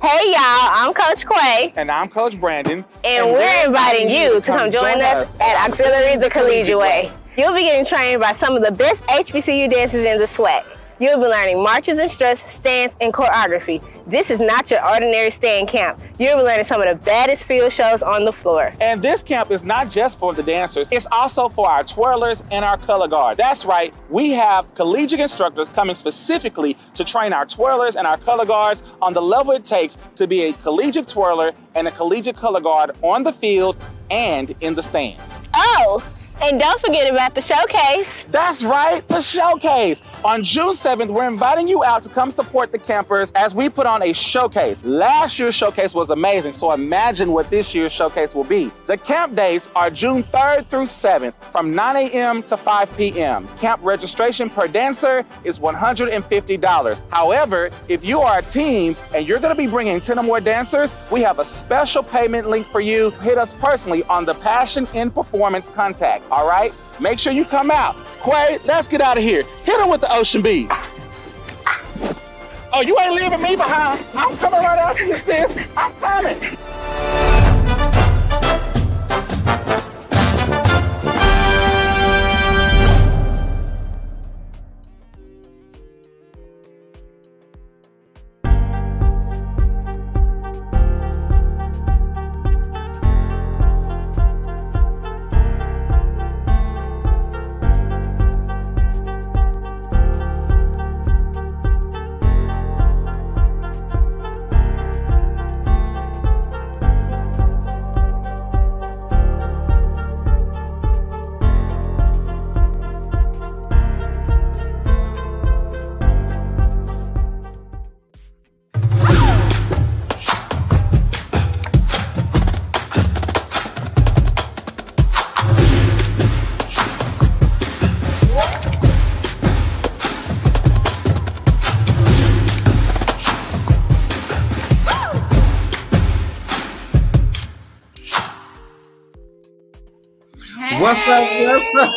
Hey y'all, I'm Coach Quay. And I'm Coach Brandon. And we're inviting you to come join us at Auxiliary the Collegiate Way. You'll be getting trained by some of the best HBCU dancers in the SWAC. You'll be learning marches and struts, stance, and choreography. This is not your ordinary stand camp. You'll be learning some of the baddest field shows on the floor. And this camp is not just for the dancers, it's also for our twirlers and our color guard. That's right, we have collegiate instructors coming specifically to train our twirlers and our color guards on the level it takes to be a collegiate twirler and a collegiate color guard on the field and in the stands. Oh, and don't forget about the showcase. That's right, the showcase. On June 7th, we're inviting you out to come support the campers as we put on a showcase. Last year's showcase was amazing, so imagine what this year's showcase will be. The camp dates are June 3rd through 7th from 9 a.m. to 5 p.m. Camp registration per dancer is $150. However, if you are a team and you're going to be bringing 10 or more dancers, we have a special payment link for you. Hit us personally on the Passion in Performance contact. All right? Make sure you come out. Quay, let's get out of here. Hit him with the ocean beat. Oh, you ain't leaving me behind. I'm coming right after you, sis. I'm coming.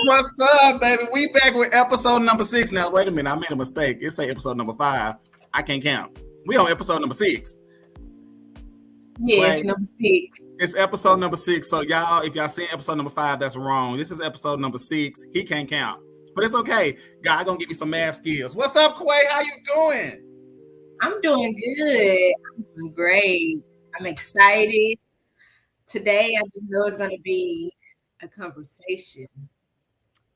What's up, baby? We back with episode number 6. Now, wait a minute. I made a mistake. It say episode number 5. I can't count. We on episode number 6. Yes, right? Number 6. It's episode number 6. So, y'all, if y'all see episode number 5, that's wrong. This is episode number 6. He can't count. But it's okay. God gonna give you some math skills. What's up, Quay? How you doing? I'm doing good. I'm doing great. I'm excited. Today, I just know it's gonna be a conversation.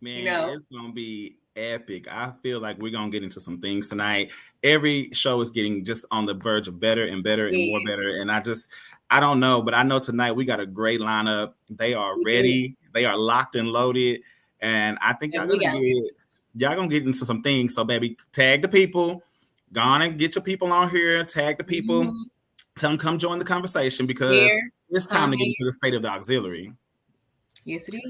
Man, it's gonna be epic. I feel like we're gonna get into some things tonight. Every show is getting just on the verge of better and better and more better. And I don't know, but I know tonight we got a great lineup. They are ready. They are locked and loaded. And I think y'all gonna get into some things. So, baby, tag the people. Go on and get your people on here. Tag the people. Mm-hmm. Tell them come join the conversation because it's time to get into the state of the auxiliary. Yes, it is.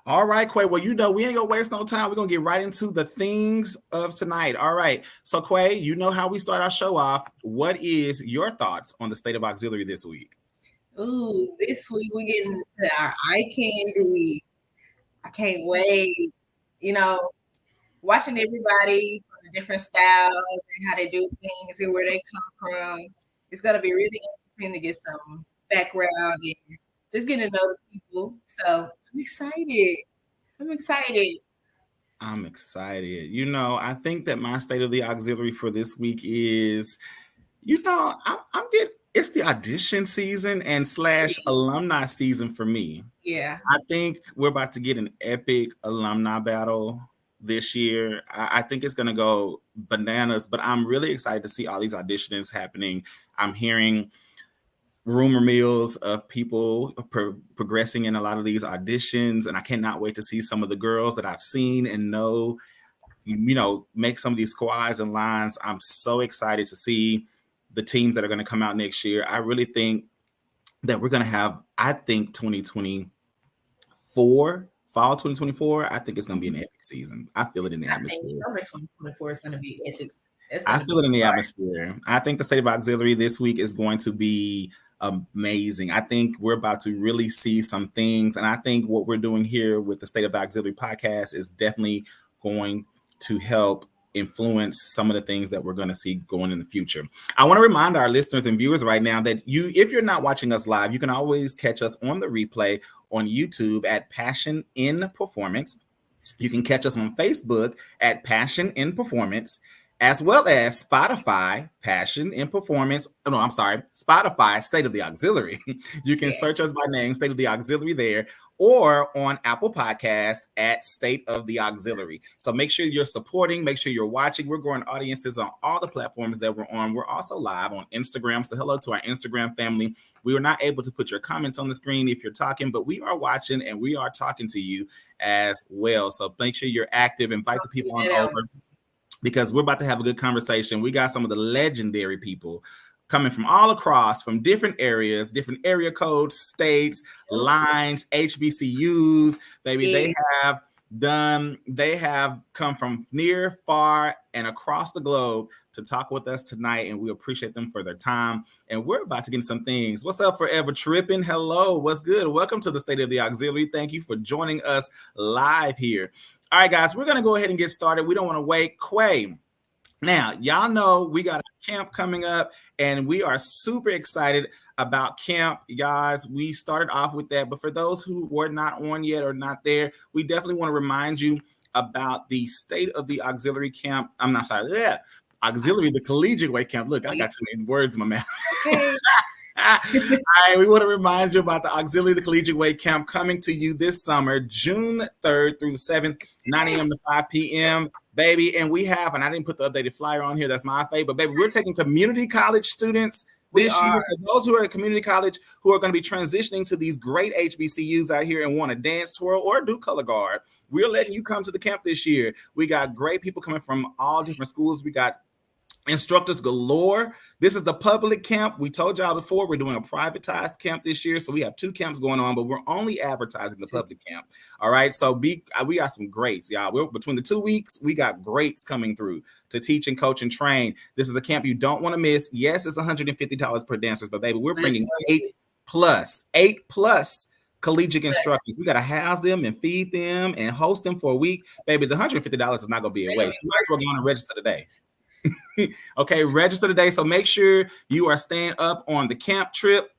All right, Quay. Well, we ain't gonna waste no time. We're gonna get right into the things of tonight. All right. So, Quay, you know how we start our show off. What is your thoughts on the state of auxiliary this week? Ooh, this week we're getting into our eye candy week. I can't wait. Watching everybody from the different styles and how they do things and where they come from. It's gonna be really interesting to get some background and just getting to know the people. So I'm excited. I'm excited. I think that my state of the auxiliary for this week is, I'm getting, it's the audition season and / alumni season for me. Yeah. I think we're about to get an epic alumni battle this year. I think it's going to go bananas, but I'm really excited to see all these auditions happening. I'm hearing rumor mills of people progressing in a lot of these auditions, and I cannot wait to see some of the girls that I've seen and know, make some of these squads and lines. I'm so excited to see the teams that are going to come out next year. I really think that we're going to have, 2024, fall 2024, I think it's going to be an epic season. I feel it in the atmosphere. Summer 2024 is going to be epic. I feel it in the atmosphere. I think the state of auxiliary this week is going to be amazing. I think we're about to really see some things. And I think what we're doing here with the State of the Auxiliary podcast is definitely going to help influence some of the things that we're going to see going in the future. I want to remind our listeners and viewers right now that if you're not watching us live, you can always catch us on the replay on YouTube at Passion in Performance. You can catch us on Facebook at Passion in Performance, as well as Spotify, Passion in Performance. Oh, no, I'm sorry, Spotify, State of the Auxiliary. You can search us by name, State of the Auxiliary there, or on Apple Podcasts at State of the Auxiliary. So make sure you're supporting, make sure you're watching. We're growing audiences on all the platforms that we're on. We're also live on Instagram. So hello to our Instagram family. We were not able to put your comments on the screen if you're talking, but we are watching and we are talking to you as well. So make sure you're active, invite the people on over, because we're about to have a good conversation. We got some of the legendary people coming from all across, from different areas, different area codes, states, lines, HBCUs. Baby, they have come from near, far, and across the globe to talk with us tonight, and we appreciate them for their time. And we're about to get into some things. What's up, Forever Tripping? Hello, what's good? Welcome to the State of the Auxiliary. Thank you for joining us live here. All right, guys, we're going to go ahead and get started. We don't want to wait. Quay. Now, y'all know we got a camp coming up, and we are super excited about camp, guys. We started off with that, but for those who were not on yet or not there, we definitely want to remind you about the State of the Auxiliary camp. I'm not sorry, Auxiliary, the Collegiate Way camp. Look, I got too many words in my mouth. Okay. All right, we want to remind you about the Auxiliary, the Collegiate Way camp coming to you this summer, June 3rd through the 7th, 9 a.m. to 5 p.m. Baby, and we have, and I didn't put the updated flyer on here, that's my favorite, but baby, we're taking community college students this year. So those who are at community college who are going to be transitioning to these great HBCUs out here and want to dance, twirl, or do color guard, we're letting you come to the camp this year. We got great people coming from all different schools. We got instructors galore. This is the public camp. We told y'all before we're doing a privatized camp this year. So we have 2 camps going on, but we're only advertising the public camp. All right. So we got some greats, y'all. We're between the 2 weeks, we got greats coming through to teach and coach and train. This is a camp you don't want to miss. Yes, it's $150 per dancers, but baby, we're bringing 8 plus collegiate instructors. We got to house them and feed them and host them for a week. Baby, the $150 is not going to be a waste. You might as well go on and register today. Okay, register today. So make sure you are staying up on the camp trip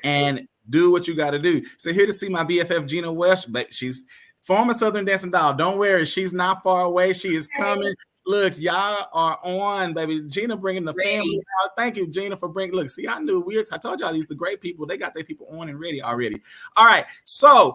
and do what you got to do. So here to see my BFF Gina West, but she's former Southern Dancing Doll. Don't worry, she's not far away. She is coming. Look, y'all are on, baby. Gina bringing the family out. Thank you, Gina, for bringing. Look, see, I knew I told y'all these the great people. They got their people on and ready already. All right, so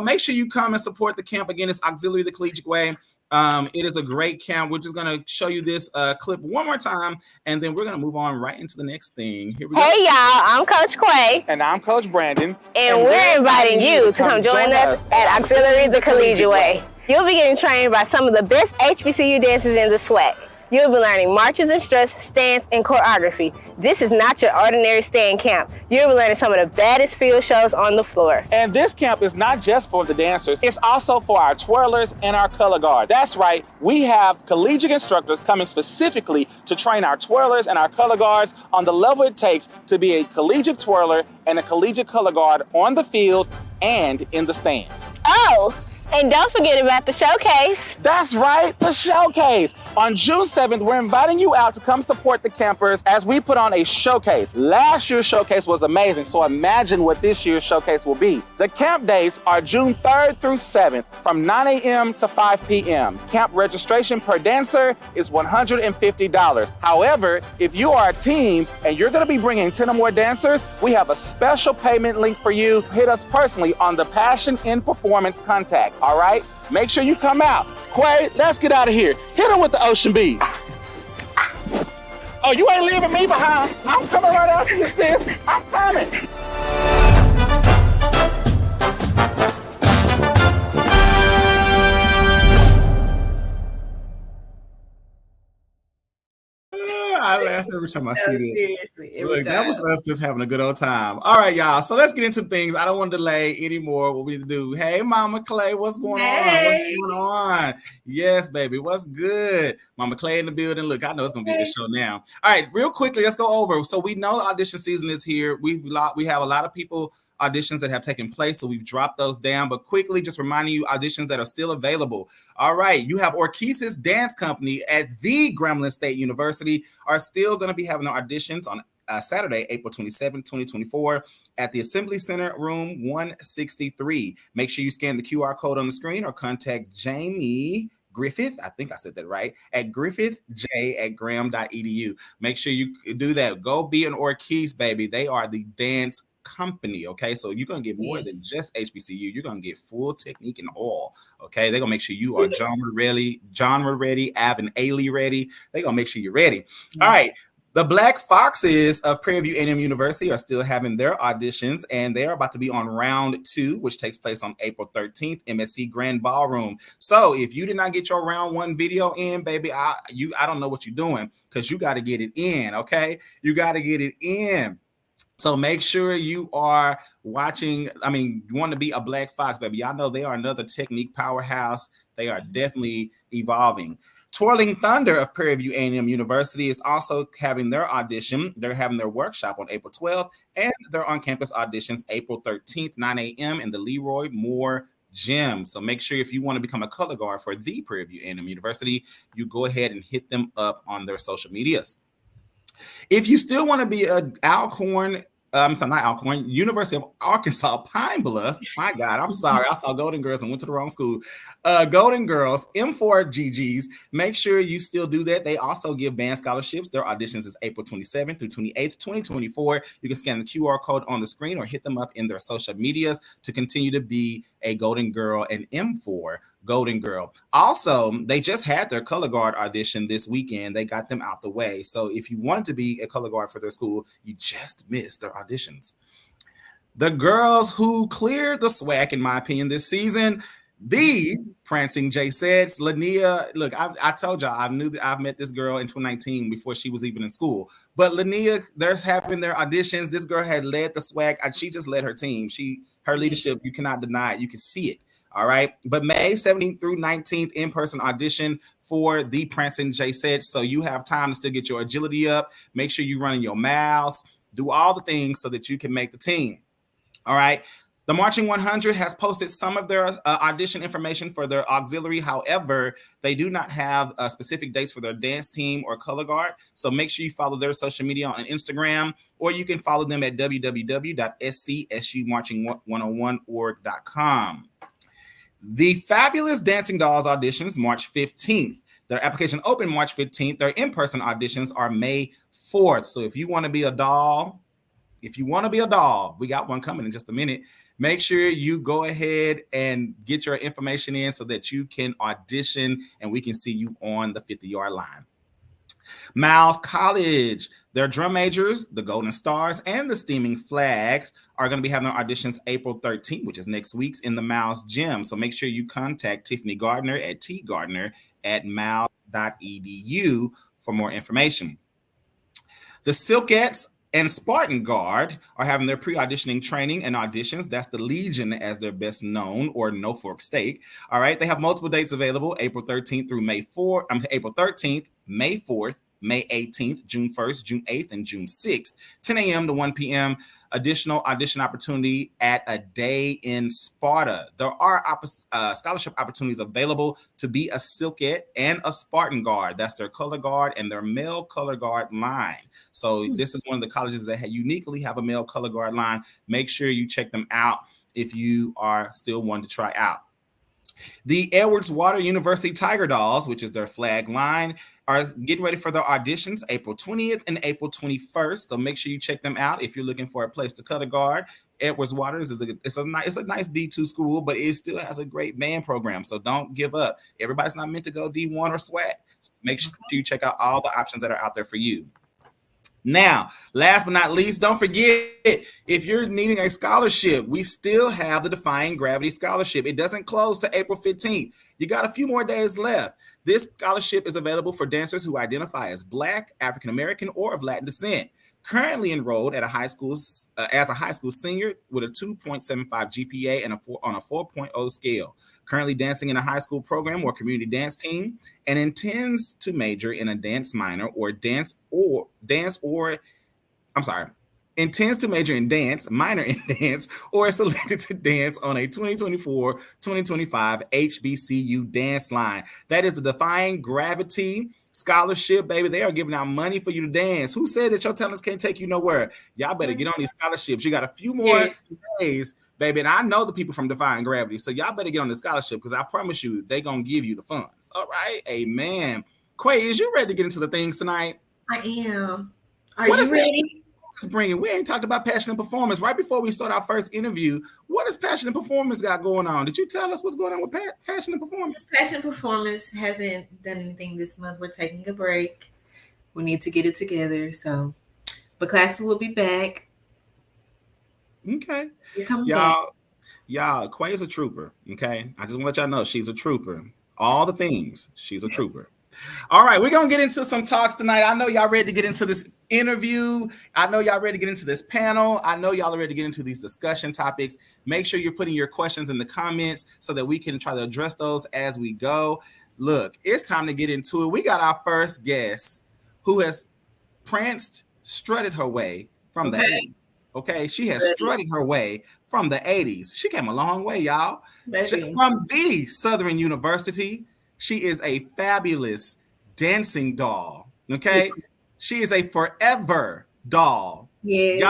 make sure you come and support the camp. Again, it's Auxiliary the Collegiate Way. It is a great camp. We're just going to show you this clip one more time, and then we're going to move on right into the next thing. Here we go. Hey, y'all. I'm Coach Quay. And I'm Coach Brandon. And we're inviting you to come join us at Auxiliary the Collegiate Way. You'll be getting trained by some of the best HBCU dancers in the SWAC. You'll be learning marches and struts, stance, and choreography. This is not your ordinary stand camp. You'll be learning some of the baddest field shows on the floor. And this camp is not just for the dancers. It's also for our twirlers and our color guard. That's right. We have collegiate instructors coming specifically to train our twirlers and our color guards on the level it takes to be a collegiate twirler and a collegiate color guard on the field and in the stands. Oh, and don't forget about the showcase. That's right, the showcase. On June 7th, we're inviting you out to come support the campers as we put on a showcase. Last year's showcase was amazing, so imagine what this year's showcase will be. The camp dates are June 3rd through 7th from 9 a.m. to 5 p.m. Camp registration per dancer is $150. However, if you are a team and you're going to be bringing 10 or more dancers, we have a special payment link for you. Hit us personally on the Passion in Performance contact. All right? Make sure you come out. Quay, let's get out of here. Hit him with the ocean beat. Oh, you ain't leaving me behind. I'm coming right after you, sis. I'm coming. I laugh every time I see this. Seriously. Look, that was us just having a good old time. All right, y'all. So let's get into things. I don't want to delay anymore what we do. Hey, Mama Clay, what's going on? What's going on? Yes, baby. What's good? Mama Clay in the building. Look, I know it's going to be a good show now. All right, real quickly, let's go over. So we know audition season is here. We have a lot of people auditions that have taken place, so we've dropped those down. But quickly, just reminding you, auditions that are still available. All right, you have Orchesis Dance Company at the Grambling State University are still going to be having their auditions on Saturday, April 27, 2024, at the Assembly Center, room 163. Make sure you scan the QR code on the screen or contact Jamie Griffith, I think I said that right, at griffithj@graham.edu. Make sure you do that. Go be an Orchesis, baby. They are the dance company, okay? So you're going to get more than just HBCU. You're going to get full technique and all, okay? They're going to make sure you are genre ready, Av and Ailey ready. They're going to make sure you're ready. All right. The Black Foxes of Prairie View A&M University are still having their auditions, and they are about to be on round 2, which takes place on April 13th, MSC Grand Ballroom. So if you did not get your round 1 video in, baby, I don't know what you're doing, because you got to get it in, okay? You got to get it in. So make sure you are watching. You want to be a Black Fox, baby. Y'all know they are another technique powerhouse. They are definitely evolving. Twirling Thunder of Prairie View A&M University is also having their audition. They're having their workshop on April 12th, and their on-campus auditions April 13th, 9 a.m. in the Leroy Moore Gym. So make sure if you want to become a color guard for the Prairie View A&M University, you go ahead and hit them up on their social medias. If you still want to be an University of Arkansas Pine Bluff. My God, I'm sorry. I saw Golden Girls and went to the wrong school. Golden Girls, M4 GGs. Make sure you still do that. They also give band scholarships. Their auditions is April 27th through 28th, 2024. You can scan the QR code on the screen or hit them up in their social medias to continue to be a Golden Girl and M4 Golden Girl. Also, they just had their color guard audition this weekend. They got them out the way. So if you wanted to be a color guard for their school, you just missed their auditions. The girls who cleared the SWAC, in my opinion, this season, the Prancing J-Sets, Lania. Look, I told y'all I knew that I've met this girl in 2019 before she was even in school. But Lania, they're having their auditions. This girl had led the SWAC. She just led her team. Her leadership, you cannot deny it. You can see it. All right. But May 17th through 19th, in-person audition for the Prancing J-Sets. So you have time to still get your agility up. Make sure you're running your mouths. Do all the things so that you can make the team. All right. The Marching 100 has posted some of their audition information for their auxiliary. However, they do not have specific dates for their dance team or color guard. So make sure you follow their social media on Instagram, or you can follow them at www.scsumarching101org.com. The Fabulous Dancing Dolls auditions March 15th. Their application opened March 15th. Their in-person auditions are May 4th. So if you want to be a doll, we got one coming in just a minute. Make sure you go ahead and get your information in so that you can audition and we can see you on the 50-yard line. Miles College, their drum majors, the Golden Stars, and the Steaming Flags are going to be having their auditions April 13th, which is next week's, in the Miles Gym. So make sure you contact Tiffany Gardner at tgardner@miles.edu for more information. The Silkettes and Spartan Guard are having their pre-auditioning training and auditions. That's the Legion, as they're best known, or Norfolk State. All right. They have multiple dates available: April 13th through April 13th, May 4th, May 18th, June 1st, June 8th, and June 6th, 10 a.m. to 1 p.m. Additional audition opportunity at a day in Sparta. There are scholarship opportunities available to be a Silkette and a Spartan Guard. That's their color guard and their male color guard line. So this is one of the colleges that uniquely have a male color guard line. Make sure you check them out if you are still wanting to try out. The Edwards-Water University Tiger Dolls, which is their flag line, are getting ready for their auditions April 20th and April 21st. So make sure you check them out if you're looking for a place to cut a guard. Edwards-Water is a nice D2 school, but it still has a great band program. So don't give up. Everybody's not meant to go D1 or SWAC. So make sure you check out all the options that are out there for you. Now, last but not least, don't forget, if you're needing a scholarship, we still have the Defying Gravity Scholarship. It doesn't close to April 15th. You got a few more days left. This scholarship is available for dancers who identify as Black, African American, or of Latin descent. Currently enrolled at a high school as a high school senior with a 2.75 GPA and on a 4.0 scale. Currently dancing in a high school program or community dance team, and intends to major in a dance minor or intends to major in dance, minor in dance, or is selected to dance on a 2024-2025 HBCU dance line. That is the Defying Gravity Scholarship, baby. They are giving out money for you to dance. Who said that your talents can't take you nowhere? Y'all better get on these scholarships. You got a few more days, baby. And I know the people from Defying Gravity, so y'all better get on the scholarship because I promise you, they're going to give you the funds. All right? Amen. Quay, is you ready to get into the things tonight? I am. Are you ready? We ain't talked about passion and performance. Right before we start our first interview, what does passion and performance got going on? Did you tell us what's going on with passion and performance? Passion and performance hasn't done anything this month. We're taking a break. We need to get it together. So, but classes will be back. Okay. You're coming back. Y'all, Quay is a trooper. Okay. I just want to let y'all know she's a trooper. All the things. She's a trooper. All right, we're going to get into some talks tonight. I know y'all ready to get into this interview. I know y'all ready to get into this panel. I know y'all are ready to get into these discussion topics. Make sure you're putting your questions in the comments so that we can try to address those as we go. Look, it's time to get into it. We got our first guest who has strutted her way from the 80s. Okay, she has strutted her way from the 80s. She came a long way, y'all. From the Southern University. She is a fabulous dancing doll. Okay, she is a forever doll. Yes.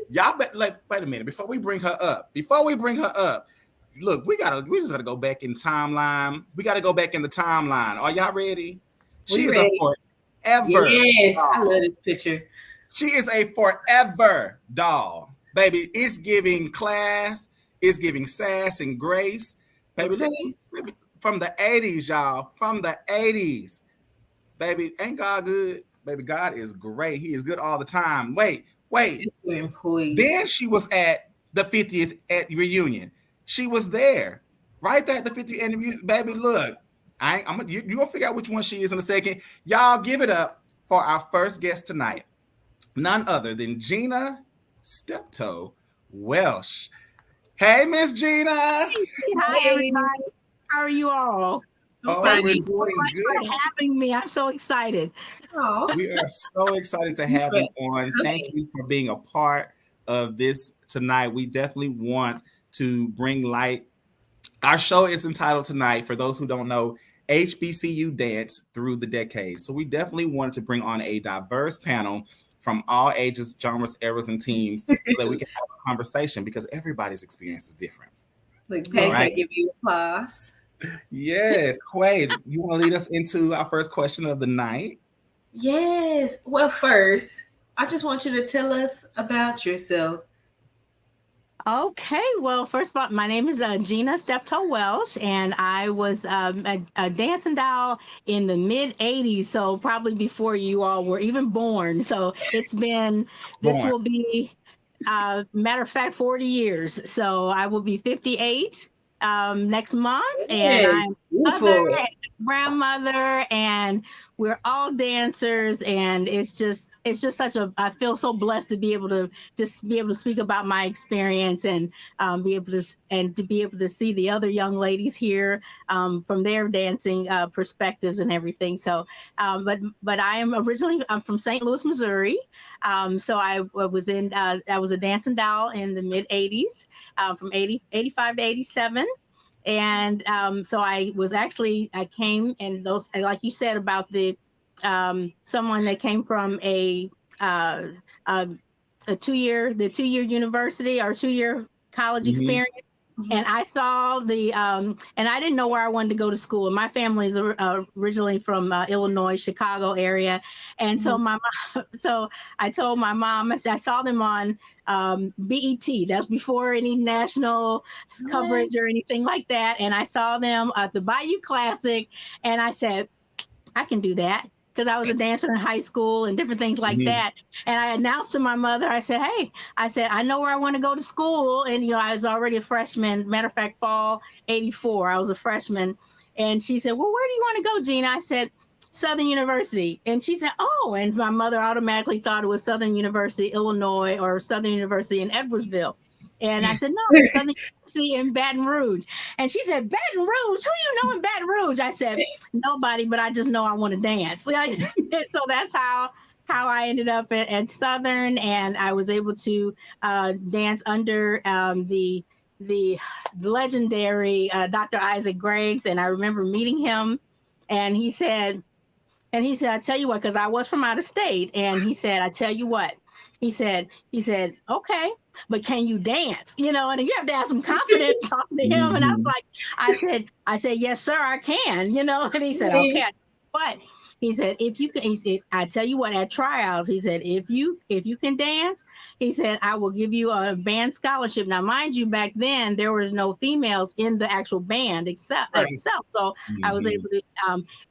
Y'all, but like, wait a minute. Before we bring her up, look, we just gotta go back in timeline. We gotta go back in the timeline. Are y'all ready? She is a forever. Yes, doll. I love this picture. She is a forever doll, baby. It's giving class. It's giving sass and grace, baby. Baby. From the 80s, y'all. From the 80s. Baby, ain't God good? Baby, God is great. He is good all the time. Wait. Then she was at the 50th reunion. She was there. Right there at the 50th reunion. Baby, look. You're going to figure out which one she is in a second. Y'all give it up for our first guest tonight. None other than Gina Steptoe Welsh. Hey, Miss Gina. Hi, everybody. How are you all? Thank you so much for having me. I'm so excited. We are so excited to have you on. Thank you for being a part of this tonight. We definitely want to bring light. Our show is entitled tonight, for those who don't know, HBCU Dance Through the Decades. So we definitely wanted to bring on a diverse panel from all ages, genres, eras, and teams so that we can have a conversation because everybody's experience is different. Like Patty can give you applause. Yes. Quay, you want to lead us into our first question of the night? Yes. Well, first, I just want you to tell us about yourself. Okay. Well, first of all, my name is Gina Steptoe Welsh, and I was a dancing doll in the mid 80s, so probably before you all were even born. So it's been, this will be, matter of fact, 40 years. So I will be 58 next month, and I'm mother, grandmother, and we're all dancers, and it's just such a, I feel so blessed to be able to speak about my experience and be able to see the other young ladies here from their dancing perspectives and everything. So but I'm from St. Louis, Missouri. So I was a dancing doll in the mid 80s, from 85 to 87. And so I came, and those, like you said about the someone that came from a 2-year university or 2-year college experience. And I saw and I didn't know where I wanted to go to school. And my family is originally from Illinois, Chicago area. And so so I told my mom, I saw them on BET. That's before any national coverage or anything like that. And I saw them at the Bayou Classic. And I said, I can do that. Because I was a dancer in high school and different things like that. And I announced to my mother, I said, hey, I know where I want to go to school. And, I was already a freshman. Matter of fact, fall 84, I was a freshman. And she said, well, where do you want to go, Gina? I said, Southern University. And she said, oh, and my mother automatically thought it was Southern University, Illinois, or Southern University in Edwardsville. And I said, no, Southern University in Baton Rouge. And she said, Baton Rouge? Who do you know in Baton Rouge? I said, nobody, but I just know I want to dance. So that's how how I ended up at Southern, and I was able to dance under the legendary Dr. Isaac Griggs, and I remember meeting him, and he said, I tell you what, because I was from out of state, and he said, I tell you what, he said, okay, but can you dance? You know, and you have to have some confidence talking to him. And I was like, I said, yes, sir, I can, you know, and he said, okay, but he said, if you can, he said, I tell you what, at tryouts, he said, if you can dance, he said, I will give you a band scholarship. Now, mind you, back then there was no females in the actual band itself. So I was able to,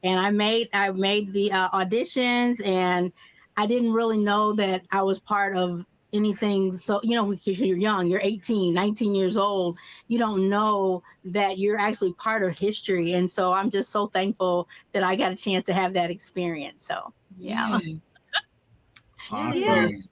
and I made the auditions, and I didn't really know that I was part of anything. So, you know, because you're young, you're 18, 19 years old, you don't know that you're actually part of history. And so I'm just so thankful that I got a chance to have that experience. So, yeah. Yes. Awesome. Yes.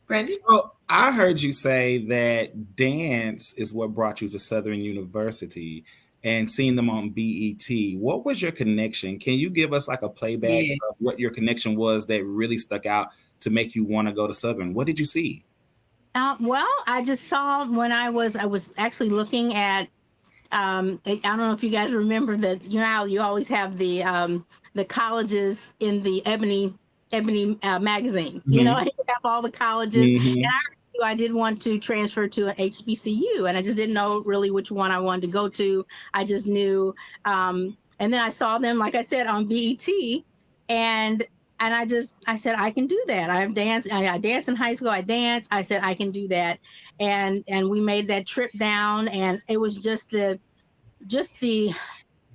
Brandy? So I heard you say that dance is what brought you to Southern University and seeing them on BET. What was your connection? Can you give us like a playback of what your connection was that really stuck out to make you want to go to Southern? What did you see? Well, I just saw when I was actually looking at, I don't know if you guys remember that, you know how you always have the colleges in the Ebony magazine, you know, you have all the colleges, and I did want to transfer to an HBCU, and I just didn't know really which one I wanted to go to. I just knew, and then I saw them, like I said, on BET, and I said, I can do that. I danced in high school. I said, I can do that. And we made that trip down, and it was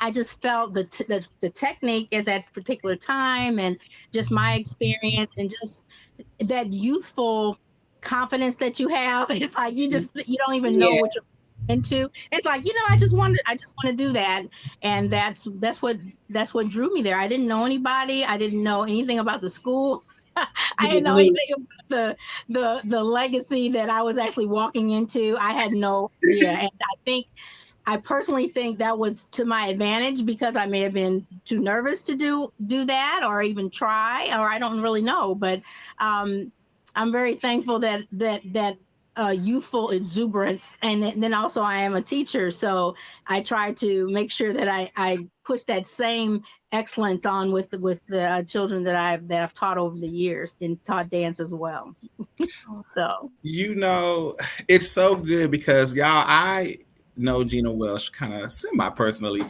I just felt the technique at that particular time, and just my experience, and just that youthful confidence that you have. It's like you don't even know what you're into. It's like, you know, I just want to do that, and that's what drew me there. I didn't know anybody. I didn't know anything about the school. I didn't know anything about the legacy that I was actually walking into. I had no idea, and I personally think that was to my advantage, because I may have been too nervous to do that, or even try, or I don't really know. But I'm very thankful that youthful exuberance, and then also I am a teacher, so I try to make sure that I push that same excellence on with the children that I've taught over the years, and taught dance as well. So, you know, it's so good because y'all, I know Gina Welsh kind of semi-personally,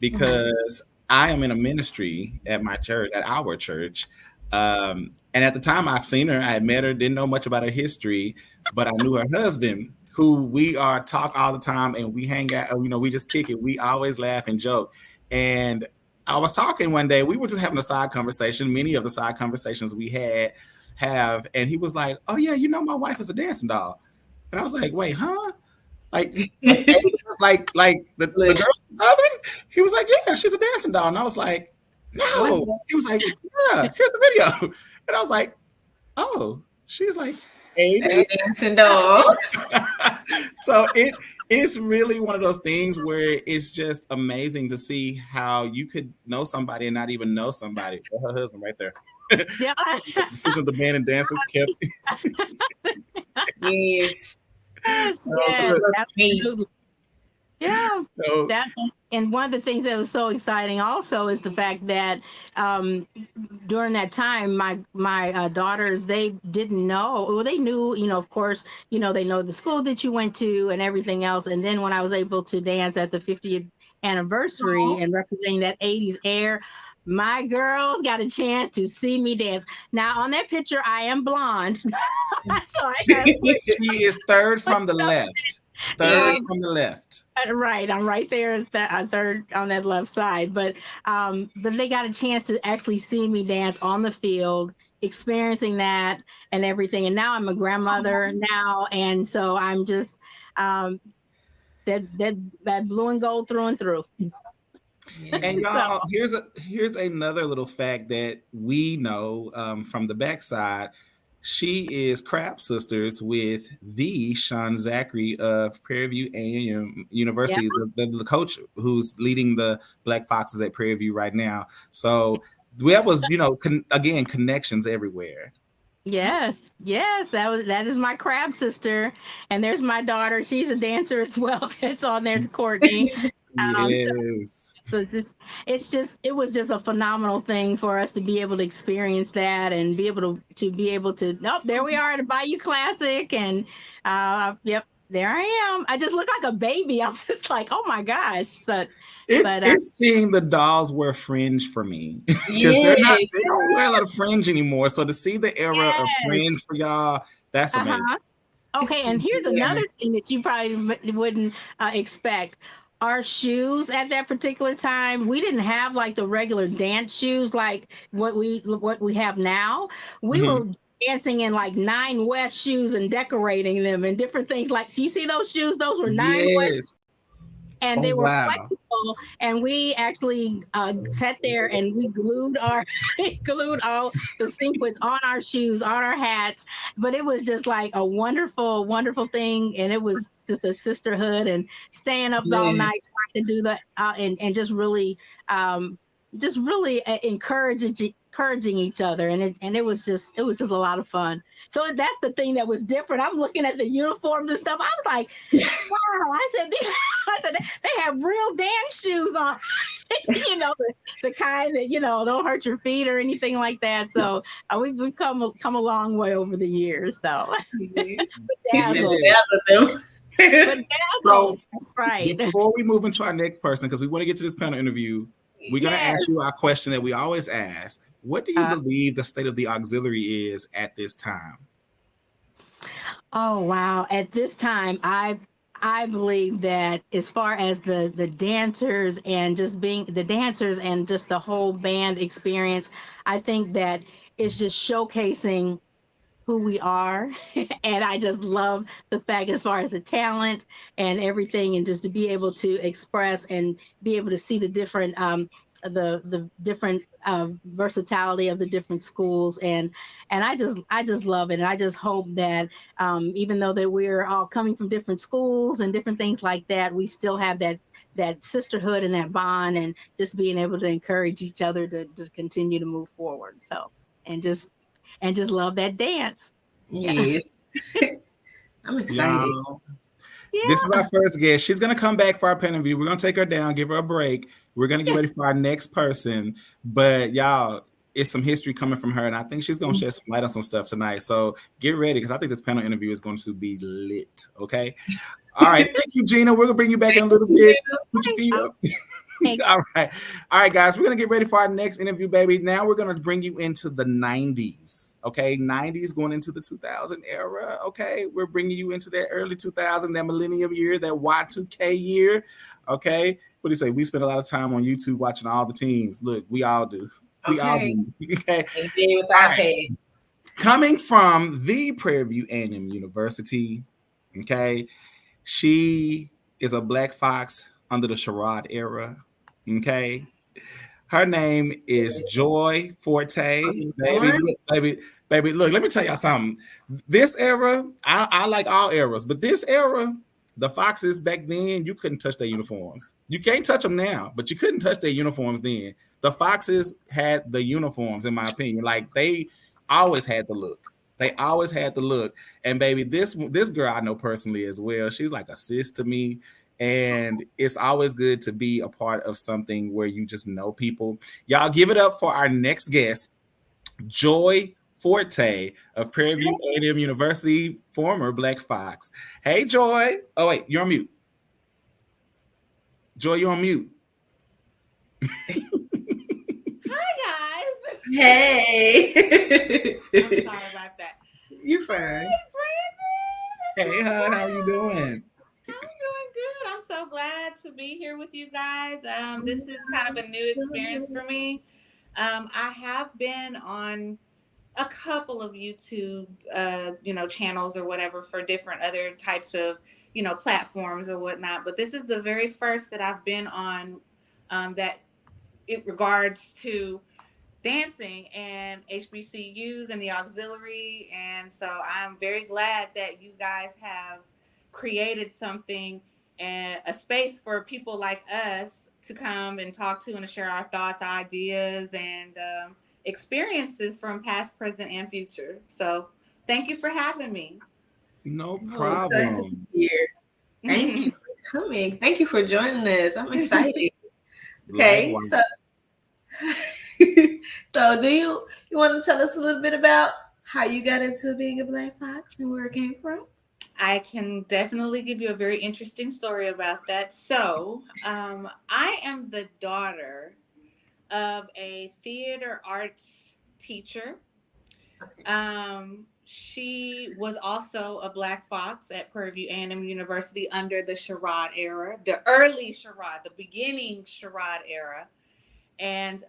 because I am in a ministry at my church, at our church. And at the time I've seen her, I had met her, didn't know much about her history, but I knew her husband, who we talk all the time, and we hang out, you know, we just kick it. We always laugh and joke. And I was talking one day, we were just having a side conversation, many of the side conversations we have, and he was like, oh yeah, you know, my wife is a dancing doll. And I was like, wait, huh? Like the girl from Southern? He was like, yeah, she's a dancing doll. And I was like, no. He was like, yeah, here's a video. And I was like, oh, she's like a dancing doll. So it's really one of those things where it's just amazing to see how you could know somebody and not even know somebody. Her husband right there. Yeah. Decision of the band and dancers kept. Yes. Yes, absolutely. Yeah. So, and one of the things that was so exciting also is the fact that during that time, my daughters, they didn't know, well, they knew, you know, of course, you know, they know the school that you went to and everything else. And then when I was able to dance at the 50th anniversary and representing that 80s air, my girls got a chance to see me dance. Now, on that picture, I am blonde. So she is third from the left. Third from the left. Right. I'm right there, third on that left side. But they got a chance to actually see me dance on the field, experiencing that and everything. And now I'm a grandmother now. And so I'm just that blue and gold through and through. And y'all, here's another little fact that we know from the backside. She is crap sisters with the Sean Zachary of Prairie View A&M University, the coach who's leading the Black Foxes at Prairie View right now. So That was, again, connections everywhere. Yes, yes, that is my crab sister, and there's my daughter. She's a dancer as well. That's on there, Courtney. So Yes. So it was just a phenomenal thing for us to be able to experience that and be able to nope, there we are at a Bayou Classic, and yep, there I am. I just look like a baby. I'm just like, oh my gosh. It's seeing the dolls wear fringe for me, because Yes. they don't wear a lot of fringe anymore. So to see the era of fringe for y'all, that's amazing. Okay, and here's another thing that you probably wouldn't expect. Our shoes at that particular time, we didn't have like the regular dance shoes like what we have now. We were dancing in like Nine West shoes and decorating them and different things. Like, so you see those shoes? Those were Nine West, and they were flexible. And we actually sat there and we glued all the sequins on our shoes, on our hats. But it was just like a wonderful, wonderful thing, and it was just a sisterhood and staying up all night trying to do that and just really encouraging each other, and it was just a lot of fun. So that's the thing that was different. I'm looking at the uniforms and stuff. I was like, wow. I said they have real dance shoes on. The kind that don't hurt your feet or anything like that. So we've come a long way over the years. So So that's right. Before we move into our next person, because we want to get to this panel interview, we're going to ask you our question that we always ask. What do you believe the state of the auxiliary is at this time? Oh, wow. At this time, I believe that as far as the dancers and just being the dancers and just the whole band experience, I think that it's just showcasing who we are. And I just love the fact as far as the talent and everything, and just to be able to express and be able to see the different the different versatility of the different schools, and I just love it, and I just hope that even though that we're all coming from different schools and different things like that, we still have that sisterhood and that bond, and just being able to encourage each other to just continue to move forward. So and just love that dance. Yes. I'm excited. Yeah. This is our first guest. She's going to come back for our panel interview. We're going to take her down, give her a break. We're going to get ready for our next person. But y'all, it's some history coming from her, and I think she's going to shed some light on some stuff tonight. So get ready, because I think this panel interview is going to be lit. Okay? All right. Thank you, Gina. We're going to bring you back in a little bit. Put your feet up. All right, guys. We're going to get ready for our next interview, baby. Now we're going to bring you into the 90s. Okay, 90s going into the 2000 era. Okay, we're bringing you into that early 2000, that millennium year, that Y2K year. Okay, what do you say? We spend a lot of time on YouTube watching all the teams. Look, we all do. We all do. Okay. Right. Coming from the Prairie View A&M University. Okay, she is a Black Fox under the Sherrod era. Okay. Her name is Joy Forte. Baby, look, let me tell y'all something. This era, I like all eras, but this era, the Foxes back then, you couldn't touch their uniforms. You can't touch them now, but you couldn't touch their uniforms then. The Foxes had the uniforms, in my opinion. Like, they always had the look. They always had the look. And baby, this girl I know personally as well. She's like a sis to me. And it's always good to be a part of something where you just know people. Y'all give it up for our next guest, Joy Forte of Prairie View A&M University, former Black Fox. Hey, Joy. Oh, wait, you're on mute. Joy, you're on mute. Hi, guys. Hey. I'm sorry about that. You're fine. Hey, Brandon. Hey, hon, how are you doing? I'm doing good. I'm so glad to be here with you guys. This is kind of a new experience for me. I have been on a couple of YouTube, channels or whatever for different other types of, platforms or whatnot. But this is the very first that I've been on that it regards to dancing and HBCUs and the auxiliary. And so I'm very glad that you guys have created something a space for people like us to come and talk to and to share our thoughts, ideas, and experiences from past, present, and future. So thank you for having me. No Oh, it's glad to problem. be here. Thank you for coming. Thank you for joining us. I'm excited. Okay, Likewise. so so do you want to tell us a little bit about how you got into being a Black Fox and where it came from? I can definitely give you a very interesting story about that. So, I am the daughter of a theater arts teacher. She was also a Black Fox at Prairie View A&M University under the charade era, the early charade, the beginning charade era. And,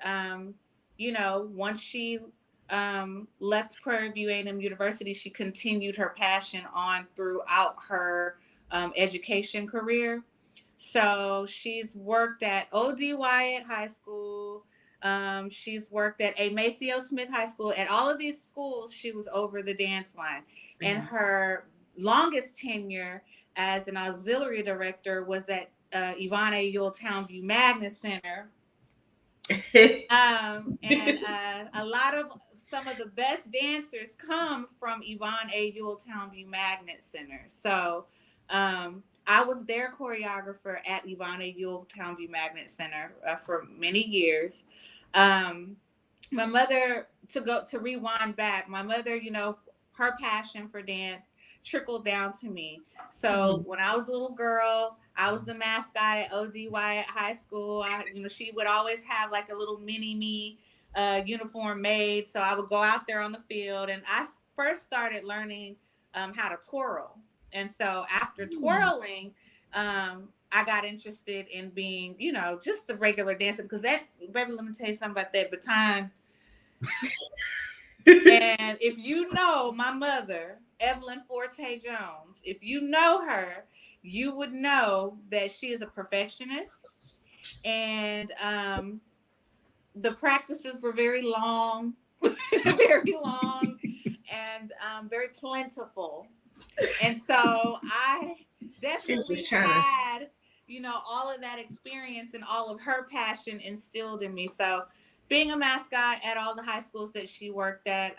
once she left Prairie View A&M University, she continued her passion on throughout her education career. So she's worked at O.D. Wyatt High School. She's worked at a Maceo Smith High School. At all of these schools, she was over the dance line. And her longest tenure as an auxiliary director was at Yvonne A. Ewell Townview Magnet Center. And a lot of some of the best dancers come from Yvonne A. Ewell Townview Magnet Center. So I was their choreographer at Yvonne A. Ewell Townview Magnet Center for many years. My mother, to rewind back, my mother, her passion for dance trickled down to me. So when I was a little girl, I was the mascot at O.D. Wyatt High School. She would always have like a little mini me uniform made. So I would go out there on the field, and I first started learning how to twirl. And so after twirling, I got interested in being, just the regular dancer, because baby, let me tell you something about that baton. And if you know my mother, Evelyn Forte Jones, if you know her, you would know that she is a perfectionist, and the practices were very long, very long, and very plentiful. And so I definitely had, all of that experience and all of her passion instilled in me. So being a mascot at all the high schools that she worked at,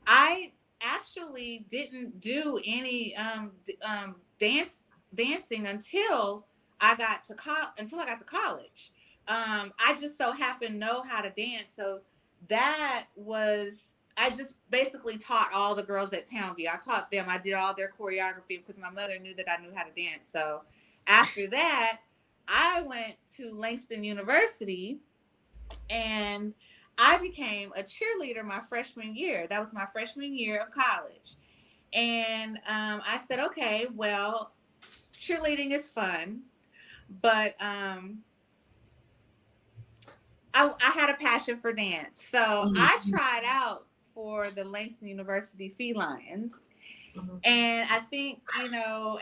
I actually didn't do any dancing until I got to college. I just so happened to know how to dance, so I just basically taught all the girls at Townview. I taught them. I did all their choreography because my mother knew that I knew how to dance. So after that, I went to Langston University, and I became a cheerleader my freshman year. That was my freshman year of college. And I said, okay, well, cheerleading is fun, but I had a passion for dance. So I tried out for the Langston University Felines. And I think,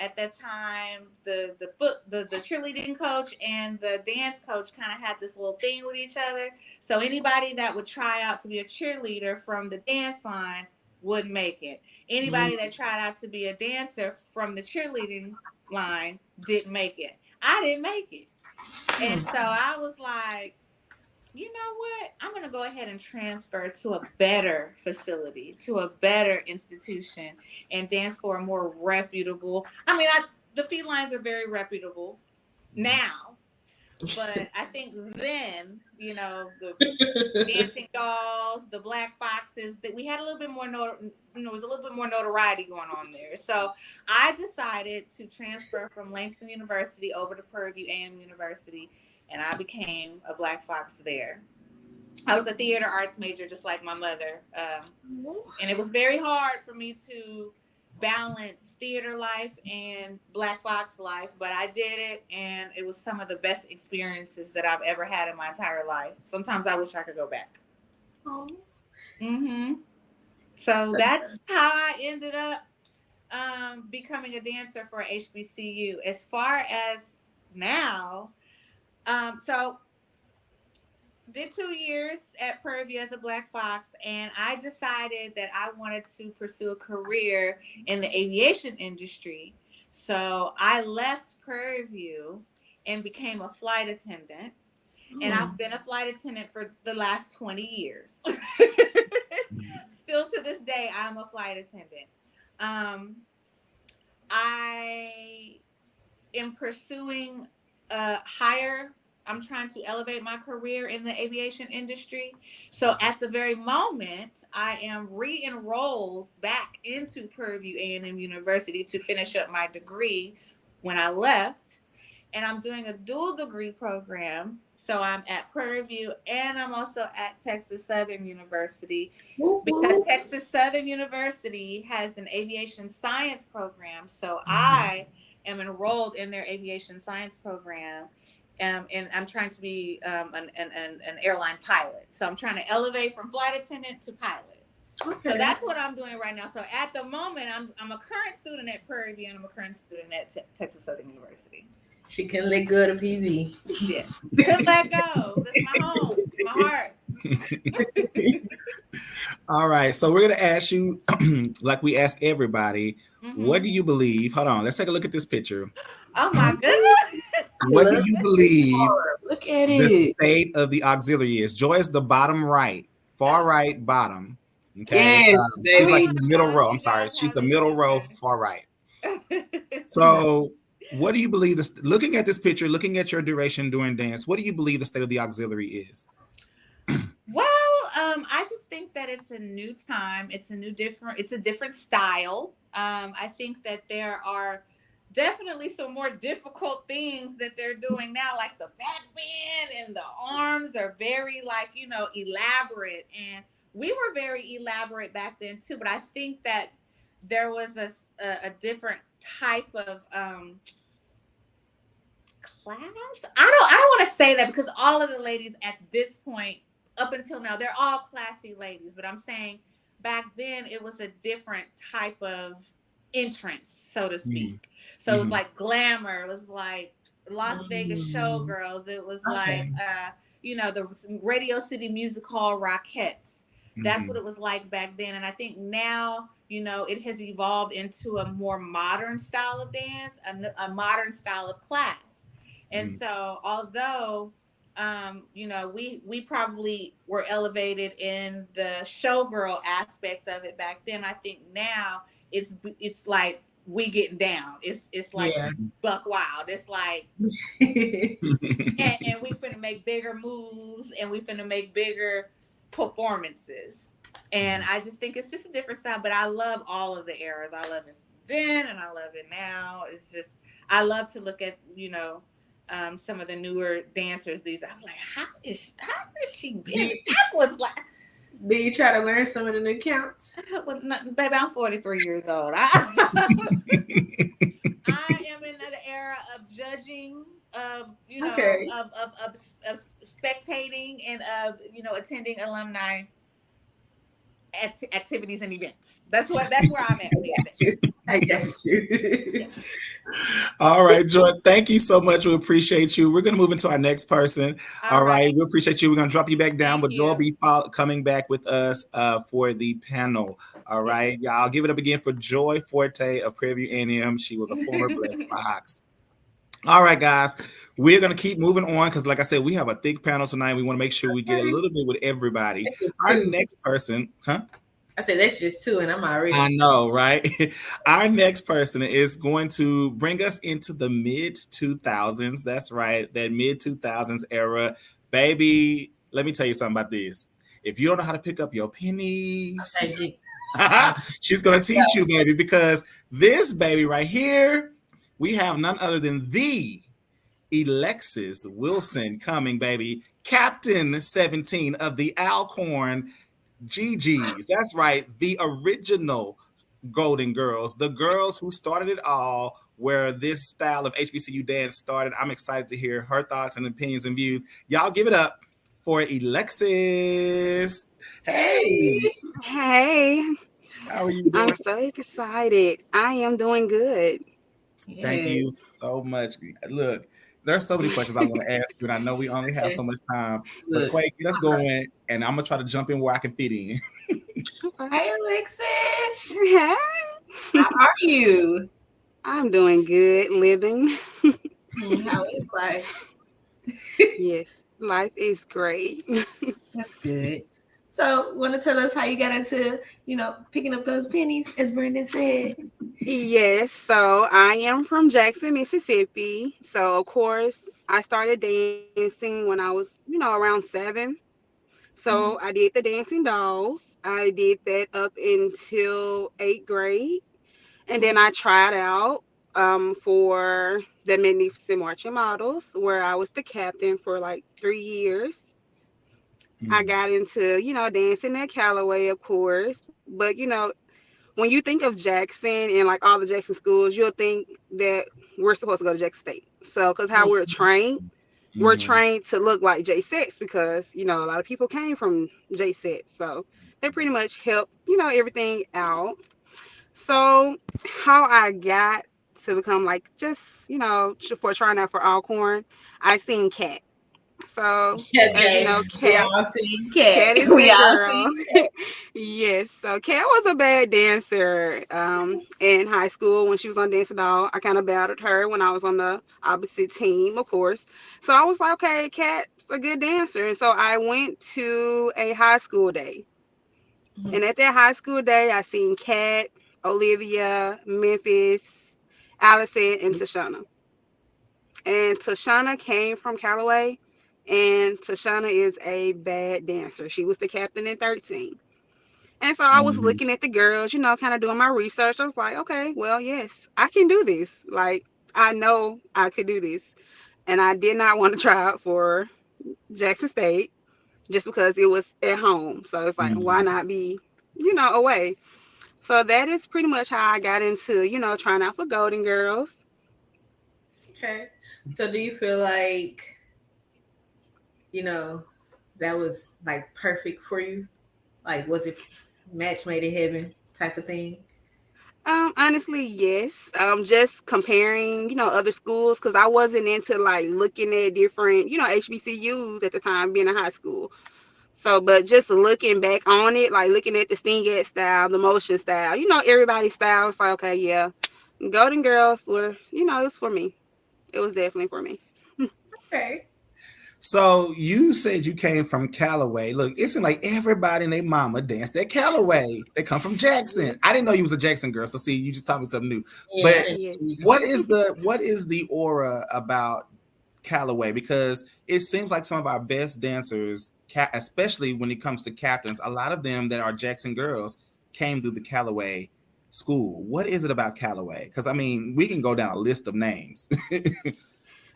at that time, the cheerleading coach and the dance coach kind of had this little thing with each other. So anybody that would try out to be a cheerleader from the dance line would make it. Anybody that tried out to be a dancer from the cheerleading line didn't make it. I didn't make it. And so I was like, you know what? I'm going to go ahead and transfer to a better facility, to a better institution, and dance for a more reputable. The Felines are very reputable now, but I think then, the Dancing Dolls, the Black Foxes, that we had a little bit more, was a little bit more notoriety going on there. So I decided to transfer from Langston University over to Prairie View A&M University, and I became a Black Fox there. I was a theater arts major, just like my mother. And it was very hard for me to balance theater life and Black Fox life, but I did it, and it was some of the best experiences that I've ever had in my entire life. Sometimes I wish I could go back. So that's how I ended up becoming a dancer for HBCU. As far as now, so did 2 years at Prairie View as a Black Fox, and I decided that I wanted to pursue a career in the aviation industry. So I left Prairie View and became a flight attendant. And I've been a flight attendant for the last 20 years. Still to this day, I'm a flight attendant. I am pursuing I'm trying to elevate my career in the aviation industry. So at the very moment, I am re-enrolled back into Prairie View A&M University to finish up my degree when I left. And I'm doing a dual degree program. So I'm at Prairie View and I'm also at Texas Southern University, because Texas Southern University has an aviation science program. So I am enrolled in their aviation science program. And I'm trying to be an airline pilot. So I'm trying to elevate from flight attendant to pilot. Okay. So that's what I'm doing right now. So at the moment, I'm a current student at Prairie View and I'm a current student at Texas Southern University. She couldn't let go of PV. Yeah. Couldn't let go. That's my home. It's my heart. All right. So we're going to ask you, like we ask everybody, what do you believe? Hold on. Let's take a look at this picture. Oh, my goodness. What do you believe Look at the state of the auxiliary is? Joy is the bottom right, far right bottom. Okay. Yes, baby. She's like the middle row. I'm sorry. She's the middle row, far right. So what do you believe, looking at this picture, looking at your duration during dance, what do you believe the state of the auxiliary is? Well, I just think that it's a new time. It's a different style. I think that there are definitely some more difficult things that they're doing now, like the back bend and the arms are very elaborate. And we were very elaborate back then too, but I think that there was a different type of class. I don't want to say that because all of the ladies at this point, up until now, they're all classy ladies. But I'm saying back then it was a different type of entrance, so to speak. So it was like glamour. It was like Las Vegas showgirls. It was like the Radio City Music Hall Rockettes. That's what it was like back then. And I think now, it has evolved into a more modern style of dance, a modern style of class. And so although, we probably were elevated in the showgirl aspect of it back then, I think now it's like we getting down. It's like buck wild. It's like, and we finna make bigger moves and we finna make bigger performances. And I just think it's just a different style, but I love all of the eras. I love it then and I love it now. It's just, I love to look at, some of the newer dancers. I'm like, how is she been? I was like, do you try to learn some of the new counts? Well, baby, I'm 43 years old. I am in the era of judging, of spectating, and of attending alumni activities and events. That's where I'm at. I got you. Yes. All right, Joy. Thank you so much. We appreciate you. We're going to move into our next person. All right. We appreciate you. We're going to drop you back down, but Joy will be coming back with us for the panel. All right, y'all. Give it up again for Joy Forte of Prairie View A&M. She was a former Black Fox. All right, guys. We're going to keep moving on because, like I said, we have a thick panel tonight. We want to make sure we get a little bit with everybody. Our next person, I said, that's just two, and I'm already. I know, right? Our next person is going to bring us into the mid-2000s. That's right, that mid-2000s era. Baby, let me tell you something about this. If you don't know how to pick up your pennies, she's going to teach you, baby, because this baby right here, we have none other than the Alexis Wilson coming, baby. Captain 17 of the Alcorn GGs. That's right. The original Golden Girls, the girls who started it all, where this style of HBCU dance started. I'm excited to hear her thoughts and opinions and views. Y'all give it up for Alexis. Hey. Hey. How are you doing? I'm so excited. I am doing good. Thank you so much. Look, there's so many questions I want to ask you, and I know we only have so much time. But Quake, let's go in, and I'm gonna try to jump in where I can fit in. Hi, Alexis. Hey. How are you? I'm doing good, living. How is life? Yes, life is great. That's good. So, want to tell us how you got into, picking up those pennies, as Brandon said? Yes, so I am from Jackson, Mississippi. So, of course, I started dancing when I was, around 7. So, Mhm. I did the dancing dolls. I did that up until 8th grade. And then I tried out for the Magnificent Marching Models, where I was the captain for like 3 years. I Mm, got into, dancing at Callaway, of course. But, when you think of Jackson and like all the Jackson schools, you'll think that we're supposed to go to Jackson State. So, because how we're mhm, trained to look like J6 because, a lot of people came from J6. So, they pretty much help, everything out. So, how I got to become like just, for trying out for Alcorn, I seen Cat. So, as you Okay, know, we Cat all seen Cat. Cat is We that all girl. seen Cat. Yes. So Cat was a bad dancer in high school when she was on Dancing Doll. I kind of battled her when I was on the opposite team, of course. So I was like, okay, Cat's a good dancer. And so I went to a high school day. Mhm. And at that high school day, I seen Cat, Olivia, Memphis, Allison, and Tashana. And Tashana came from Callaway, and Tashana is a bad dancer. She was the captain in 13. And so I was mhm, looking at the girls, kind of doing my research. I was like, okay, well, yes, I can do this. Like, I know I could do this. And I did not want to try out for Jackson State just because it was at home. So it's like, why mhm. not be, away? So that is pretty much how I got into, trying out for Golden Girls. Okay. So, do you feel like, you know, that was like perfect for you? Like, was it match made in heaven type of thing? Honestly, yes. Just comparing, other schools because I wasn't into like looking at different, HBCUs at the time being in high school. So, but just looking back on it, like looking at the stingette style, the motion style, everybody's style. It's like, okay, yeah, Golden Girls were, it's for me. It was definitely for me. Okay. So you said you came from Callaway. Look, it seemed like everybody and their mama danced at Callaway. They come from Jackson. I didn't know you was a Jackson girl. So see, you just taught me something new. Yeah, I But didn't Yes. either. what is the aura about Callaway? Because it seems like some of our best dancers, especially when it comes to captains, a lot of them that are Jackson girls came through the Callaway school. What is it about Callaway? Because I mean, we can go down a list of names.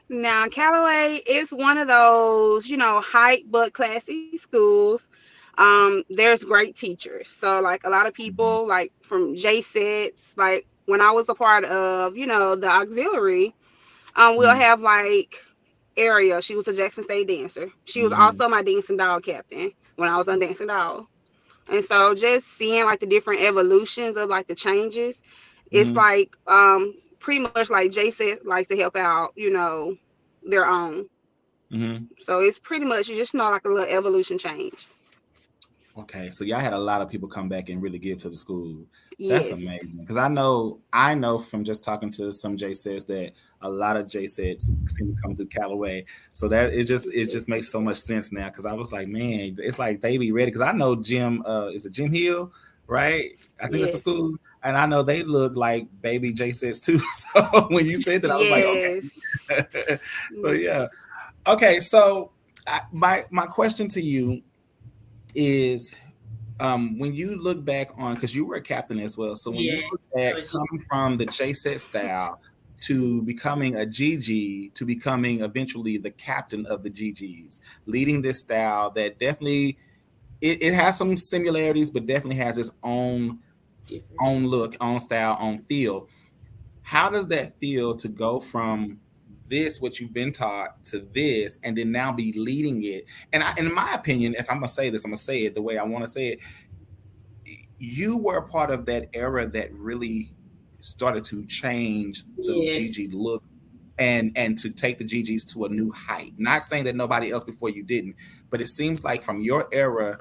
Now, Callaway is one of those, hype but classy schools. There's great teachers. So, like, a lot of Mhm, people, like, from J sets, like, when I was a part of, the auxiliary, we'll mhm, have, like, Ariel. She was a Jackson State dancer. She was mhm, also my dancing doll captain when I was on Dancing Doll. And so, just seeing, like, the different evolutions of, like, the changes, it's mhm, like, pretty much like J sets likes to help out, their own. mhm. So it's pretty much you just know like a little evolution change. Okay, so y'all had a lot of people come back and really give to the school. That's Yes. amazing. Because I know from just talking to some J sets that a lot of J sets seem to come through Callaway. So that it just makes so much sense now. Because I was like, man, it's like they be ready. Because I know Jim, is it Jim Hill, right? I think that's the Yes. school, and I know they look like baby J sets too. So when you said that, I was like, Yes. okay. So Yes. yeah, okay. So my question to you is, when you look back on, because you were a captain as well, so when you look Yes. I at was just, coming from the J set style to becoming a GG to becoming eventually the captain of the GGs, leading this style that definitely it has some similarities, but definitely has its own differences. look, own style, own feel. How does that feel to go from this, what you've been taught, to this, and then now be leading it? And in my opinion, if I'm gonna say this, I'm gonna say it the way I want to say it. You were a part of that era that really started to change the GG Yes. look and to take the GGs to a new height. Not saying that nobody else before you didn't, but it seems like from your era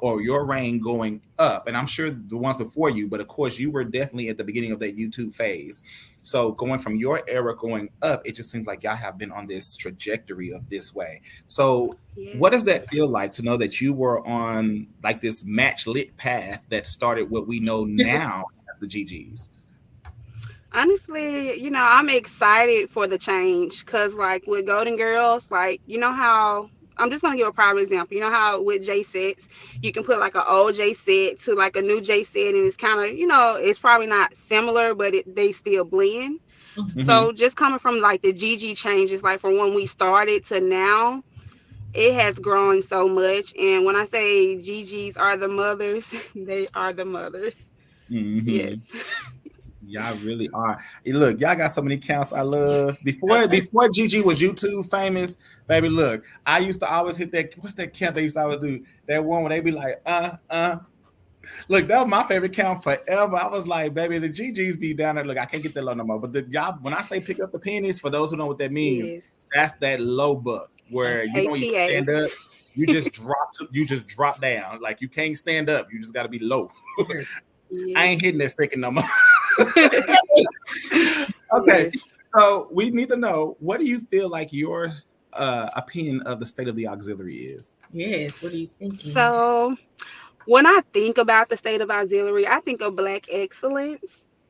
or your reign going up, and I'm sure the ones before you, but of course you were definitely at the beginning of that YouTube phase. So going from your era going up, it just seems like y'all have been on this trajectory of this way. So Yes. what does that feel like to know that you were on like this match lit path that started what we know now as the GGs? Honestly, I'm excited for the change because, like, with Golden Girls, like, how I'm just gonna give a prime example. You know how with J sets, you can put like an old J set to like a new J set, and it's kind of, it's probably not similar, but they still blend. Mm-hmm. So just coming from like the GG changes, like from when we started to now, it has grown so much. And when I say GGs are the mothers, they are the mothers. Yes. Mm-hmm. Y'all really are. Look, y'all got so many counts I love. Before Gigi was YouTube famous, baby. Look, I used to always hit that. What's that count they used to always do? That one where they be like, Look, that was my favorite count forever. I was like, baby, the GGs be down there. Look, I can't get that low no more. But y'all, when I say pick up the pennies, for those who know what that means, Yes. that's that low buck where you don't even ATA. stand up. You just drop down. Like you can't stand up. You just got to be low. I ain't hitting that second no more. Okay, Yes. so we need to know, what do you feel like your opinion of the state of the auxiliary is? Yes, what are you thinking? So when I think about the state of auxiliary, I think of Black excellence.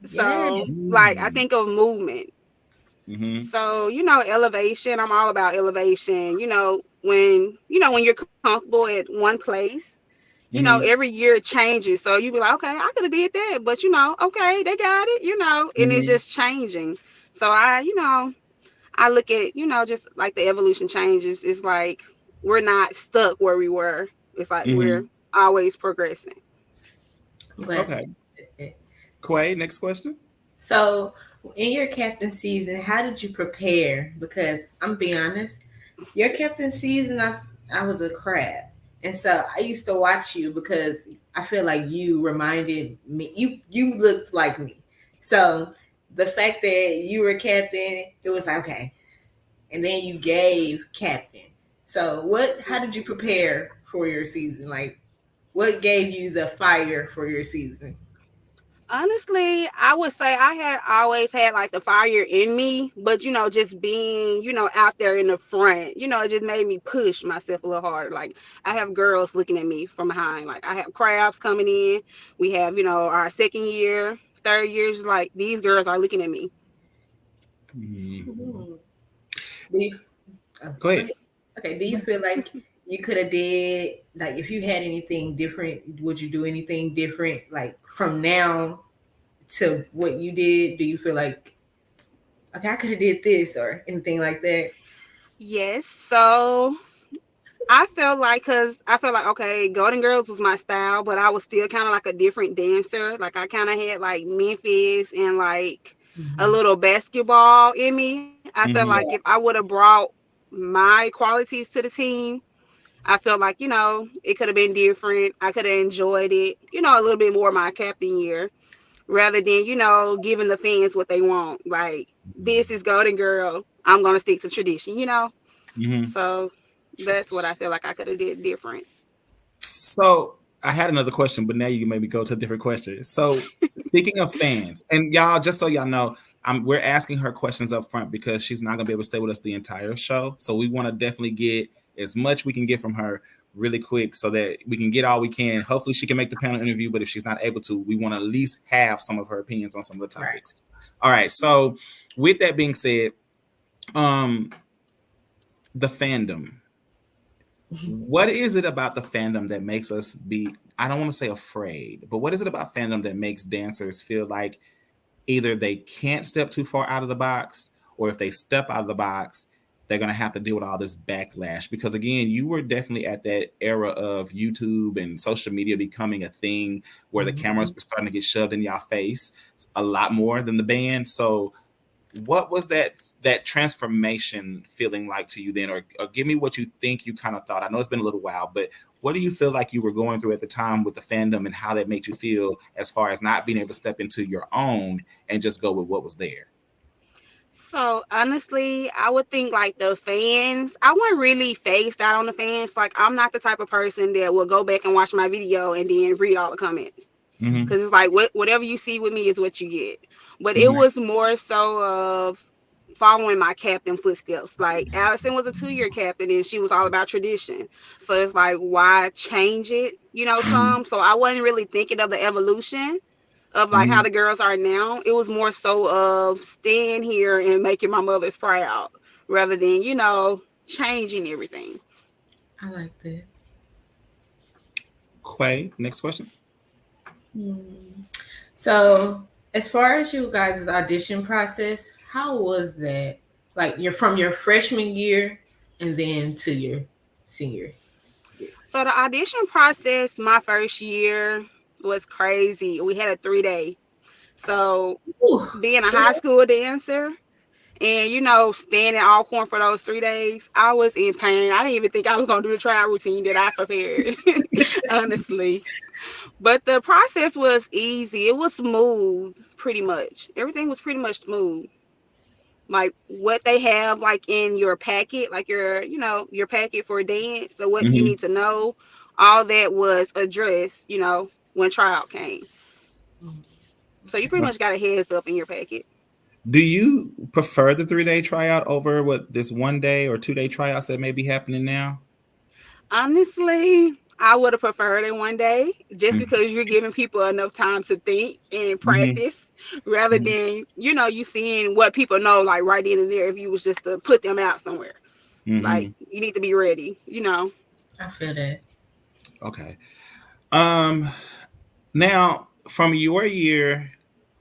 Yes. So, like, I think of movement. Mm-hmm. So, elevation. I'm all about elevation. When you're comfortable at one place, Mm-hmm. every year it changes. So you be like, okay, I could have did that, but okay, they got it. And it's Mm-hmm. just changing. So I look at, just like the evolution changes. It's like we're not stuck where we were. It's like Mm-hmm. we're always progressing. I'm glad that Okay. you said that. Quay, next question. So, in your captain season, how did you prepare? Because I'm being honest, your captain season, I was a crab, and so I used to watch you because I feel like you reminded me. You looked like me. So the fact that you were captain, it was like, okay, and then you gave captain. So what? How did you prepare for your season? Like, what gave you the fire for your season? Honestly, I would say I had always had like the fire in me, but just being, out there in the front, it just made me push myself a little harder. Like I have girls looking at me from behind. Like I have crabs coming in. We have, our second year, third years, like these girls are looking at me. Mm-hmm. Hmm. Do you, Go go ahead. ahead. Okay. Do you feel like you could have did, like, if you had anything different, would you do anything different, like from now to what you did? Do you feel like, okay, I could have did this or anything like that? Yes. So I felt like, okay, Golden Girls was my style, but I was still kind of like a different dancer. Like I kind of had like Memphis and like a Mhm. little basketball in me. I felt like if Mm-hmm. I would have brought my qualities to the team, I felt like, it could have been different. I could have enjoyed it, a little bit more my captain year rather than, giving the fans what they want. Like, this is Golden Girl. I'm going to stick to tradition. Mm-hmm. So that's what I feel like I could have did different. So I had another question, but now you can maybe go to a different question. So speaking of fans, and y'all, just so y'all know, we're asking her questions up front because she's not gonna be able to stay with us the entire show. So we want to definitely get as much we can get from her really quick so that we can get all we can. Hopefully she can make the panel interview, but if she's not able to, we want to at least have some of her opinions on some of the Right. topics. All right. So with that being said, the fandom. What is it about the fandom that makes us be, I don't want to say afraid, but what is it about fandom that makes dancers feel like either they can't step too far out of the box, or if they step out of the box, they're going to have to deal with all this backlash? Because again, you were definitely at that era of YouTube and social media becoming a thing where the cameras Mhm. were starting to get shoved in your face a lot more than the band. So what was that transformation feeling like to you then, or give me what you think you kind of thought? I know it's been a little while, but what do you feel like you were going through at the time with the fandom, and how that made you feel as far as not being able to step into your own and just go with what was there? So honestly, I would think like the fans. I wouldn't really phased out on the fans. Like I'm not the type of person that will go back and watch my video and then read all the comments. Mm-hmm. Because it's like whatever you see with me is what you get. But it Mm-hmm. was more so of following my captain footsteps. Like Allison was a 2-year captain and she was all about tradition. So it's like why change it, some. So I wasn't really thinking of the evolution of like how Mm-hmm. the girls are now. It was more so of staying here and making my mother's proud rather than, changing everything. I like that. Quay, next question. Hmm. So, as far as you guys' audition process, how was that? Like, you're from your freshman year and then to your senior year. So the audition process my first year was crazy. We had a 3-day. So Ooh, being a high school dancer and staying in Alcorn for those 3 days, I was in pain. I didn't even think I was gonna do the trial routine that I prepared, honestly. But the process was easy. It was smooth, pretty much. Everything was pretty much smooth. Like what they have like in your packet, like your packet for dance, so what you Mm-hmm. need to know, all that was addressed, when tryout came. Mm, So you okay. pretty much got a heads up in your packet. Do you prefer the 3-day tryout over what this 1 day or 2-day tryouts that may be happening now? Honestly, I would have preferred it 1 day just because you're giving people enough time to think and Mm-hmm. practice rather than, you seeing what people know like right then and there if you was just to put them out somewhere. Like Mm-hmm. you need to be ready. I feel that. Okay. Um. Now, from your year,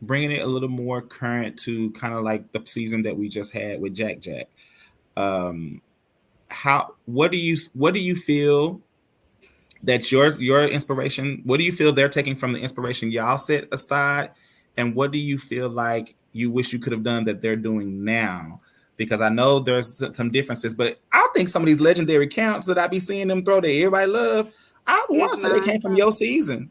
bringing it a little more current to kind of like the season that we just had with Jacque. Um, how what do you feel that your inspiration? What do you feel they're taking from the inspiration y'all set aside, and what do you feel like you wish you could have done that they're doing now? Because I know there's some differences, but I think some of these legendary counts that I be seeing them throw that everybody love, I want It's to say they came from nonstop. your season.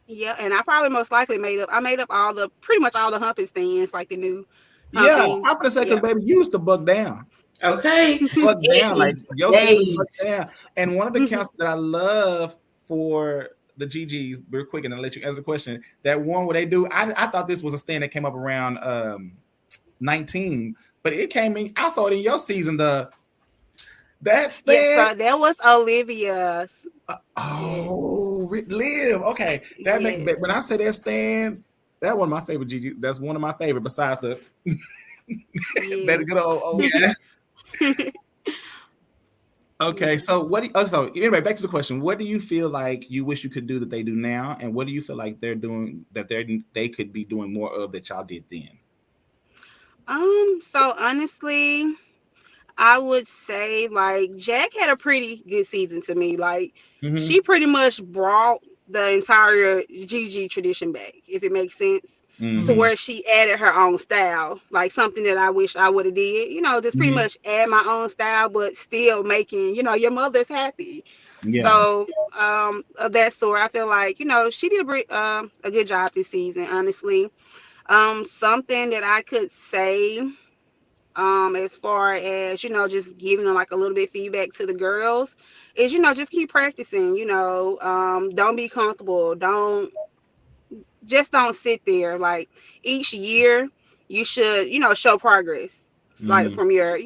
Yeah, and I probably most likely made up all the pretty much all the humping stands, like the new Yeah, humpings. I'm gonna say because Yeah. baby, you used to buck down, Okay. buck down, like Any your season buck days. down. And one of the counts that I love for the GGs, real quick, and I'll let you answer the question. That one where they do, I thought this was a stand that came up around 19, but it came in. I saw it in your season. That Yeah, stand. so that was Olivia's. Yes. Oh, live. Okay, that make Yes. when I say that stand, that one of my favorite GG. That's one of my favorite. Besides the that Yes. good old. Yeah. Okay, Yeah. so so anyway, back to the question. What do you feel like you wish you could do that they do now, and what do you feel like they're doing that they could be doing more of that y'all did then? So honestly, I would say like Jacque had a pretty good season to me. Like Mm-hmm. she pretty much brought the entire GG tradition back, if it makes sense. To Mm-hmm. where she added her own style, like something that I wish I would have did. Just pretty Mm-hmm. much add my own style, but still making your mother's happy. Yeah. So of that sort, I feel like she did a good job this season. Honestly, something that I could say as far as just giving them like a little bit feedback to the girls is just keep practicing. Don't be comfortable. Don't sit there. Like each year you should show progress. It's like Mm-hmm. from your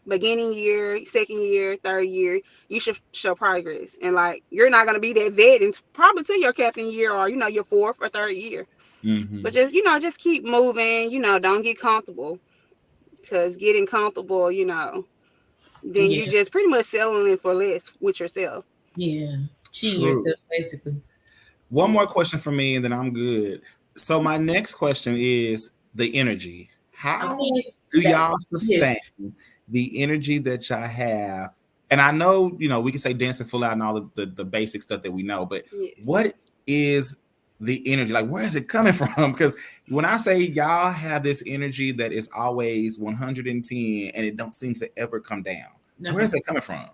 beginning year, second year, third year, you should show progress. And like you're not gonna be that vet and probably to your captain year or your fourth or third year. Mm-hmm. But just keep moving. Don't get comfortable because getting comfortable, then you Yeah. just pretty much settling for less with yourself. Yeah. Cheating True. yourself, basically. One more question for me, and then I'm good. So my next question is the energy. How Okay. do That y'all yes. sustain the energy that y'all have? And I know, we can say dancing full out and all the basic stuff that we know, but Yes. what is the energy? Like, where is it coming from? Because when I say y'all have this energy that is always 110 and it don't seem to ever come down, where is Never. it coming from?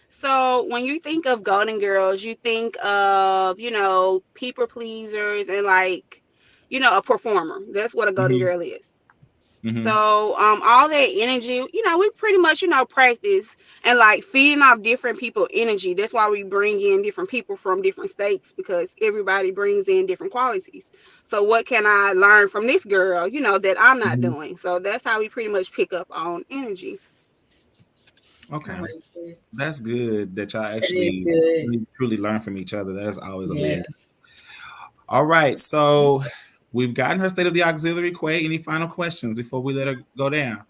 So when you think of Golden Girls, you think of, people pleasers and like, a performer. That's what a Golden Mm-hmm. Girl is. Mm-hmm. So all that energy, we pretty much, practice and like feeding off different people energy. That's why we bring in different people from different states, because everybody brings in different qualities. So what can I learn from this girl, that I'm not Mm-hmm. doing? So that's how we pretty much pick up on energy. Okay. I like that. That's good that y'all That is actually good. really truly learn from each other. That is always Yeah. amazing. All right. So we've gotten her state of the auxiliary. Quay, any final questions before we let her go down?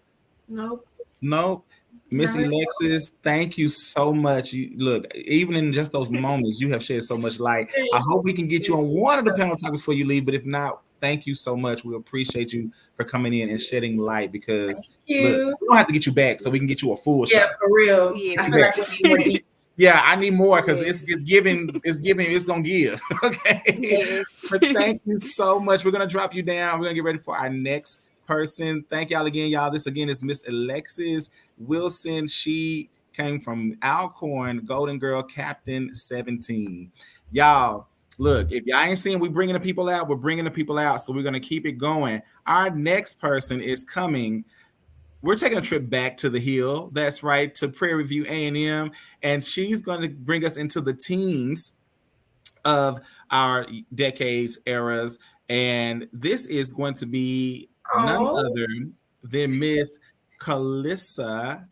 Nope. No. Miss Not Alexis, thank you so much. You look, even in just those moments, you have shed so much light. I hope we can get you on one of the panel topics before you leave. But if not, thank you so much. We appreciate you for coming in and shedding light because look, you. we don't have to get you back so we can get you a full Yeah, show. for real. Yeah. I feel like we need more deep. Yeah, I need more because Yes. it's gonna give. Okay. Yes. But thank you so much. We're gonna drop you down. We're gonna get ready for our next person. Thank y'all again, y'all. This again is Miss Alexis Wilson. She came from Alcorn, Golden Girl Captain 17. Y'all, look, if y'all ain't seeing we bringing the people out, we're bringing the people out. So we're gonna keep it going. Our next person is coming. We're taking a trip back to the hill. That's right, to Prairie View A&M, and she's going to bring us into the teens of our decades, eras, and this is going to be none Oh, other than Miss Calissa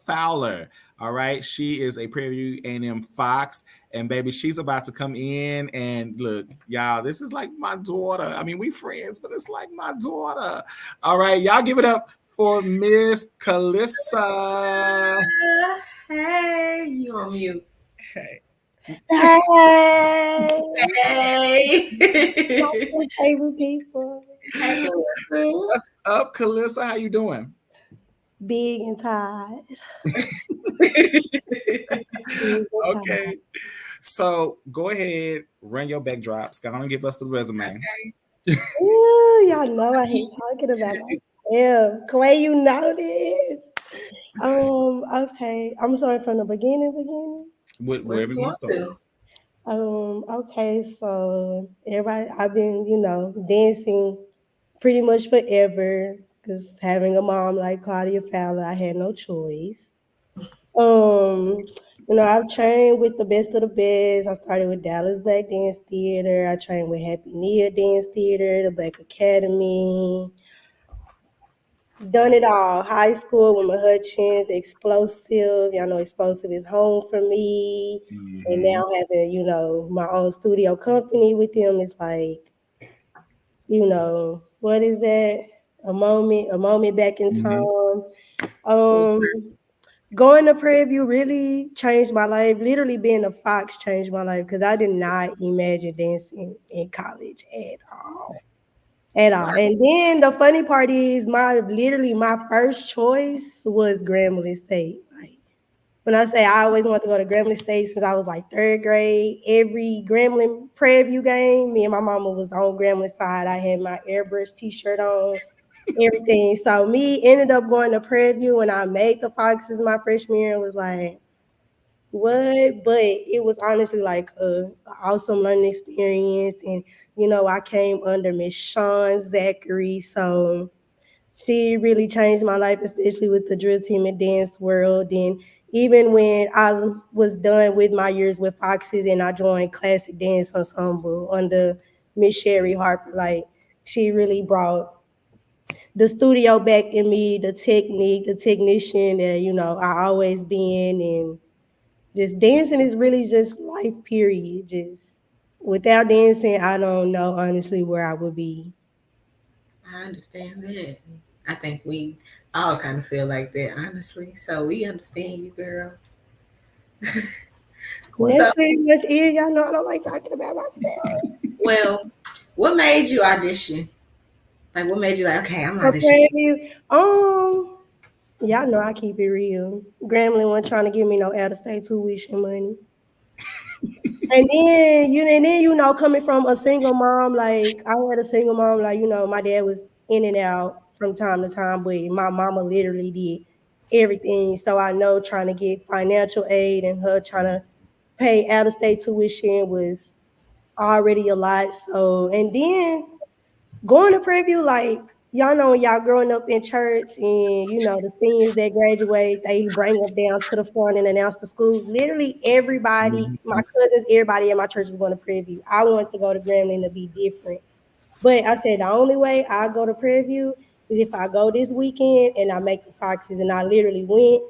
Fowler. All right, she is a Prairie View A&M Fox, and baby, she's about to come in. And look, y'all, this is like my daughter. I mean, we friends, but it's like my daughter. All right, y'all, give it up for Miss Calissa. hey, you on mute. Okay. Hey, Hey. my two favorite people, Hey, Calissa. What's up, Calissa? How you doing? Big and tired. Okay. So go ahead, run your backdrops. Go on and give us the resume. Ooh, y'all know I hate talking about myself. Quay, you know this. Okay. I'm sorry from the beginning. Where Wherever you you want want to start. to? Okay, so everybody, I've been, dancing pretty much forever because having a mom like Claudia Fowler, I had no choice. Um, I've trained with the best of the best. I started with Dallas Black Dance Theater. I trained with Happy Nia Dance Theater, the Black Academy. Done it all. High school with my Hutchins, Explosive. Y'all know Explosive is home for me. And Mm-hmm. now having, my own studio company with them is like, what is that? A moment back in Mm-hmm. time. Um, Going to Prairie View really changed my life. Literally being a Fox changed my life because I did not imagine dancing in college at all. At all. And then the funny part is my first choice was Grambling State. Like when I say I always wanted to go to Grambling State since I was like third grade, every Grambling Prairie View game, me and my mama was on Grambling side. I had my airbrush t-shirt on, everything. So me ended up going to Prairie View when I made the Foxes my freshman year. Was like, what? But it was honestly like a awesome learning experience. And, I came under Miss Sean Zachary. So she really changed my life, especially with the drill team and dance world. And even when I was done with my years with Foxes and I joined Classic Dance Ensemble under Miss Sherry Harper, like she really brought the studio back in me, the technique, the technician that, I always been. And just dancing is really just life, period. Just without dancing, I don't know honestly where I would be. I understand that. I think we all kind of feel like that, honestly. So we understand you, girl. And So, that's pretty much it. Y'all know I don't like talking about myself. well, what made you audition? Like, what made you like, okay, I'm auditioning? Okay. Y'all know I keep it real. Grambling wasn't trying to give me no out of state tuition money. And then, coming from a single mom, like I had a single mom, like, my dad was in and out from time to time, but my mama literally did everything. So I know trying to get financial aid and her trying to pay out of state tuition was already a lot. So, and then going to Preview, like y'all know when y'all growing up in church and you know the seniors that graduate, they bring them down to the front and announce the school. Literally everybody, my Mhm. cousins, everybody in my church was going to Prairie View. I wanted to go to Grambling to be different. But I said the only way I go to Prairie View is if I go this weekend and I make the Foxes. And I literally went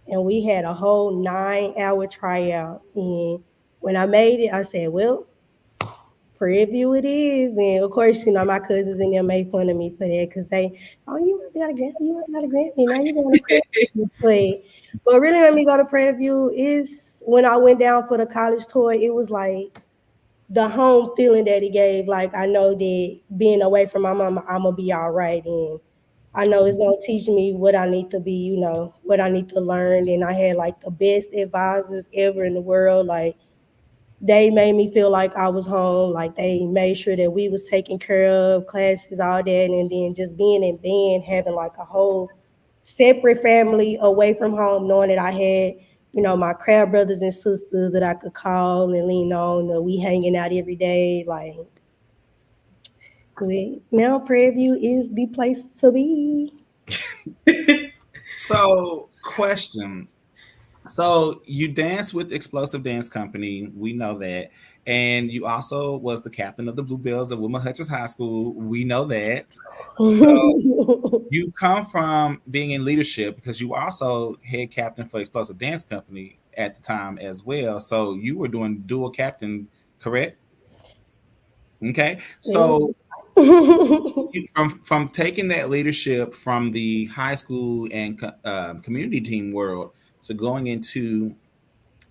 and we had a whole 9 hour tryout. And when I made it, I said, well, Prairie View it is. And of course, you know, my cousins and them made fun of me for that because they, oh, you went to go to Grammy, you went to go to Grammy, now you going to Prairie View. But really let me go to Prairie View is when I went down for the college tour, it was like the home feeling that it gave. Like I know that being away from my mama, I'm gonna be all right, and I know it's gonna teach me what I need to be, you know, what I need to learn. And I had like the best advisors ever in the world. Like they made me feel like I was home. Like they made sure that we was taken care of, classes, all that, and then just being in band, having like a whole separate family away from home, knowing that I had, you know, my crab brothers and sisters that I could call and lean on. That we hanging out every day. Like now, Prairie View is the place to be. So, question. So you danced with Explosive Dance Company, we know that, and you also was the captain of the Bluebells of Wilma Hutchins High School. We know that. So you come from being in leadership because you were also head captain for Explosive Dance Company at the time as well. So you were doing dual captain, correct? Okay. So from taking that leadership from the high school and community team world to going into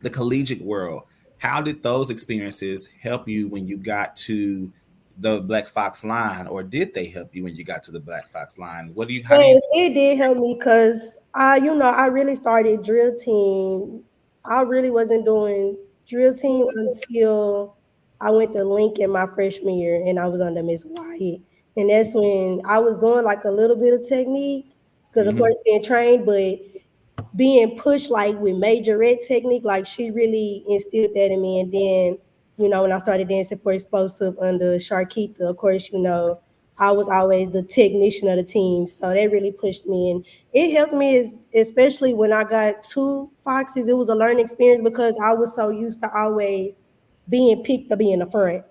the collegiate world, how did those experiences help you when you got to the Black Fox line, or did they help you when you got to the Black Fox line? What do you? How do you? Yes, it did help me because you know, I really started drill team. I really wasn't doing drill team until I went to Lincoln my freshman year and I was under Miss Wyatt. And that's when I was doing like a little bit of technique because of Mhm. course being trained, but being pushed like with majorette technique, like she really instilled that in me. And then, you know, when I started dancing for Explosive under Sharkeetha, of course, you know, I was always the technician of the team. So that really pushed me and it helped me especially when I got two Foxes. It was a learning experience because I was so used to always being picked to be in the front.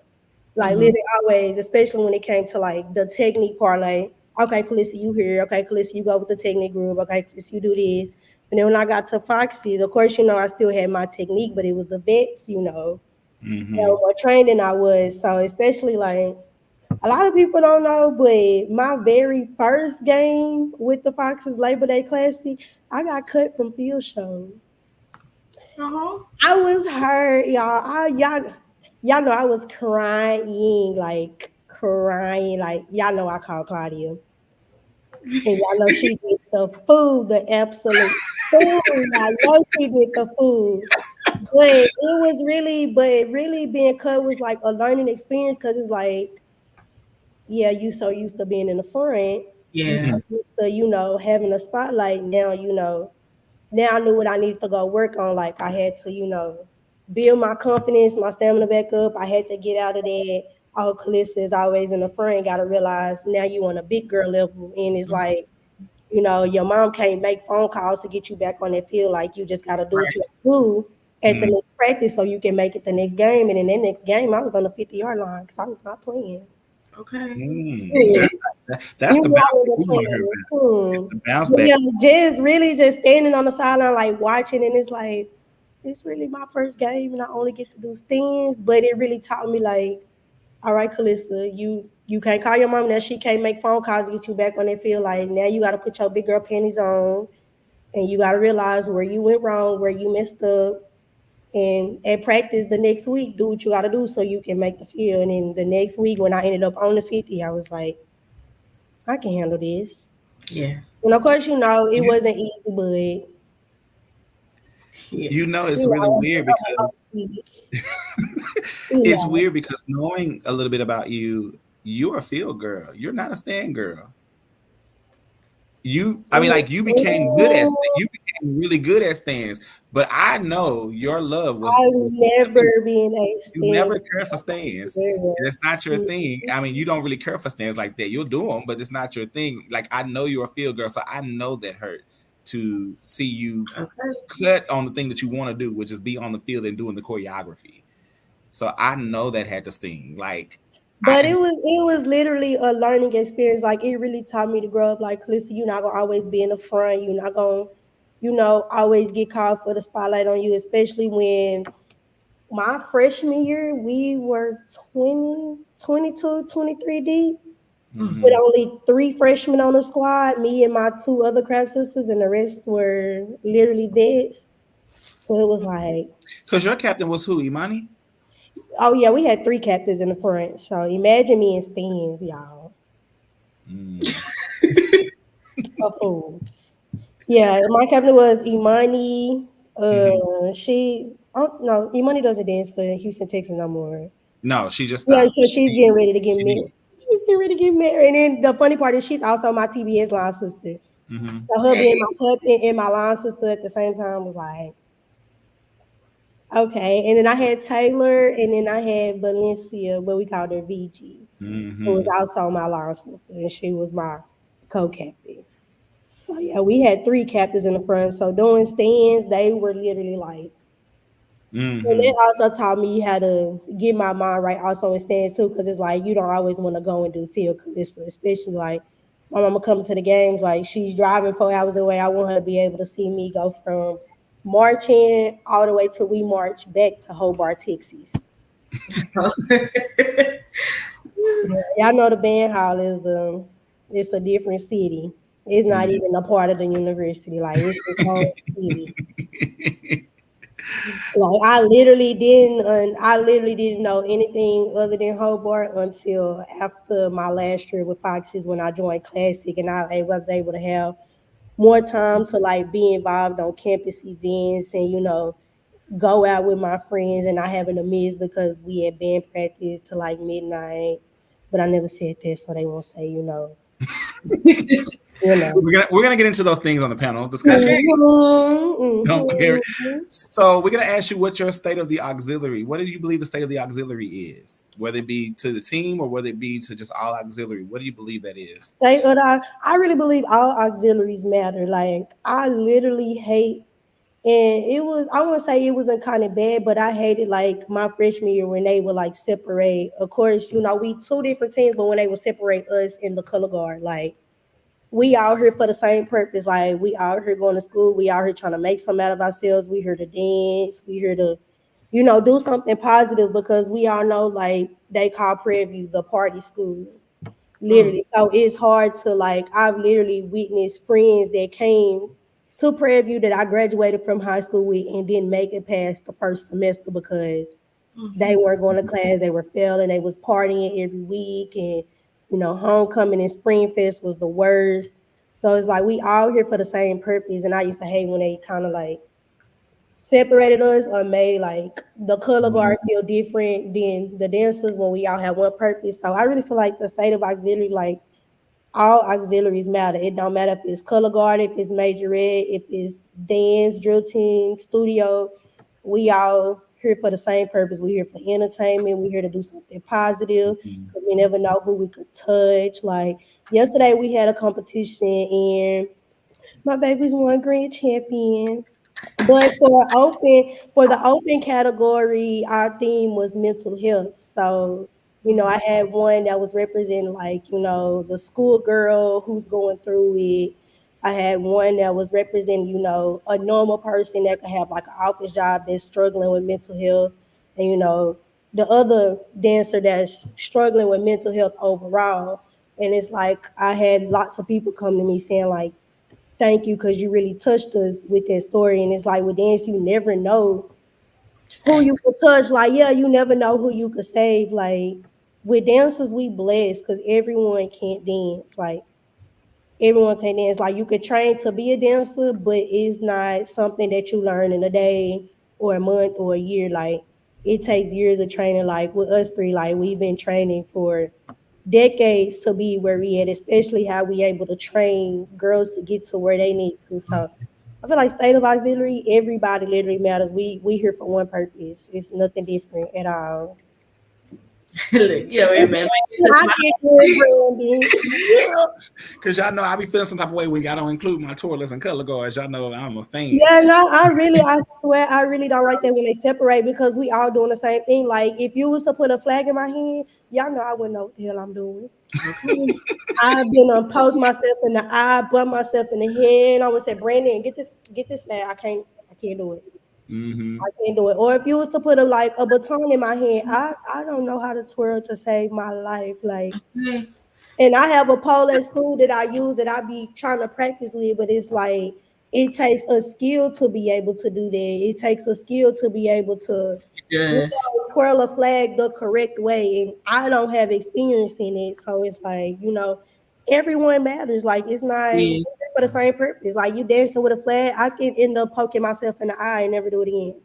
Like literally always, especially when it came to like the technique parlay. Okay, Calissa, you here. Okay, Calissa, you go with the technique group. Okay, Calissa, you do this. And then when I got to Foxy's, of course, you know, I still had my technique, but it was the vets, you know, that were Mhm. more trained than I was. So especially like a lot of people don't know, but my very first game with the Foxes Labor Day Classic, I got cut from field show. Uh-huh. I was hurt, y'all. Y'all know I was like crying. Like y'all know I called Claudia, and y'all know she did the food, the absolute food. I know she did the food, but really being cut was like a learning experience because it's like, yeah, you so used to being in the front, you so Yeah. Mhm. used to, you know, having a spotlight. Now, you know, now I knew what I needed to go work on. Like I had to, you know, build my confidence, my stamina back up. I had to get out of that. Oh, Calista is always in the front. Got to realize now you on a big girl level, and it's like, you know, your mom can't make phone calls to get you back on that field. Like you just got to do what you do at the Mhm. next practice so you can make it the next game. And in that next game, I was on the 50-yard line because I was not playing. Okay. Mm. Period. That's You the know I bounce back wasn't we want to hear playing. about. It's Hmm. the bounce But back. yeah, just really just standing on the sideline, like watching, and it's like, it's really my first game, and I only get to do stands. But it really taught me, like, all right, Calista, you can't call your mom now. She can't make phone calls to get you back on that field. Like now, you got to put your big girl panties on, and you got to realize where you went wrong, where you messed up, and at practice the next week, do what you got to do so you can make the field. And then the next week, when I ended up on the 50, I was like, I can handle this. Yeah. And of course, you know, it You, wasn't easy, but Yeah. you know, it's you really know, weird because you it's know, weird because knowing a little bit about you, you're a field girl. You're not a stand girl. I mean, like you became good at you became really good at stands, but I know your love was I will never be in a you never stand. care for stands. Never. It's not your thing. I mean, you don't really care for stands like that. You'll do them, but it's not your thing. Like I know you're a field girl, so I know that hurt to see you cut on the thing that you want to do, which is be on the field and doing the choreography. So I know that had to sting. Like But it was literally a learning experience. Like it really taught me to grow up. Like, listen, you're not gonna always be in the front. You're not gonna, always get called for the spotlight on you, especially when my freshman year, we were 20, 22, 23 deep with Mhm. only three freshmen on the squad, me and my two other craft sisters, and the rest were literally vets. So it was like, Because your captain was who, Imani? oh yeah, we had three captains in the front. So imagine me in stands, y'all. Mm. A fool. Yeah, my captain was Imani. Mhm. She, oh no, Imani doesn't dance for Houston, Texas no more. No, she just Yeah, stopped. because she's getting ready to get She married. did. She's getting ready to get married. And then the funny part is she's also my TBS line sister. Mhm. So her being my captain and my line sister at the same time was like, okay. And then I had Taylor and then I had Valencia, but we called her VG, who was Mhm. also my line sister, and she was my co-captain. So yeah, we had three captains in the front. So doing stands, they were literally like, and Mhm. that also taught me how to get my mind right also in stands too, because it's like you don't always want to go and do field conditioning, especially like my mama coming to the games, like she's driving 4 hours away. I want her to be able to see me go from marching all the way till we march back to Hobart, Texas. Yeah, y'all know the band hall is it's a different city. It's not Mhm. even a part of the university. Like it's its own city. Like I literally didn't know anything other than Hobart until after my last year with Foxes when I joined Classic and I was able to have more time to like be involved on campus events and go out with my friends and not having to miss because we had band practice to like midnight. But I never said that so they won't say you know. We're gonna get into those things on the panel discussion. Don't worry. Mhm. So we're gonna ask you what your state of the auxiliary. What do you believe the state of the auxiliary is? Whether it be to the team or whether it be to just all auxiliary. What do you believe that is? I really believe all auxiliaries matter. Like I literally hate, and it was I wouldn't say it wasn't kind of bad, but I hated like my freshman year when they would like separate. Of course, we two different teams, but when they would separate us in the color guard, like we out here for the same purpose. Like we out here going to school. We out here trying to make something out of ourselves. We here to dance. We here to, do something positive because we all know like they call Prairie View the party school. Literally. So it's hard to like I've literally witnessed friends that came to Prairie View that I graduated from high school with and didn't make it past the first semester because they weren't going to class, they were failing, they was partying every week, and homecoming and spring fest was the worst. So it's like we all here for the same purpose, and I used to hate when they kind of like separated us or made like the color guard feel different than the dancers when we all have one purpose. So I really feel like the state of auxiliary, like all auxiliaries matter. It don't matter if it's color guard, if it's majorette, if it's dance, drill team, studio. We all here for the same purpose. We're here for entertainment. We're here to do something positive Mhm. because we never know who we could touch. Like yesterday, we had a competition and my baby's won grand champion. But for the open category, our theme was mental health. So, I had one that was representing like, the schoolgirl who's going through it. I had one that was representing, a normal person that could have like an office job that's struggling with mental health. And, the other dancer that's struggling with mental health overall. And it's like I had lots of people come to me saying like, thank you because you really touched us with that story. And it's like with dance, you never know who you could touch. Like, yeah, you never know who you could save. Like with dancers, we blessed because everyone can't dance. Like everyone can dance. Like you could train to be a dancer, but it's not something that you learn in a day or a month or a year. Like it takes years of training. Like with us three, like we've been training for decades to be where we at, especially how we able to train girls to get to where they need to. So I feel like state of auxiliary, everybody literally matters. We here for one purpose. It's nothing different at all. Look, you know, man, I get good, Brandy. Yeah. Cause y'all know I be feeling some type of way when y'all don't include my toilets and color guards. Y'all know I'm a fan. Yeah, no, I swear, I really don't like that when they separate because we all doing the same thing. Like, if you was to put a flag in my hand, y'all know I wouldn't know what the hell I'm doing. Okay. I've been poked myself in the eye, bumped myself in the head. I would say, Brandon, get this flag. I can't do it. Mm-hmm. I can't do it. Or if you was to put a baton in my hand, I don't know how to twirl to save my life. Like, and I have a pole at school that I use that I be trying to practice with, but it's like it takes a skill to be able to do that. It takes a skill to be able to yes. twirl a flag the correct way, and I don't have experience in it. So it's like, everyone matters. Like, it's not Yeah. for the same purpose. Like, you dancing with a flag, I can end up poking myself in the eye and never do it again.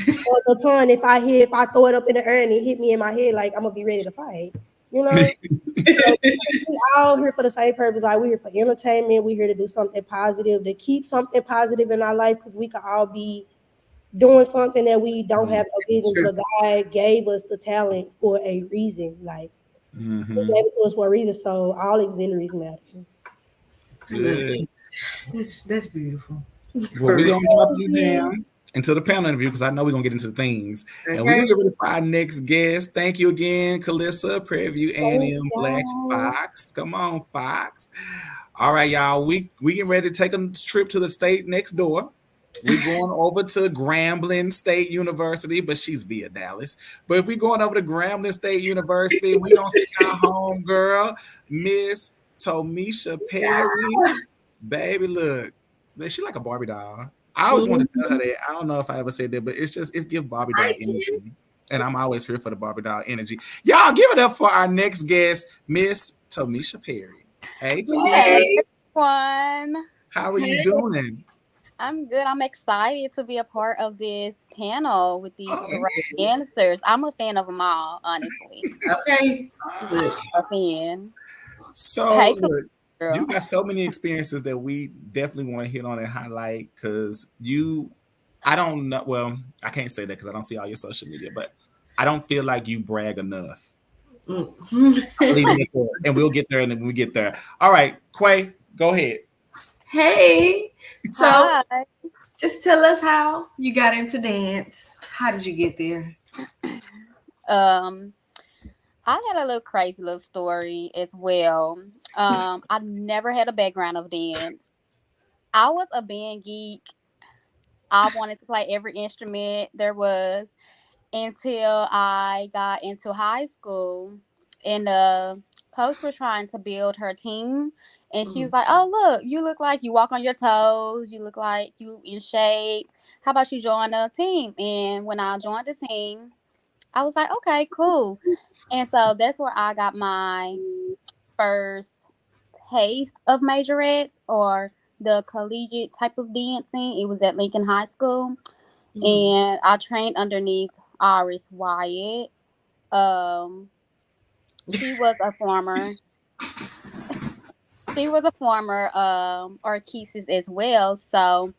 Or the ton, if I throw it up in the air and it hit me in my head, like, I'm gonna be ready to fight. So we all here for the same purpose. Like, we're here for entertainment. We're here to do something positive, to keep something positive in our life, because we could all be doing something that we don't have no business, but God gave us the talent for a reason. Like, Mm-hmm. He gave it to us for a reason. So all auxiliaries matter. Good. That's beautiful. Well, we're gonna drop you down into the panel interview because I know we're gonna get into things. Okay. And we're gonna get ready for our next guest. Thank you again, Calissa, Prairie View A&M Black Fox. Come on, Fox. All right, y'all. We getting ready to take a trip to the state next door. We're going over to Grambling State University, but she's via Dallas. But if we're going over to Grambling State University, we gonna see our home girl, Miss Tomisha Perry. Baby, look. She like a Barbie doll. I always wanted to tell her that. I don't know if I ever said that, but it's give Barbie doll energy. And I'm always here for the Barbie doll energy. Y'all give it up for our next guest, Miss Tomisha Perry. Hey, Tomisha. Hey, everyone. How are you doing? I'm good. I'm excited to be a part of this panel with these great dancers. I'm a fan of them all, honestly. Okay. Good. A fan. So, Hey, look, girl. you got so many experiences that we definitely want to hit on and highlight because I don't know. Well, I can't say that because I don't see all your social media, but I don't feel like you brag enough. And we'll get there, and then when we get there. All right, Quay, go ahead. Hey. So Hi. just tell us how you got into dance. How did you get there? I had a little crazy little story as well. I never had a background of dance. I was a band geek. I wanted to play every instrument there was until I got into high school, and the coach was trying to build her team, and she was like, "Oh, look, you look like you walk on your toes. You look like you in shape. How about you join the team?" And when I joined the team, I was like, "Okay, cool." And so that's where I got my first taste of majorettes or the collegiate type of dancing. It was at Lincoln High School, and I trained underneath Iris Wyatt. She was a former. She was a former orchesis as well. So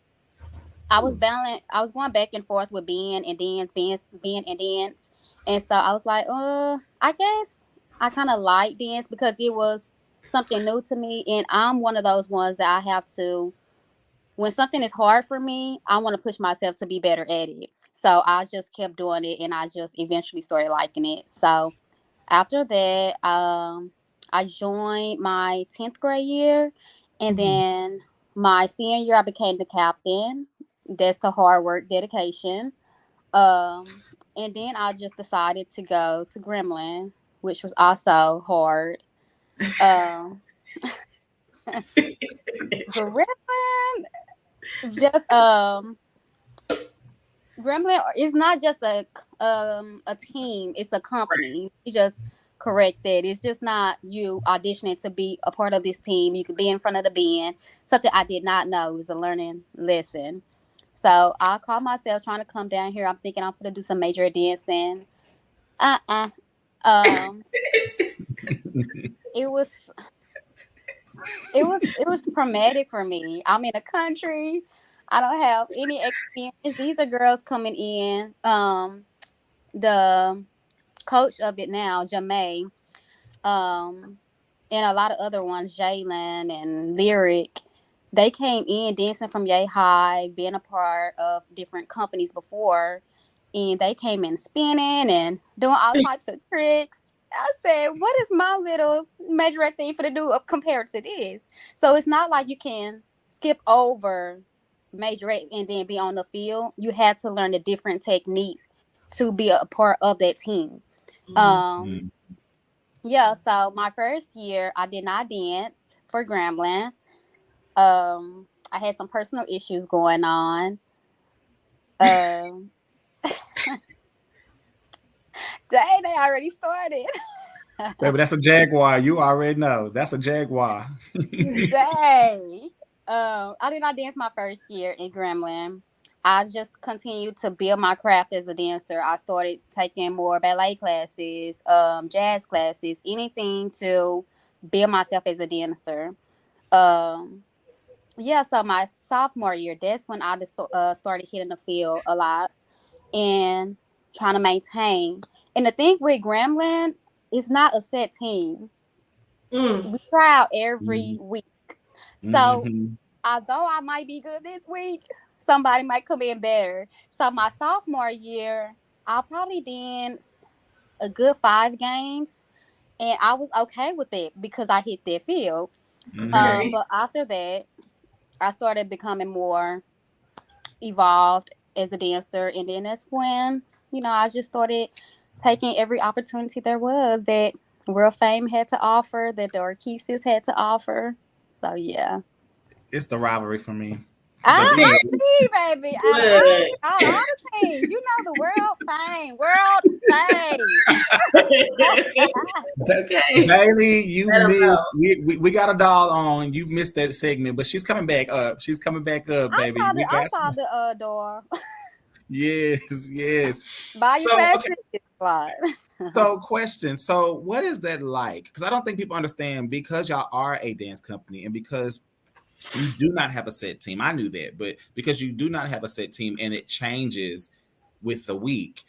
I was going back and forth with band and dance. And so I was like, I guess I kind of like dance because it was something new to me. And I'm one of those ones that I have to, when something is hard for me, I want to push myself to be better at it. So I just kept doing it, and I just eventually started liking it. So after that, I joined my 10th grade year, and then my senior year, I became the captain. That's the hard work, dedication. And then I just decided to go to Gremlin, which was also hard. Gremlin, just Gremlin is not just a team; it's a company. You just correct that. It's just not you auditioning to be a part of this team. You could be in front of the band. Something I did not know. It was a learning lesson. So I called myself trying to come down here. I'm thinking I'm going to do some major dancing. Um, It was it was traumatic for me. I'm in a country. I don't have any experience. These are girls coming in. The coach of it now, Jamay, um, and a lot of other ones, Jalen and Lyric, they came in dancing from Yay High, being a part of different companies before, and they came in spinning and doing all types of tricks. I said, "What is my little majorette thing for to do up compared to this?" So it's not like you can skip over majorette and then be on the field. You had to learn the different techniques to be a part of that team. Um, Mhm. yeah, so my first year, I did not dance for Grambling. I had some personal issues going on. Um, dang, they already started. Baby, that's a Jaguar. You already know. That's a Jaguar. Dang. I did not dance my first year in Gremlin. I just continued to build my craft as a dancer. I started taking more ballet classes, jazz classes, anything to build myself as a dancer. Um, yeah, so my sophomore year, that's when I just started hitting the field a lot and trying to maintain. And the thing with Gremlin, it's not a set team. We try out every week. So Mm-hmm. although I might be good this week, somebody might come in better. So my sophomore year, I probably danced a good 5 games, and I was okay with it because I hit that field. Mm-hmm. But after that, I started becoming more evolved as a dancer, and then that's when I just started taking every opportunity there was that World Fame had to offer, that the Orchesis had to offer. So yeah. It's the rivalry for me. But I anyway, see, baby. Out of all the teams, the world fame. Okay. Bailey, you Let 'em know. missed. We got a doll on. You've missed that segment, but she's coming back up. She's coming back up, baby. We I got saw some. the door. Yes, yes. Buy your So class okay. ticket, Clyde. So question. So what is that like? Because I don't think people understand because y'all are a dance company and because you do not have a set team. I knew that, but because you do not have a set team and it changes with the week,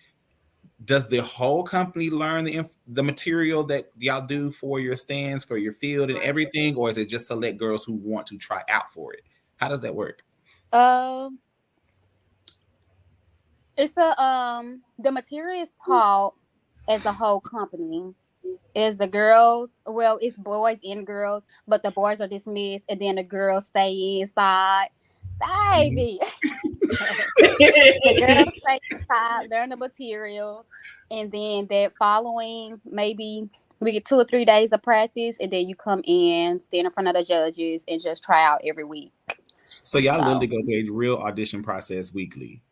does the whole company learn the material that y'all do for your stands, for your field, and everything, or is it just to let girls who want to try out for it? How does that work? Um, it's the material is taught as a whole company. Is the girls, well, it's boys and girls, but the boys are dismissed, and then the girls stay inside. Baby, the girls stay inside, learn the materials, and then that following, maybe we get 2 or 3 days of practice, and then you come in, stand in front of the judges, and just try out every week. So y'all literally So go through a real audition process weekly.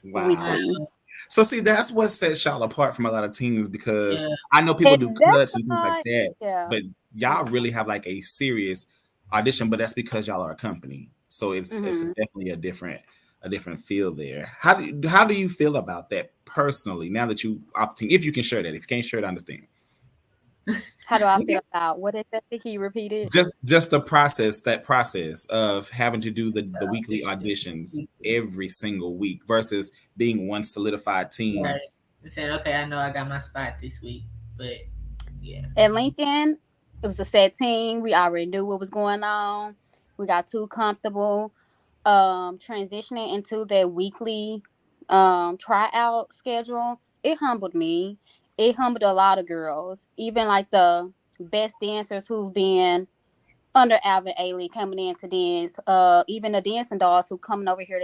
Wow. weekly, So see, that's what sets y'all apart from a lot of teams because Yeah. I know people do and that's cuts and things like why, that, yeah, but y'all really have like a serious audition. But that's because y'all are a company, so it's hmm definitely a different feel there. How do you feel about that personally now that you off the team? If you can share that, if you can't share it, I understand. How do I feel about what is that? Can you repeat it? Just that process of having to do the weekly auditions every single week versus being one solidified team. Right. And saying, okay, I know I got my spot this week, but yeah. At Lincoln, it was a set team. We already knew what was going on. We got too comfortable. Transitioning into that weekly tryout schedule, it humbled me. It humbled a lot of girls. Even like the best dancers who've been under Alvin Ailey coming in to dance. Even the dancing dolls who coming over here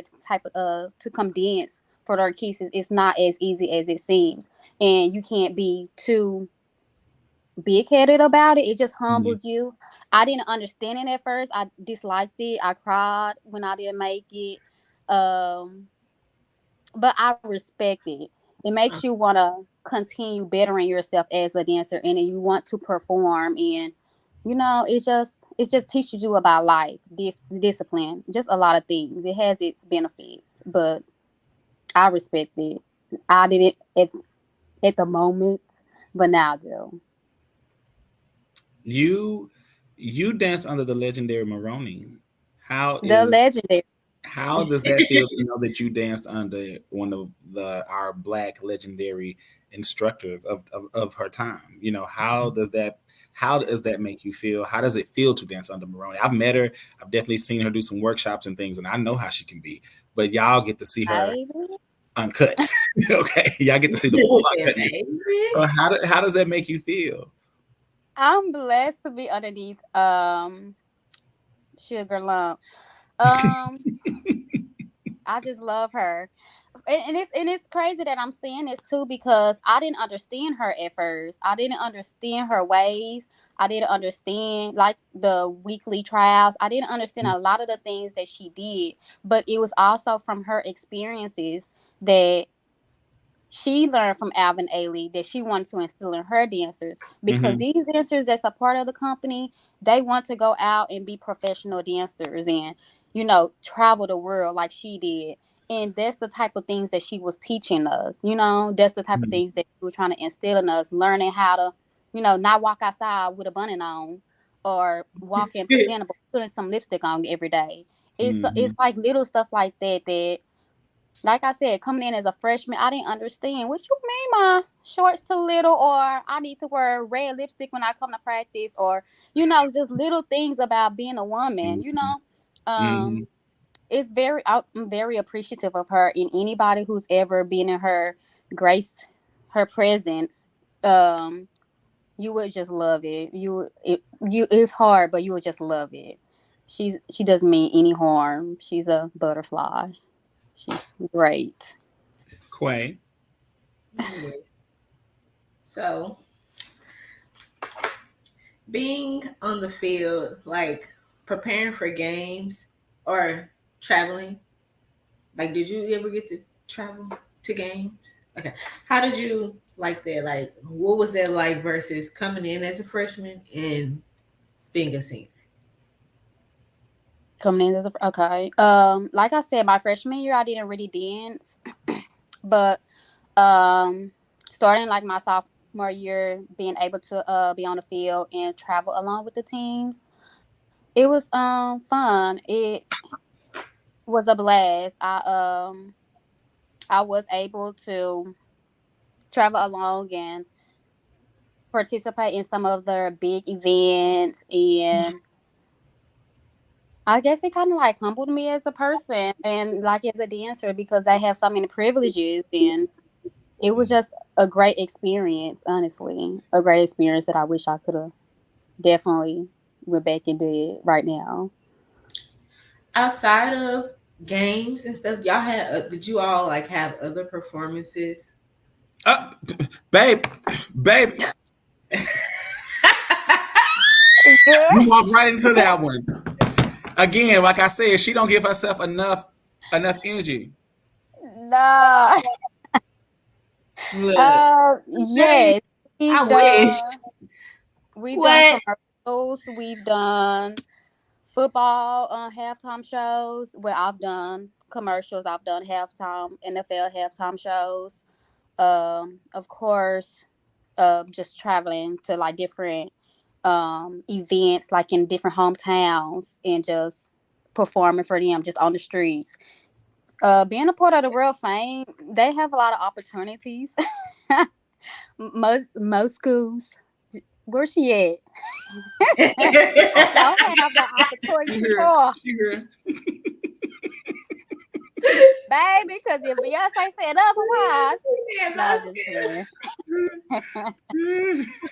to come dance for their kisses. It's not as easy as it seems. And you can't be too big headed about it. It just Mhm. humbles you. I didn't understand it at first. I disliked it. I cried when I didn't make it. Um, but I respect it. It makes you want to continue bettering yourself as a dancer, and then you want to perform. And it just teaches you about life, discipline, just a lot of things. It has its benefits, but I respect it. I didn't at the moment, but now I do. You dance under the legendary Maroney. How The is legendary. how does that feel to know that you danced under one of our Black legendary instructors of her time? You know, how does that make you feel? How does it feel to dance under Maroney? I've met her. I've definitely seen her do some workshops and things, and I know how she can be. But y'all get to see her uncut. Okay, y'all get to see the full uncut. So how does that make you feel? I'm blessed to be underneath Sugar Lump. Um, I just love her. And it's crazy that I'm saying this too because I didn't understand her at first. I didn't understand her ways. I didn't understand like the weekly trials. I didn't understand a lot of the things that she did, but it was also from her experiences that she learned from Alvin Ailey that she wanted to instill in her dancers because these dancers that's a part of the company, they want to go out and be professional dancers and, travel the world like she did. And that's the type of things that she was teaching us, that's the type of things that she was trying to instill in us, learning how to, not walk outside with a bunny on or walking presentable, putting some lipstick on every day. It's like little stuff like that like I said, coming in as a freshman, I didn't understand. What you mean my shorts too little, or I need to wear red lipstick when I come to practice, or just little things about being a woman. I'm very appreciative of her, and anybody who's ever been in her graced her presence. You would just love it. It's hard, but you would just love it. She doesn't mean any harm. She's a butterfly. She's great. Quay. Yes. So, being on the field, like preparing for games or traveling, like, did you ever get to travel to games? Okay. How did you like that? Like, what was that like versus coming in as a freshman and being a senior? Coming in as okay. Like I said, my freshman year I didn't really dance, but starting like my sophomore year, being able to be on the field and travel along with the teams, it was fun. It was a blast. I was able to travel along and participate in some of their big events, and I guess it kind of like humbled me as a person and like as a dancer because I have so many privileges, and it was just a great experience, honestly. A great experience that I wish I could have definitely went back and did right now. Outside of games and stuff, y'all had did you all like have other performances? Uh, babe. You walk right into that one. Again, like I said, she don't give herself enough energy. No. Yes. I wish. We've What? done commercials. We've done football halftime shows. Well, I've done commercials. I've done halftime NFL halftime shows. Of course, just traveling to like different events, like in different hometowns, and just performing for them, just on the streets. Being a part of the World Fame, they have a lot of opportunities. Most schools. Where's she at? Don't have the opportunity for baby, because if Beyonce said otherwise, no, I'm just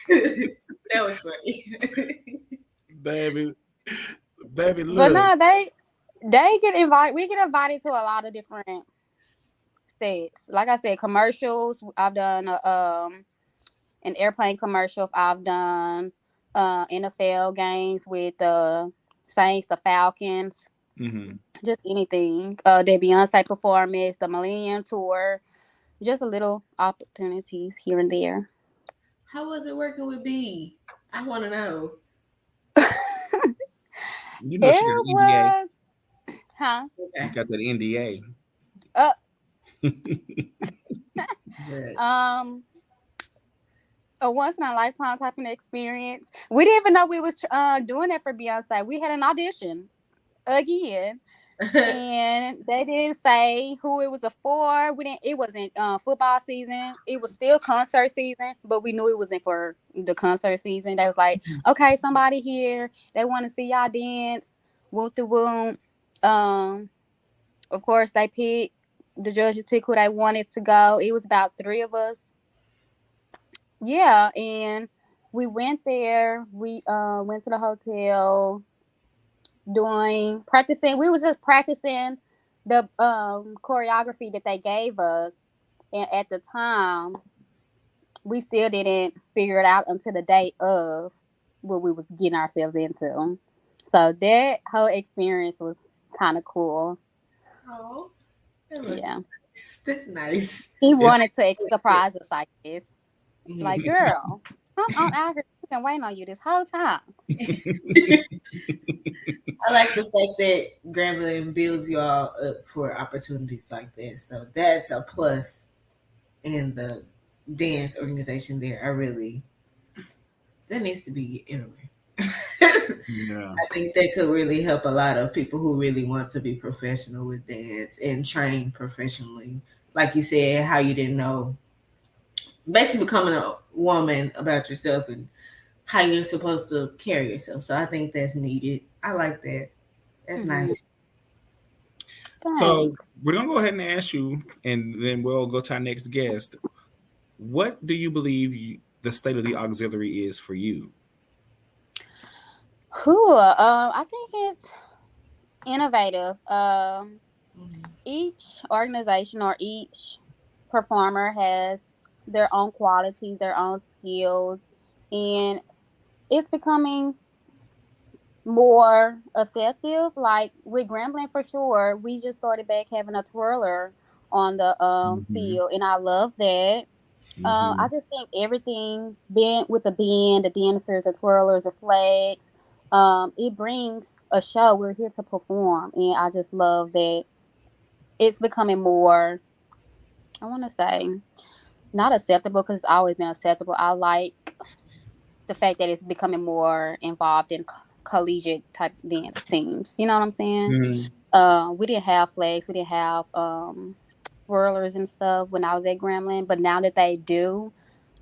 kidding. That was funny. baby, look. But no, they get invited. We get invited to a lot of different sets. Like I said, commercials. I've done an airplane commercial. I've done NFL games with the Saints, the Falcons. Just anything. The Beyonce performance, the Millennium Tour, just a little opportunities here and there. How was it working with B? I want to know. You know she got an NDA. Huh? Okay. You got that NDA. a once in a lifetime type of experience. We didn't even know we was doing that for Beyonce. We had an audition again, and they didn't say who it was for. We didn't. It wasn't football season. It was still concert season, but we knew it wasn't for the concert season. They was like, okay, somebody here. They want to see y'all dance. Whoop the whoop. Of course, they picked. The judges picked who they wanted to go. It was about 3 of us. Yeah, and we went there. We went to the hotel, doing practicing. We was just practicing the choreography that they gave us, and at the time, we still didn't figure it out until the day of what we was getting ourselves into. So that whole experience was kind of cool. Oh, Yeah, nice. That's nice. he wanted to surprise us like this. Like, girl, come on out here. We've been waiting on you this whole time. I like the fact that Grambling builds you all up for opportunities like that. So that's a plus in the dance organization there. That needs to be everywhere. Yeah. I think that could really help a lot of people who really want to be professional with dance and train professionally. Like you said, how you didn't know, basically becoming a woman about yourself and how you're supposed to carry yourself. So I think that's needed. I like that. That's nice. So we're going to go ahead and ask you, and then we'll go to our next guest. What do you believe the state of the auxiliary is for you? I think it's innovative. Each organization or each performer has their own qualities, their own skills, and it's becoming more acceptive. Like with Grambling, for sure, we just started back having a twirler on the field, and I love that. I just think everything, being with the band, the dancers, the twirlers, the flags, it brings a show. We're here to perform, and I just love that it's becoming more, I want to say, not acceptable, because it's always been acceptable. I like the fact that it's becoming more involved in collegiate type dance teams. You know what I'm saying? We didn't have flags. We didn't have whirlers and stuff when I was at Grambling, but now that they do,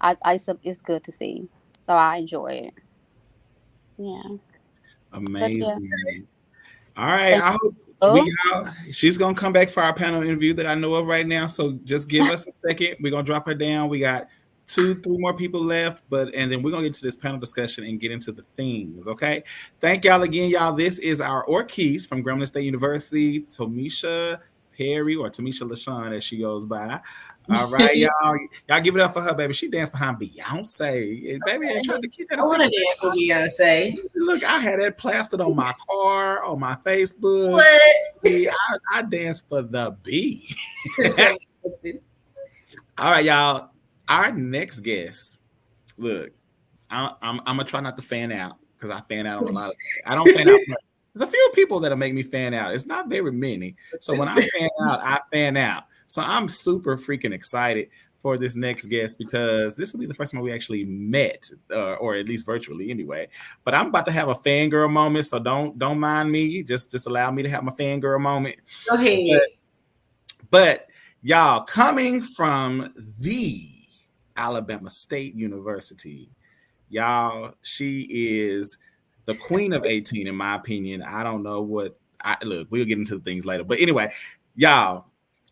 it's good to see. So I enjoy it. Yeah. Amazing. All right. I hope she's going to come back for our panel interview that I know of right now. So just give us a second. We're going to drop her down. We got 2-3 more people left, and then we're going to get to this panel discussion and get into the things. Okay. Thank y'all again, y'all. This is our Orkees from Grambling State University, Tomisha Perry, or Tamisha LaShawn as she goes by. All right, y'all give it up for her, baby. She danced behind Beyonce. Baby, I tried to keep that. I want to dance with Beyonce. Look, I had that plastered on my car, on my Facebook. What? I danced for the B. All right, y'all. Our next guest. Look, I'm gonna try not to fan out, because I fan out on a lot of things. I don't fan out much. There's a few people that'll make me fan out. It's not very many. So when I fan out, I fan out. So I'm super freaking excited for this next guest, because this will be the first time we actually met, or at least virtually anyway. But I'm about to have a fangirl moment, so don't mind me. Just allow me to have my fangirl moment. Go ahead. But y'all, coming from the Alabama State University, y'all, she is the queen of 18, in my opinion. I don't know what. Look, we'll get into the things later. But anyway, y'all,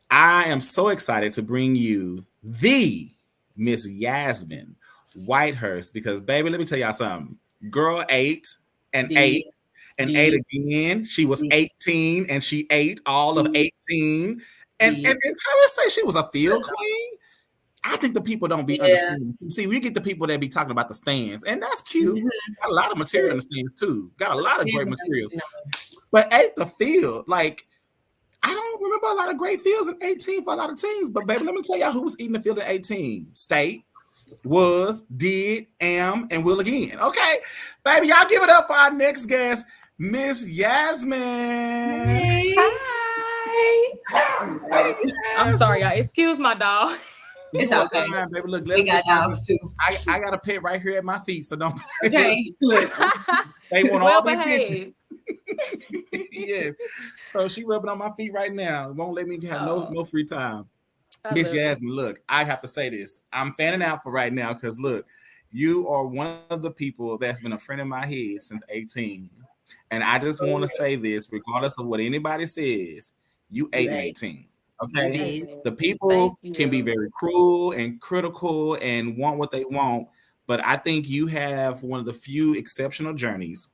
I am so excited to bring you the Miss Yasmin Whitehurst, because, baby, let me tell y'all something. Girl ate and ate and ate again. She was 18 and she ate all of 18. And can I just say she was a field queen? I think the people don't be understanding. See, we get the people that be talking about the stands, and that's cute. Got a lot of material in the stands too. Got a lot of great materials. But at the field, like, I don't remember a lot of great fields in 18 for a lot of teams. But baby, let me tell y'all who was eating the field in 18. State, was, did, am, and will again. Okay, baby, y'all give it up for our next guest, Miss Yasmin. Hey. Hi. I'm sorry, y'all. Excuse my dog. It's You are okay. fine, baby. Look, We got dogs too. I got a pet right here at my feet, so don't. Okay, look. They want Well all the attention. behaved. Yes. So she rubbing on my feet right now. Won't let me have Oh, no free time. I Miss love it. Jasmine, look, I have to say this. I'm fanning out for right now because look, you are one of the people that's been a friend in my head since 18. And I just want to say this, regardless of what anybody says, you ate in Right. 18. You Okay. did. Amen. The Thank people can be you. very cruel and critical and want what they want, but I think you have one of the few exceptional journeys.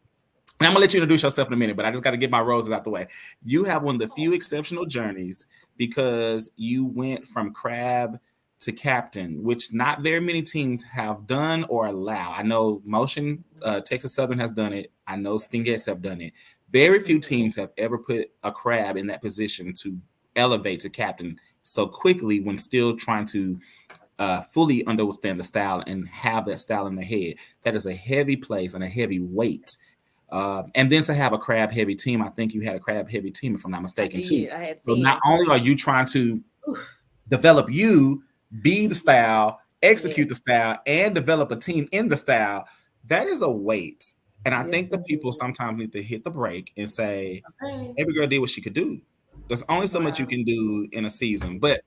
And I'm gonna let you introduce yourself in a minute, but I just got to get my roses out the way. You have one of the few exceptional journeys because you went from crab to captain, which not very many teams have done or allow. I know Motion, Texas Southern has done it. I know Stingettes have done it. Very few teams have ever put a crab in that position to elevate to captain so quickly when still trying to fully understand the style and have that style in their head. That is a heavy place and a heavy weight. And then to have a crab heavy team, I think you had a crab heavy team, if I'm not I mistaken, too. did. I had So not 10. only are you trying to develop you, be the style, execute the Yes. style, and develop a team in the style, that is a weight. And I Yes, think the it people is. sometimes need to hit the brake and say, Okay. every girl did what she could do. There's only so much you Wow. can do in a season. But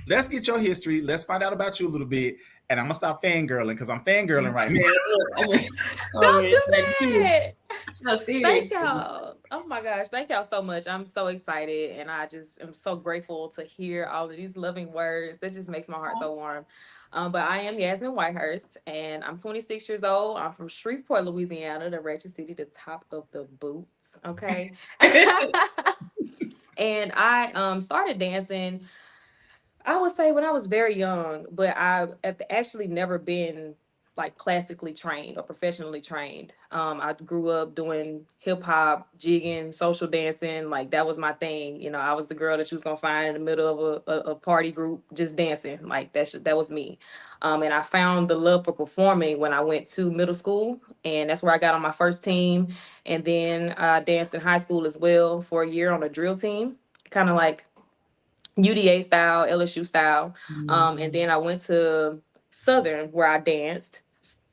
let's get your history. Let's find out about you a little bit. And I'm gonna stop fangirling because I'm fangirling right now. Man, look, Don't do too. that. No, Thank seriously. y'all. Oh my gosh. Thank y'all so much. I'm so excited and I just am so grateful to hear all of these loving words. That just makes my heart so warm. But I am Yasmin Whitehurst and I'm 26 years old. I'm from Shreveport, Louisiana, the ratchet city, the top of the boots. Okay. And I started dancing, I would say when I was very young, but I have actually never been like classically trained or professionally trained. I grew up doing hip hop, jigging, social dancing. Like that was my thing. You know, I was the girl that you was gonna find in the middle of a party group just dancing. Like that was me. And I found the love for performing when I went to middle school, and that's where I got on my first team. And then I danced in high school as well for a year on a drill team, kind of like UDA style, LSU style. And then I went to Southern where I danced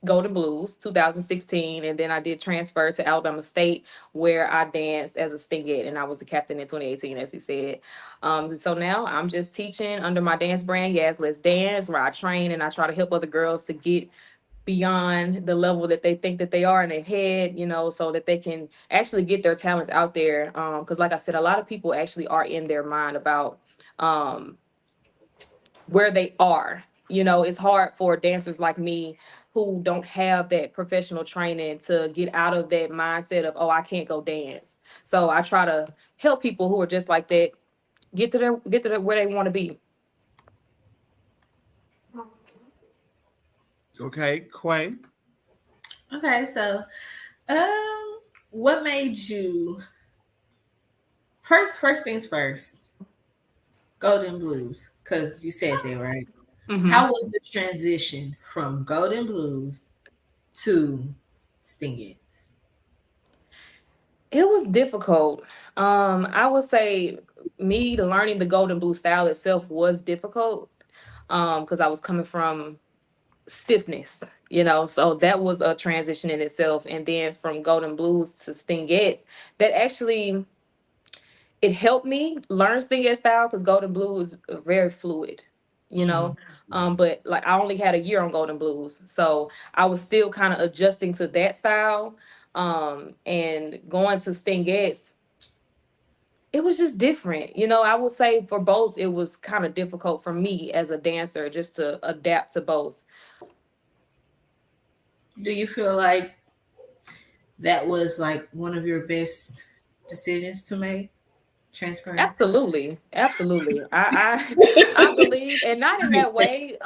Golden Blues 2016. And then I did transfer to Alabama State where I danced as a singlet and I was the captain in 2018, as he said. So now I'm just teaching under my dance brand, Yes Let's Dance, where I train and I try to help other girls to get beyond the level that they think that they are in their head, you know, so that they can actually get their talents out there. Because like I said, a lot of people actually are in their mind about um where they are. You know, it's hard for dancers like me who don't have that professional training to get out of that mindset of, oh, I can't go dance. So I try to help people who are just like that get to their, where they want to be. Okay, Quay. Okay, so what made you first things first, Golden Blues, because you said that, right? Mhm. How was the transition from Golden Blues to Stingettes? It was difficult. I would say me learning the golden blue style itself was difficult. Because I was coming from stiffness, you know, so that was a transition in itself. And then from golden blues to stingettes, that actually it helped me learn stingette style because golden blue is very fluid, you know. But like I only had a year on golden blues, so I was still kind of adjusting to that style. And going to stingettes, it was just different. You know, I would say for both, it was kind of difficult for me as a dancer just to adapt to both. Do you feel like that was like one of your best decisions to make, transferring? Absolutely, absolutely. I believe, and not in that way.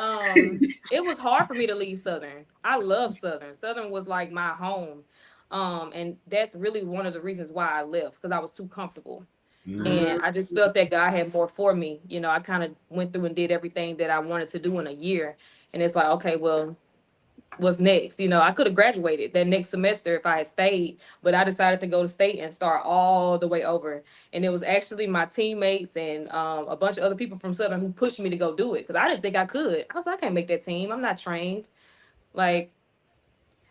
It was hard for me to leave Southern. I love Southern. Southern was like my home. And that's really one of the reasons why I left because I was too comfortable. And I just felt that God had more for me. You know, I kind of went through and did everything that I wanted to do in a year. And it's like, okay, well, was next. You know, I could have graduated that next semester if I had stayed, but I decided to go to state and start all the way over. And it was actually my teammates and a bunch of other people from Southern who pushed me to go do it because I didn't think I could. I was like, I can't make that team. I'm not trained. Like,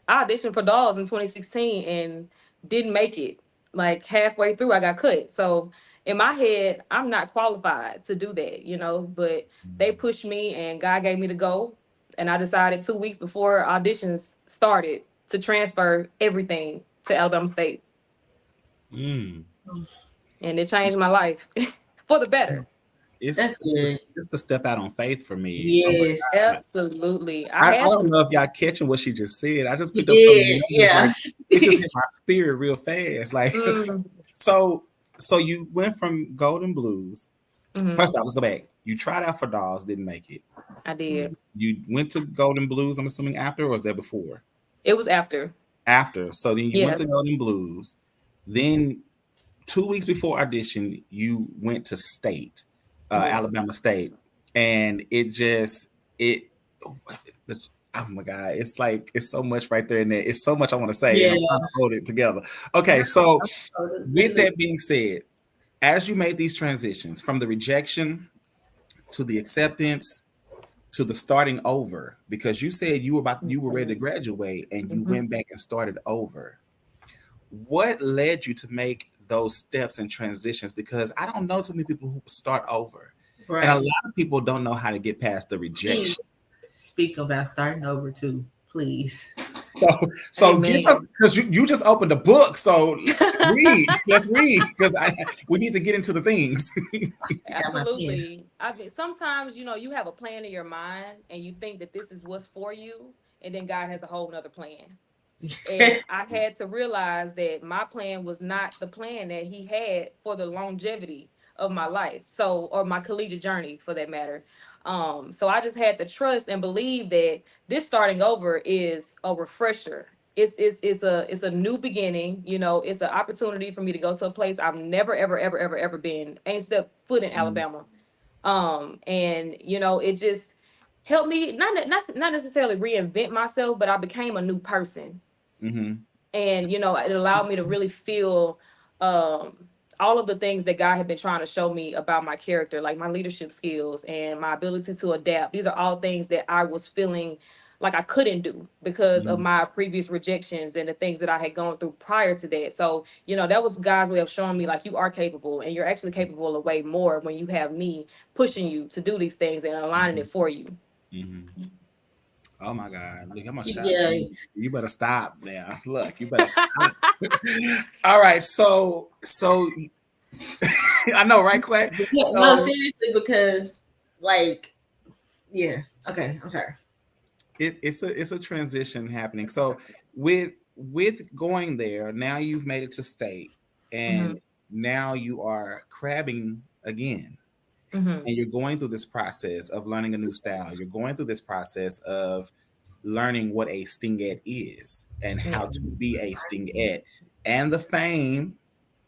I auditioned for Dolls in 2016 and didn't make it. Like halfway through, I got cut. So in my head, I'm not qualified to do that, you know. But they pushed me, and God gave me the go. And I decided 2 weeks before auditions started to transfer everything to Alabama State, Mm. and it changed my life for the better. That's good. It's the step out on faith for me. Yes. Oh my God. Absolutely, I I had don't to. know if y'all catching what she just said. I just You picked up some of the did. numbers, Yeah. like it just hit my spirit real fast. Like Mm, so you went from Golden Blues. mhm, First off, let's go back. You tried out for Dolls, didn't make it. I did. You went to Golden Blues, I'm assuming after, or was that before? It was after. After. So then you went to Yes. Golden Blues. Then 2 weeks before audition, you went to state, Yes. Alabama State. And it just it oh my God, it's like it's so much right there in there. It's so much I want to say, and I'm Yeah. trying to hold it together. Okay, so with that being said, as you made these transitions from the rejection to the acceptance to the starting over, because you said you were ready to graduate and you Mhm. went back and started over. What led you to make those steps and transitions? Because I don't know too many people who start over. And a Right. lot of people don't know how to get past the rejection. Please speak about starting over too, please. So give us, Amen. because you just opened a book. So read, let's read, because we need to get into the things. Got my pen. Absolutely. I mean, sometimes, you know, you have a plan in your mind and you think that this is what's for you, and then God has a whole nother plan. And I had to realize that my plan was not the plan that He had for the longevity of my life. So, or my collegiate journey for that matter. So I just had to trust and believe that this starting over is a refresher. It's a new beginning. You know, it's an opportunity for me to go to a place I've never ever been. Ain't stepped foot in Alabama. And you know, it just helped me not necessarily reinvent myself, but I became a new person. Mm-hmm. And you know, it allowed me to really feel um all of the things that God had been trying to show me about my character, like my leadership skills and my ability to adapt. These are all things that I was feeling like I couldn't do because of my previous rejections and the things that I had gone through prior to that. So, you know, that was God's way of showing me like you are capable, and you're actually capable of way more when you have me pushing you to do these things and aligning it for you. Mm-hmm. Oh my God! Look, I'm gonna shout. Yeah. You better stop now. Look, you better stop. All right, so I know, right, Clay? No, seriously, because like, yeah. Okay, I'm sorry. It's a transition happening. So with going there, now you've made it to state, and now you are crabbing again. Mm-hmm. And you're going through this process of learning a new style. You're going through this process of learning what a stingette is and how to be a stingette, and the fame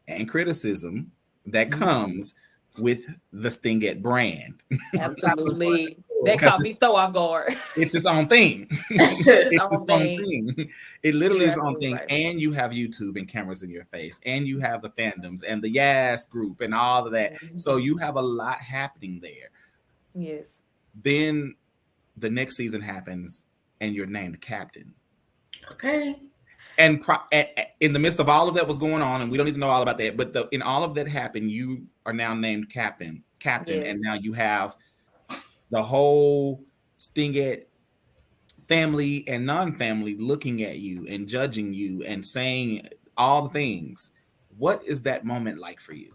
and criticism that comes with the stingette brand. Absolutely. That Because caught me so off guard. it's its own thing. It's its own thing. It literally You're is its own absolutely thing. right. And you have YouTube and cameras in your face, and you have the fandoms and the Yes group and all of that. So you have a lot happening there. Yes. Then the next season happens, and you're named captain. Okay. And in the midst of all of that was going on, and we don't even know all about that, but in all of that happened, you are now named captain, Yes. and now you have the whole Stingette family and non-family looking at you and judging you and saying all the things. What is that moment like for you?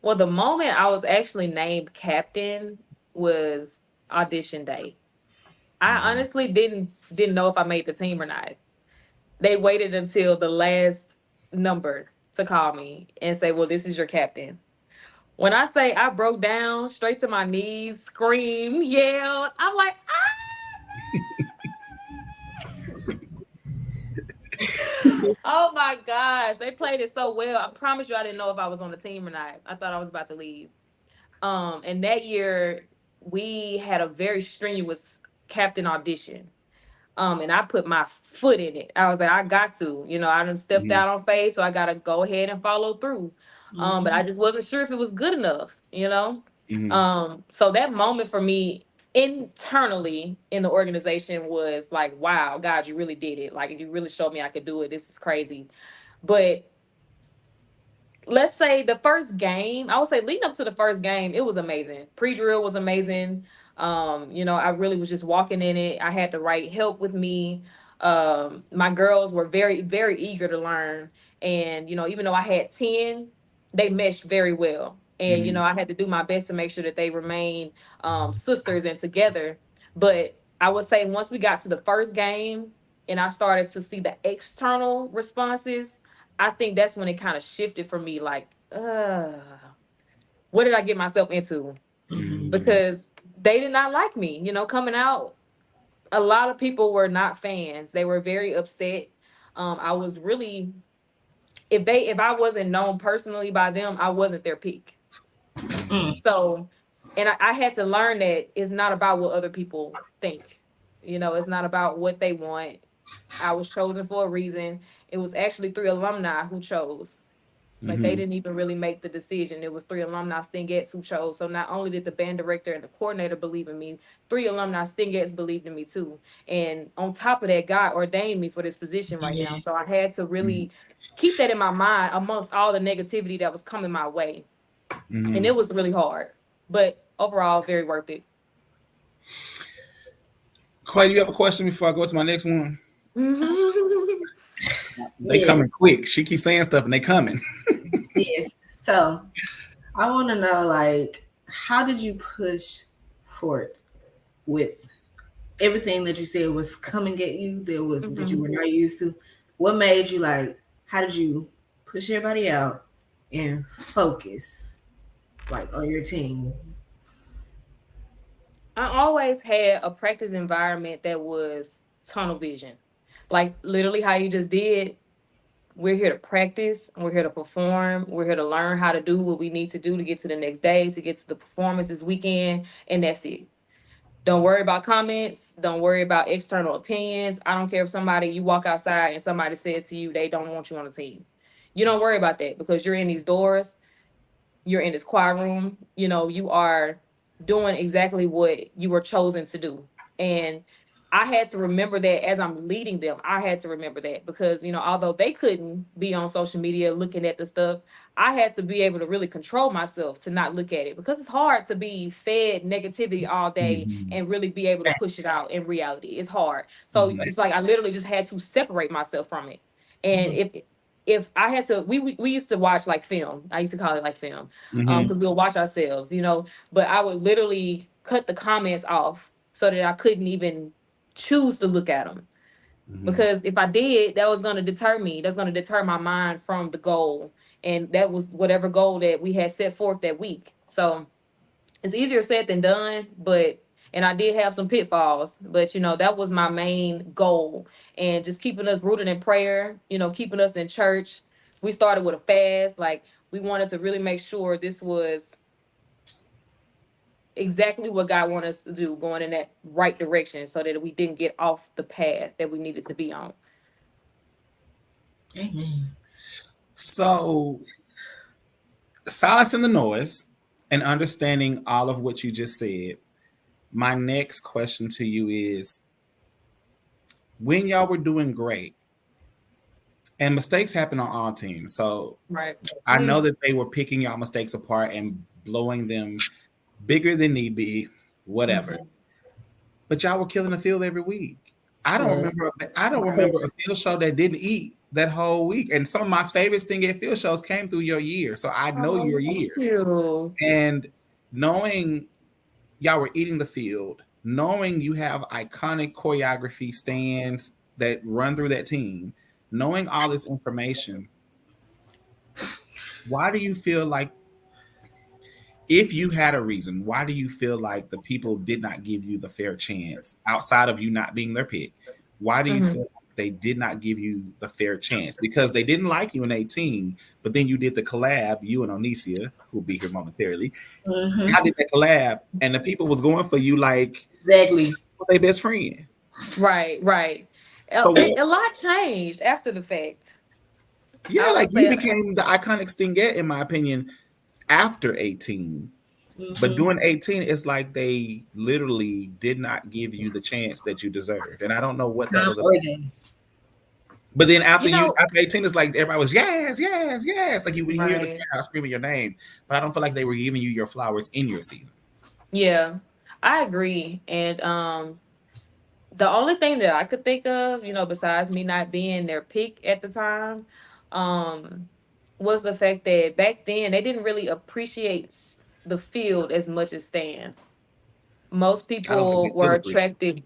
Well, the moment I was actually named captain was audition day. I honestly didn't know if I made the team or not. They waited until the last number to call me and say, "Well, this is your captain." When I say I broke down straight to my knees, screamed, yelled, I'm like, oh my gosh, they played it so well. I promise you I didn't know if I was on the team or not. I thought I was about to leave. And that year we had a very strenuous captain audition. And I put my foot in it. I was like, I got to, I done stepped out on faith, so I got to go ahead and follow through. But I just wasn't sure if it was good enough. So that moment for me internally in the organization was like, wow, God, you really did it. Like, you really showed me I could do it. This is crazy. But let's say the first game, I would say leading up to the first game, it was amazing. Pre-drill was amazing. I really was just walking in it. I had the right help with me. My girls were very, very eager to learn. And, even though I had 10, they meshed very well. And, I had to do my best to make sure that they remain sisters and together. But I would say once we got to the first game and I started to see the external responses, I think that's when it kind of shifted for me. Like, what did I get myself into? Because they did not like me, coming out. A lot of people were not fans. They were very upset. I was really, if I wasn't known personally by them, I wasn't their pick. So, and I had to learn that it's not about what other people think. It's not about what they want. I was chosen for a reason. It was actually 3 alumni who chose. Like, they didn't even really make the decision. It was 3 alumni stingettes who chose. So not only did the band director and the coordinator believe in me, 3 alumni stingettes believed in me too. And on top of that, God ordained me for this position right now. So I had to really keep that in my mind amongst all the negativity that was coming my way. And it was really hard, but overall, very worth it. Clay, do you have a question before I go to my next one? They coming quick. She keeps saying stuff and they coming. Yes. So I want to know, like, how did you push forth with everything that you said was coming at you that you were not used to? What made you, like, how did you push everybody out and focus, like, on your team? I always had a practice environment that was tunnel vision. Like, literally how you just did. We're here to practice. We're here to perform. We're here to learn how to do what we need to do to get to the next day, to get to the performance this weekend. And that's it. Don't worry about comments. Don't worry about external opinions. I don't care if you walk outside and somebody says to you, they don't want you on the team. You don't worry about that because you're in these doors. You're in this choir room. You are doing exactly what you were chosen to do. And I had to remember that as I'm leading them. I had to remember that because, although they couldn't be on social media looking at the stuff, I had to be able to really control myself to not look at it because it's hard to be fed negativity all day and really be able to push it out in reality. It's hard. So it's like I literally just had to separate myself from it. And if I had to, we used to watch like film. I used to call it like film because we'll watch ourselves, but I would literally cut the comments off so that I couldn't even choose to look at them. Because if I did, that was going to deter me. That's going to deter my mind from the goal. And that was whatever goal that we had set forth that week. So it's easier said than done, and I did have some pitfalls, but that was my main goal. And just keeping us rooted in prayer, keeping us in church. We started with a fast. Like, we wanted to really make sure this was exactly what God wanted us to do, going in that right direction so that we didn't get off the path that we needed to be on. Amen. So, silencing the noise and understanding all of what you just said, my next question to you is, when y'all were doing great, and mistakes happen on all teams, so right. I know that they were picking y'all mistakes apart and blowing them bigger than need be, whatever. But y'all were killing the field every week. I don't remember a field show that didn't eat that whole week. And some of my favorite Stingate field shows came through your year. So I know your year. And knowing y'all were eating the field, knowing you have iconic choreography stands that run through that team, knowing all this information, why do you feel like, if you had a reason, why do you feel like the people did not give you the fair chance outside of you not being their pick? Why do you feel like they did not give you the fair chance? Because they didn't like you in 18, but then you did the collab, you and Onicia, who'll be here momentarily. I did that collab, and the people was going for you like exactly their best friend. Right, right. So A lot changed after the fact. yeah, I like would you say, became the iconic stingette, in my opinion, after 18. But doing 18, it's like they literally did not give you the chance that you deserved. And I don't know what that Time was or about. day. But then you know, after 18, it's like everybody was yes, yes, yes. Like you would hear the right. crowd screaming your name. But I don't feel like they were giving you your flowers in your season. Yeah, I agree. And the only thing that I could think of, besides me not being their pick at the time, um, was the fact that back then they didn't really appreciate the field as much as stands. Most I don't think they people still were appreciate attracted.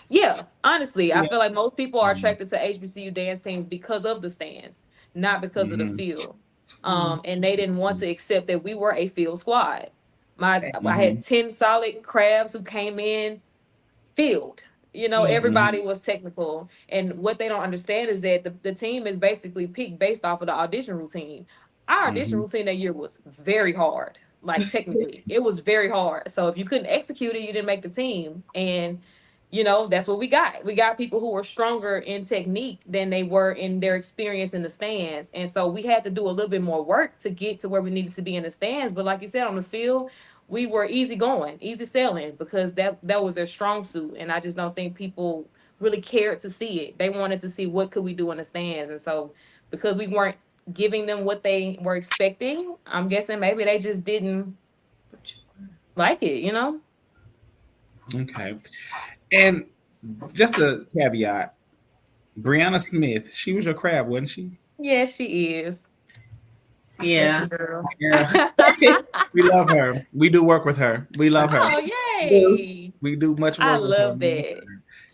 Yeah, honestly, I it. feel like most people are Mhm. attracted to HBCU dance teams because of the stands, not because of the Mhm. field. Mm. And they didn't want to accept that we were a field squad. I had Mhm. 10 solid crabs who came in field. Mhm. Everybody was technical. And what they don't understand is that the team is basically picked based off of the audition routine. Our audition Mhm. routine that year was very hard. Like technically, it was very hard. So if you couldn't execute it, you didn't make the team. And that's what we got. We got people who were stronger in technique than they were in their experience in the stands. And so we had to do a little bit more work to get to where we needed to be in the stands. But like you said, on the field, we were easy going, easy selling because that was their strong suit. And I just don't think people really cared to see it. They wanted to see what could we do in the stands. And so because we weren't giving them what they were expecting, I'm guessing maybe they just didn't like it. Okay. And just a caveat, Brianna Smith, she was your crab, wasn't she? Yes, she is. That's the Yeah. girl. Yeah. We love her. We do work with her. We love her. Oh, Do. yay. We do much I work with her. love that.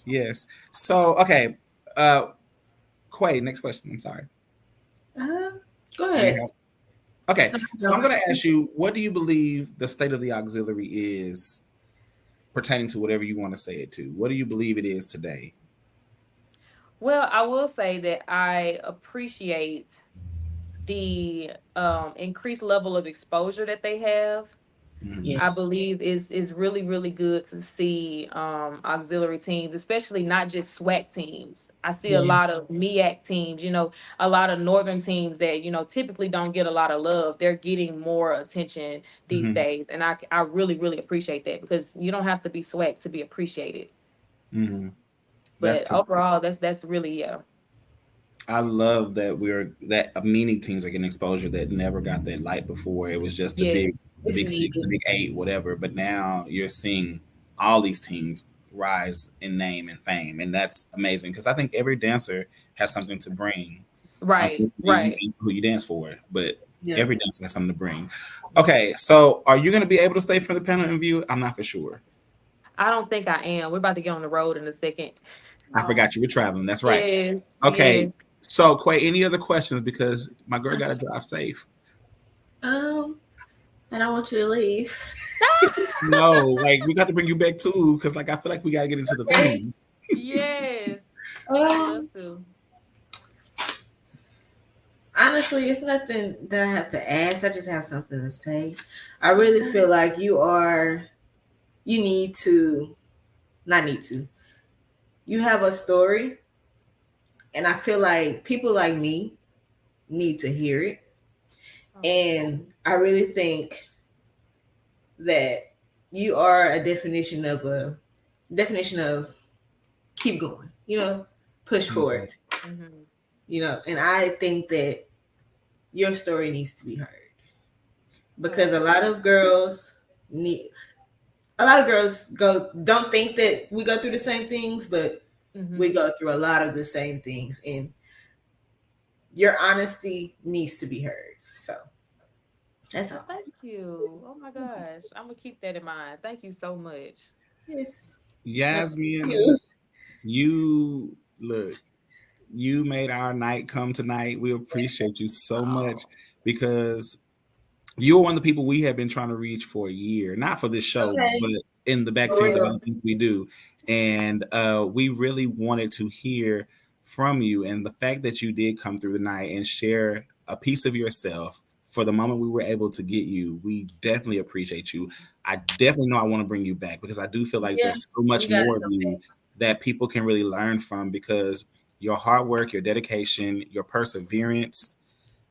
Yes. So, okay. Quay, next question. I'm sorry. Go You need ahead. help? Okay. So I'm No. going to ask you, what do you believe the state of the auxiliary is pertaining to whatever you want to say it to? What do you believe it is today? Well, I will say that I appreciate the increased level of exposure that they have. Mhm. I Yes. believe is really really good to see auxiliary teams, especially not just SWAC teams. I see a Yeah. lot of MEAC teams, a lot of northern teams that typically don't get a lot of love. They're getting more attention these Mhm. days, and I really really appreciate that because you don't have to be SWAC to be appreciated. Mhm. That's But correct. overall, that's really yeah. I love that many teams are getting exposure that never got that light before. It was just Yes. the It's big six, the needed. big eight, whatever. But now you're seeing all these teams rise in name and fame, and that's amazing because I think every dancer has something to bring. Right, Unfortunately, you right. dance who you dance for, but Yeah. every dancer has something to bring. Okay, so are you going to be able to stay for the panel interview? I'm not for sure. I don't think I am. We're about to get on the road in a second. I forgot you were traveling. That's right. Yes, Okay, yes. so Quay, any other questions? Because my girl got to drive safe. Um, and I want you to leave. No, like we got to bring you back too, because like I feel like we got to get into the Okay. themes. Yes. I would love to. Honestly, it's nothing that I have to ask. I just have something to say. I really feel like you need to, not need to, you have a story, and I feel like people like me need to hear it. Oh, And I really think that you are a definition of keep going, push Mhm. forward, mhm. and I think that your story needs to be heard because Oh, need a lot of girls don't think that we go through the same things, but we mhm. go through a lot of the same things, and your honesty needs to be heard. So that's Well, all. thank you. Oh my gosh. I'm gonna keep that in mind. Thank you so much. Yes. No, thank Yasmin, you. you look, you made our night come tonight. We appreciate you so much Oh, because you're one of the people we have been trying to reach for a year, not for this show, Okay. but in the back For scenes of real. other things we do. And we really wanted to hear from you. And the fact that you did come through the night and share a piece of yourself for the moment we were able to get you, we definitely appreciate you. I definitely know I want to bring you back because I do feel like Yeah, there's so much you gotta more of come you back. that people can really learn from, because your hard work, your dedication, your perseverance,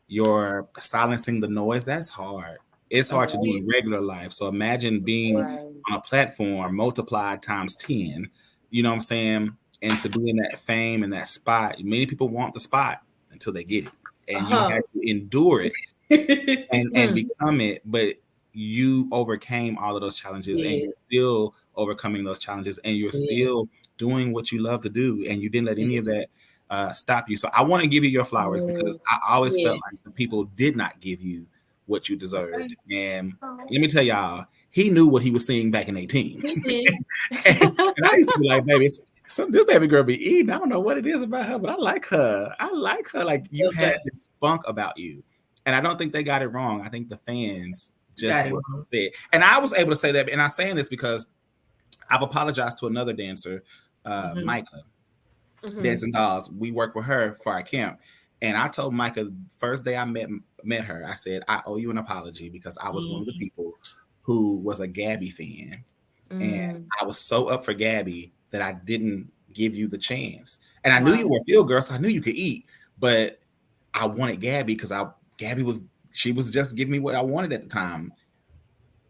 your silencing the noise, that's hard. It's hard to do in regular life. So imagine being Right. on a platform multiplied times 10, you know what I'm saying? And to be in that fame and that spot, many people want the spot until they get it. And you have to endure it and become it. But you overcame all of those challenges, and you're still overcoming those challenges, and you're still doing what you love to do. And you didn't let any of that stop you. So I want to give you your flowers, because I always felt like the people did not give you what you deserved. And let me tell y'all, he knew what he was seeing back in 18. and I used to be like, baby, this baby girl be eating. I don't know what it is about her, but I like her. I like her. Like, you had this spunk about you. And I don't think they got it wrong. I think the fans just said. And I was able to say that. And I'm saying this because I've apologized to another dancer, Micah, Dancing Dolls. We worked with her for our camp. And I told Micah, first day I met her, I said, I owe you an apology, because I was one of the people who was a Gabby fan. And I was so up for Gabby that I didn't give you the chance. And I knew you were a field girl, so I knew you could eat. But I wanted Gabby because Gabby was just giving me what I wanted at the time.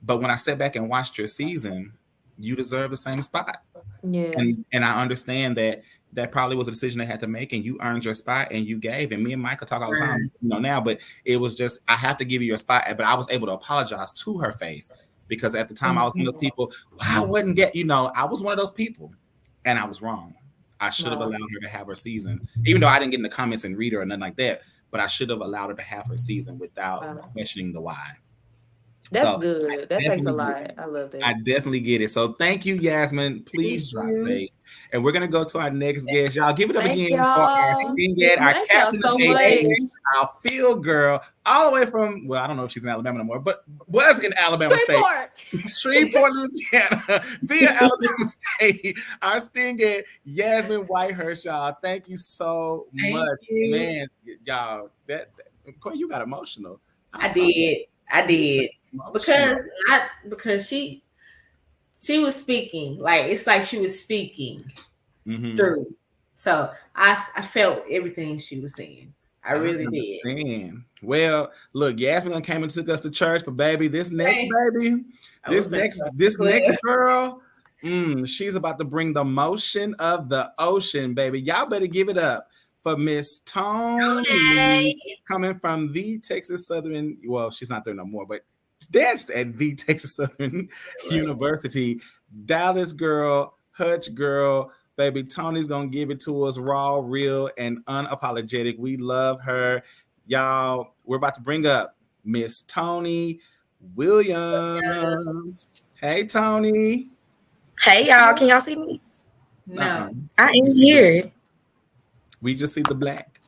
But when I sat back and watched your season, you deserve the same spot. Yes. And I understand that probably was a decision they had to make, and you earned your spot and you gave. And me and Michael talk all the time, now, but it was just, I have to give you your spot. But I was able to apologize to her face, because at the time I was one of those people, I wouldn't I was one of those people, and I was wrong. I should have allowed her to have her season, even though I didn't get in the comments and read her or nothing like that. But I should have allowed her to have her season without questioning the why. That's good. That takes a lot. I love that. I definitely get it. So thank you, Yasmin. Please drop safe. And we're going to go to our next guest. Y'all give it up again for our stinghead, our captain of 18, our field girl, all the way from, well, I don't know if she's in Alabama no more, but was in Alabama State. Shreveport, Louisiana, via Alabama State. Our stinghead, Yasmin Whitehurst, y'all. Thank you so much. Man, y'all, Corey, you got emotional. I did. Because she was speaking, like, it's like she was speaking through. So I felt everything she was saying. I really did. Well, look, Yasmin came and took us to church, but baby, this next girl, she's about to bring the motion of the ocean, baby. Y'all better give it up for Miss Tony, coming from the Texas Southern. Well, she's not there no more, but danced at the Texas Southern University. Dallas girl, Hutch girl, baby. Tony's gonna give it to us raw, real, and unapologetic. We love her, y'all. We're about to bring up Miss Tony Williams. Hey, Tony. Hey, y'all. Can y'all see me? No, I am here. We just see the black.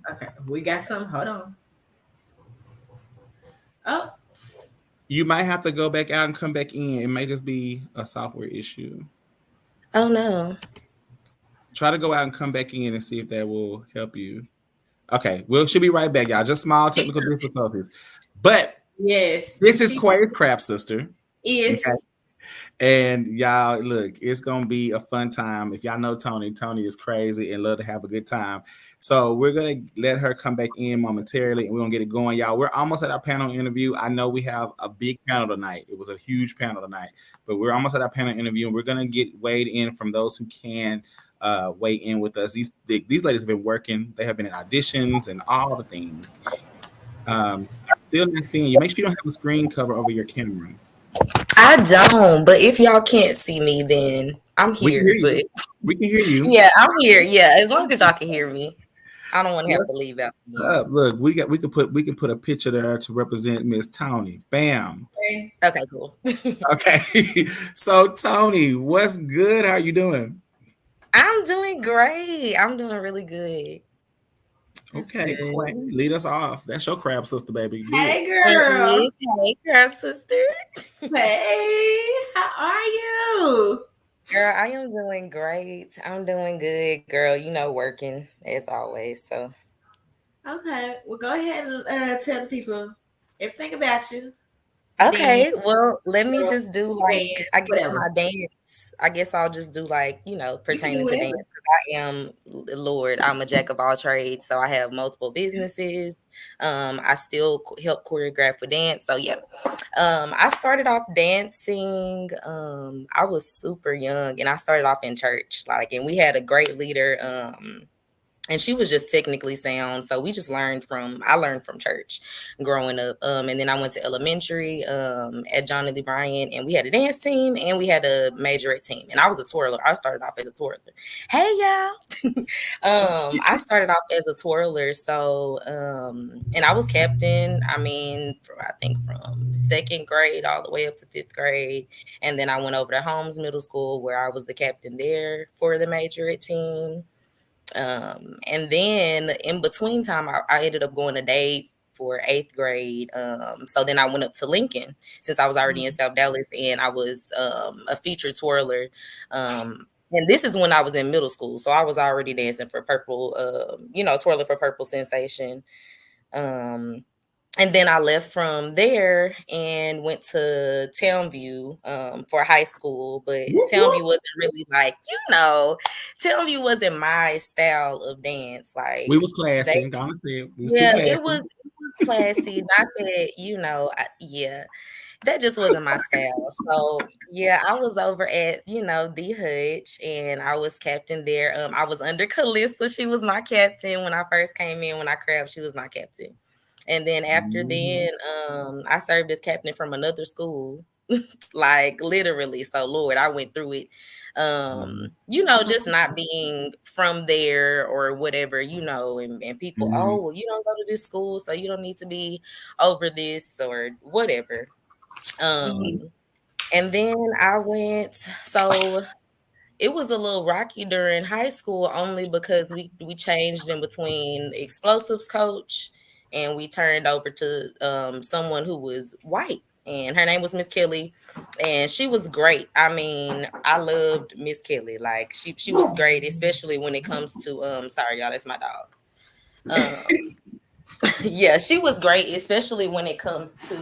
Okay, we got some. Hold on. Oh. You might have to go back out and come back in. It may just be a software issue. Oh, no. Try to go out and come back in and see if that will help you. Okay, she'll be right back, y'all. Just small technical difficulties. But this is Quay's Crap Sister. Yes. Okay. And y'all, look, it's gonna be a fun time. If y'all know Tony is crazy and love to have a good time. So we're gonna let her come back in momentarily, and we're gonna get it going, y'all. We're almost at our panel interview. I know we have a big panel tonight. It was a huge panel tonight, but we're almost at our panel interview, and we're gonna get weighed in from those who can weigh in with us. These ladies have been working. They have been in auditions and all the things. Still not seeing you. Make sure you don't have a screen cover over your camera. I don't, but if y'all can't see me, then I'm here. We can hear you. Yeah, I'm here. Yeah, as long as y'all can hear me. I don't want to have to leave out. Look, we can put a picture there to represent Miss Tony. Bam. Okay, cool. Okay. So Tony, what's good? How are you doing? I'm doing great. I'm doing really good. Okay, lead us off. That's your crab sister, baby. Hey, girl. Hey, crab sister. Hey, how are you? Girl, I am doing great. I'm doing good, girl. You know, working as always. So, okay. Well, go ahead and tell the people everything about you. Okay. Well, let me just do I guess my dance I guess I'll just do like, You can do pertaining to whatever. dance because I am, Lord, I'm a jack of all trades. So I have multiple businesses. I still help choreograph for dance. So yeah, I started off dancing. I was super young and I started off in church, like, and we had a great leader. And she was just technically sound, so I learned from church growing up. And then I went to elementary at John Lee Bryan, and we had a dance team and we had a majorette team, and I was a twirler. I started off as a twirler. Hey y'all. I started off as a twirler. So and I was captain, I mean, I think from second grade all the way up to fifth grade. And then I went over to Holmes Middle School where I was the captain there for the majorette team. And then in between time, I ended up going to Dade for eighth grade. So then I went up to Lincoln since I was already in South Dallas, and I was a featured twirler. And this is when I was in middle school, so I was already dancing for Purple, twirling for Purple Sensation. Um, and then I left from there and went to Townview for high school, but Townview wasn't really like, Townview wasn't my style of dance. Like we was classy. they, Gonna say we was too yeah, classy. it was classy. Not that, yeah, that just wasn't my style. So yeah, I was over at, the Hutch, and I was captain there. I was under Calissa. She was my captain when I first came in. When I crabbed, she was my captain. And then after then, I served as captain from another school, like literally. So Lord, I went through it. Just not being from there or whatever, and people, oh, well, you don't go to this school, so you don't need to be over this or whatever. And then I went, so it was a little rocky during high school only because we changed in between explosives coach and we turned over to someone who was white, and her name was Miss Kelly, and she was great. I mean, I loved Miss Kelly. Like she was great, especially when it comes to sorry y'all, that's my dog. Yeah, she was great, especially when it comes to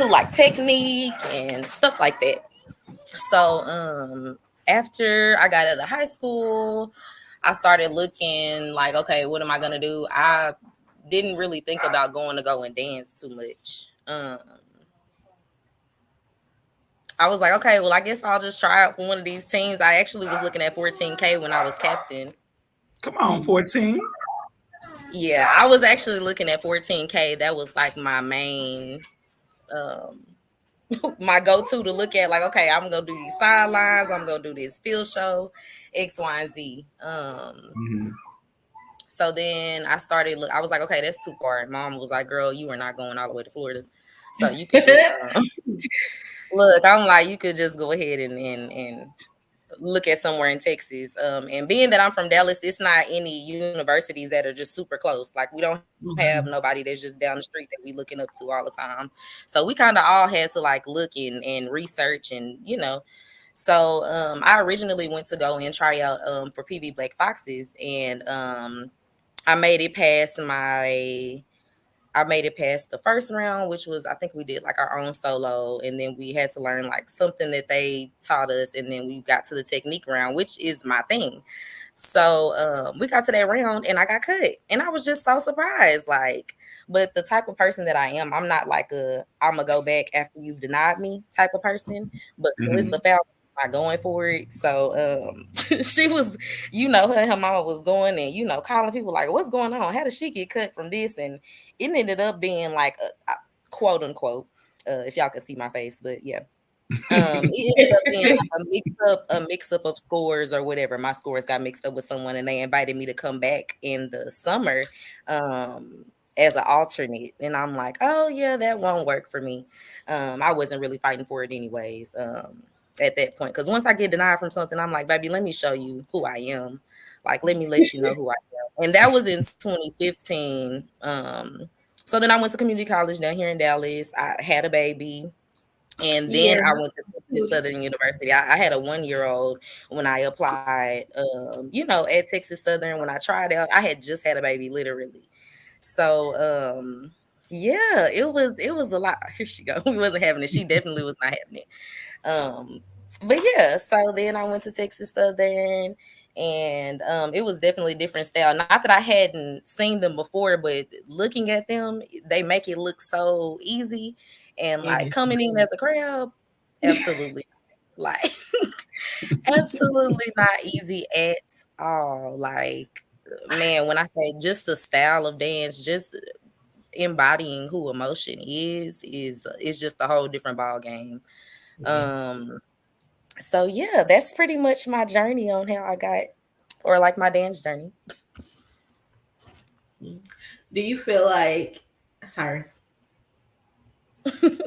like technique and stuff like that. So after I got out of high school, I started looking like, okay, what am I gonna do? I didn't really think about go and dance too much. I was like, okay, well, I guess I'll just try out for one of these teams. I actually was looking at 14K when I was captain. Come on, 14. Yeah, I was actually looking at 14K. That was like my main my go-to to look at, like, okay, I'm gonna do these sidelines, I'm gonna do this field show, X, Y, and Z. So then I started I was like, okay, that's too far. Mom was like, girl, you are not going all the way to Florida. So you could just look, I'm like, you could just go ahead and look at somewhere in Texas. And being that I'm from Dallas, it's not any universities that are just super close. Like we don't have nobody that's just down the street that we looking up to all the time. So we kind of all had to like look and research and, So I originally went to go and try out for PV Black Foxes, and I made it past the first round, which was, I think we did like our own solo, and then we had to learn like something that they taught us, and then we got to the technique round, which is my thing. So we got to that round and I got cut, and I was just so surprised. Like, but the type of person that I am, I'm not like I'm gonna go back after you've denied me type of person. But Calissa found not going for it. So she was, her mama was going and, calling people like, what's going on? How did she get cut from this? And it ended up being like a quote unquote, if y'all could see my face, but yeah. It ended up being like a mix up of scores or whatever. My scores got mixed up with someone, and they invited me to come back in the summer as an alternate. And I'm like, oh yeah, that won't work for me. I wasn't really fighting for it anyways. At that point, because once I get denied from something, I'm like, baby, let me show you who I am. Like, let me let you know who I am. And that was in 2015. So then I went to community college down here in Dallas. I had a baby, and then I went to Texas Southern University. I had a 1-year-old when I applied. At Texas Southern, when I tried out, I had just had a baby, literally. So Yeah, it was a lot. Here she go. We wasn't having it. She definitely was not having it. Um, but yeah, so then I went to Texas Southern, and it was definitely a different style. Not that I hadn't seen them before, but looking at them, they make it look so easy. And It like is. coming in as a crab, absolutely like absolutely not easy at all. Like man, when I say just the style of dance, just embodying who emotion is just a whole different ball game. Um so yeah, that's pretty much my journey on how I got or like my dance journey. Do you feel like, sorry,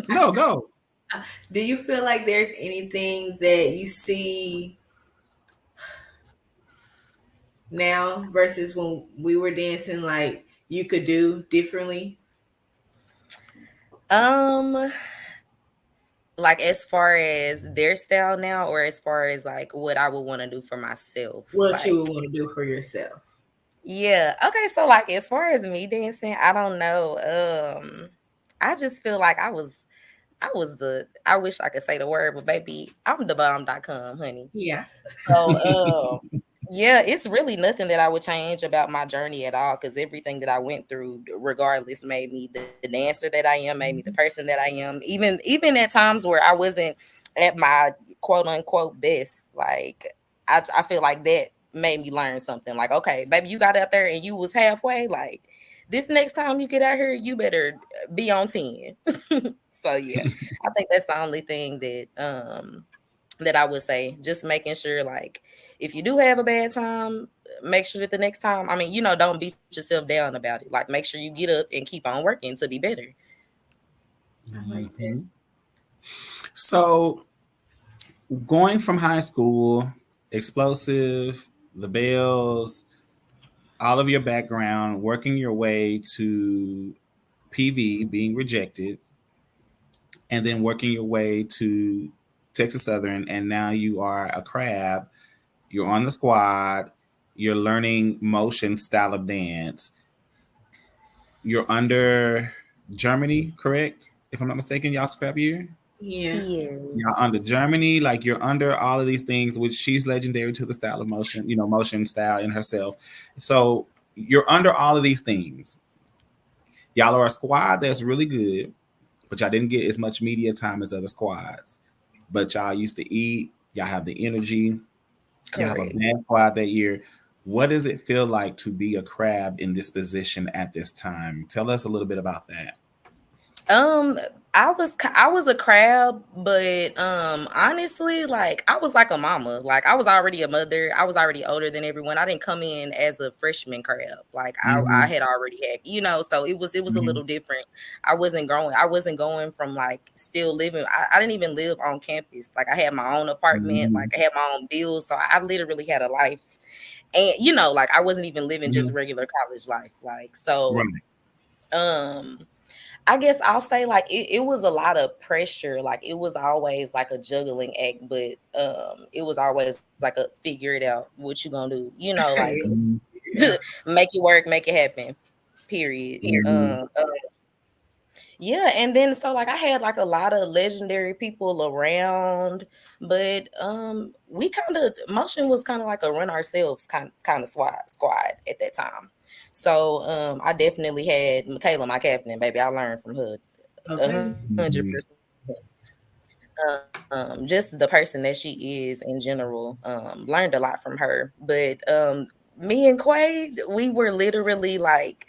No, go. do you feel like there's anything that you see now versus when we were dancing like you could do differently? Um like as far as their style now or as far as like what I would want to do for myself. What you would Like want to do for yourself? yeah, okay, so like as far as me dancing, I don't know. I just feel like I wish I could say the word, but baby, I'm the bomb.com, honey. Yeah. So, yeah, it's really nothing that I would change about my journey at all because everything that I went through, regardless, made me the dancer that I am, made me the person that I am. Even at times where I wasn't at my quote unquote best, like I feel like that made me learn something. Like, okay, baby, you got out there and you was halfway. Like this next time you get out here, you better be on 10. So yeah, I think that's the only thing that I would say. Just making sure, like, if you do have a bad time, make sure that the next time, I mean, don't beat yourself down about it. Like, make sure you get up and keep on working to be better. I like that. So, going from high school, explosive, the bells, all of your background, working your way to PV, being rejected, and then working your way to Texas Southern, and now you are a crab. You're on the squad. You're learning motion style of dance. You're under Germany, correct? If I'm not mistaken, y'all scrap year. Yeah. You're Yes. under Germany, like you're under all of these things, which she's legendary to the style of motion, motion style in herself. So you're under all of these things. Y'all are a squad that's really good, but y'all didn't get as much media time as other squads. But y'all used to eat. Y'all have the energy. Y'all have a Correct. band squad that year. What does it feel like to be a crab in this position at this time? Tell us a little bit about that. Um, I was a crab, but honestly, like I was like a mama. Like I was already a mother. I was already older than everyone. I didn't come in as a freshman crab. Like I Mm-hmm. had already had, so it was a Mm-hmm. little different. I wasn't going from like still living. I didn't even live on campus. Like I had my own apartment. Mm-hmm. Like I had my own bills. So I literally had a life. And like I wasn't even living just Mm-hmm. regular college life. Like so Right. um I guess I'll say like it was a lot of pressure. Like it was always like a juggling act, but it was always like a figure it out what you gonna do. Like Yeah. make it work, make it happen. Period. Mm-hmm. Yeah, and then so like I had like a lot of legendary people around, but we kind of motion was kind of like a run ourselves kind of squad at that time. So I definitely had Michaela, my captain, baby. I learned from her Okay. 100%. Just the person that she is in general. Learned a lot from her. But me and Quay, we were literally like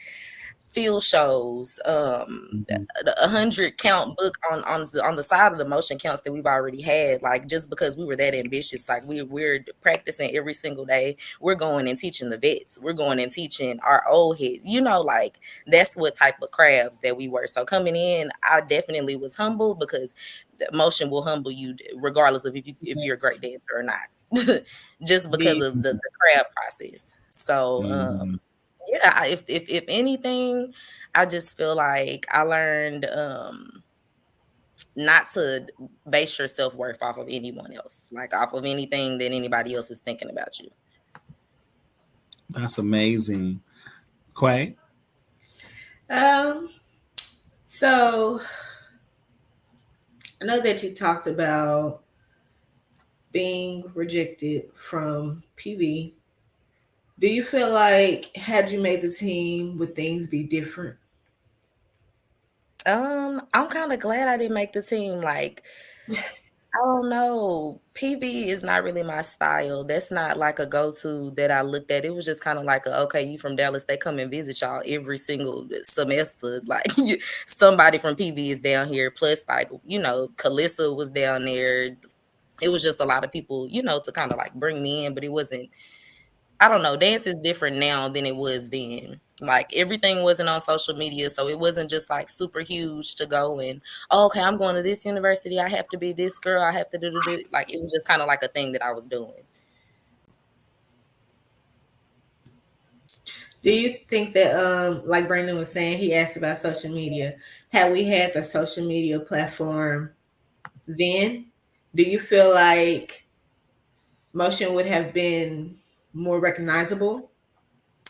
field shows, Mm-hmm. 100 count book on the side of the motion counts that we've already had. Like just because we were that ambitious, like we're practicing every single day. We're going and teaching the vets. We're going and teaching our old heads. Like that's what type of crabs that we were. So coming in, I definitely was humble because the motion will humble you regardless of if you're a Yes. great dancer or not. Just because of the crab process. So Mm-hmm. yeah, if anything, I just feel like I learned not to base your self-worth off of anyone else, like off of anything that anybody else is thinking about you. That's amazing. Quay? Um, So I know that you talked about being rejected from PB. Do you feel like had you made the team, would things be different? I'm kind of glad I didn't make the team. Like, I don't know. PB is not really my style. That's not like a go-to that I looked at. It was just kind of like, okay, you from Dallas, they come and visit y'all every single semester. Like, somebody from PB is down here. Plus, like, Kalissa was down there. It was just a lot of people, to kind of like bring me in, but it wasn't, I don't know. Dance is different now than it was then. Like, everything wasn't on social media, so it wasn't just like super huge to go and, oh, okay, I'm going to this university. I have to be this girl. I have to do. Like, it was just kind of like a thing that I was doing. Do you think that, like Brandon was saying, he asked about social media. Had we had the social media platform then, do you feel like Motion would have been more recognizable?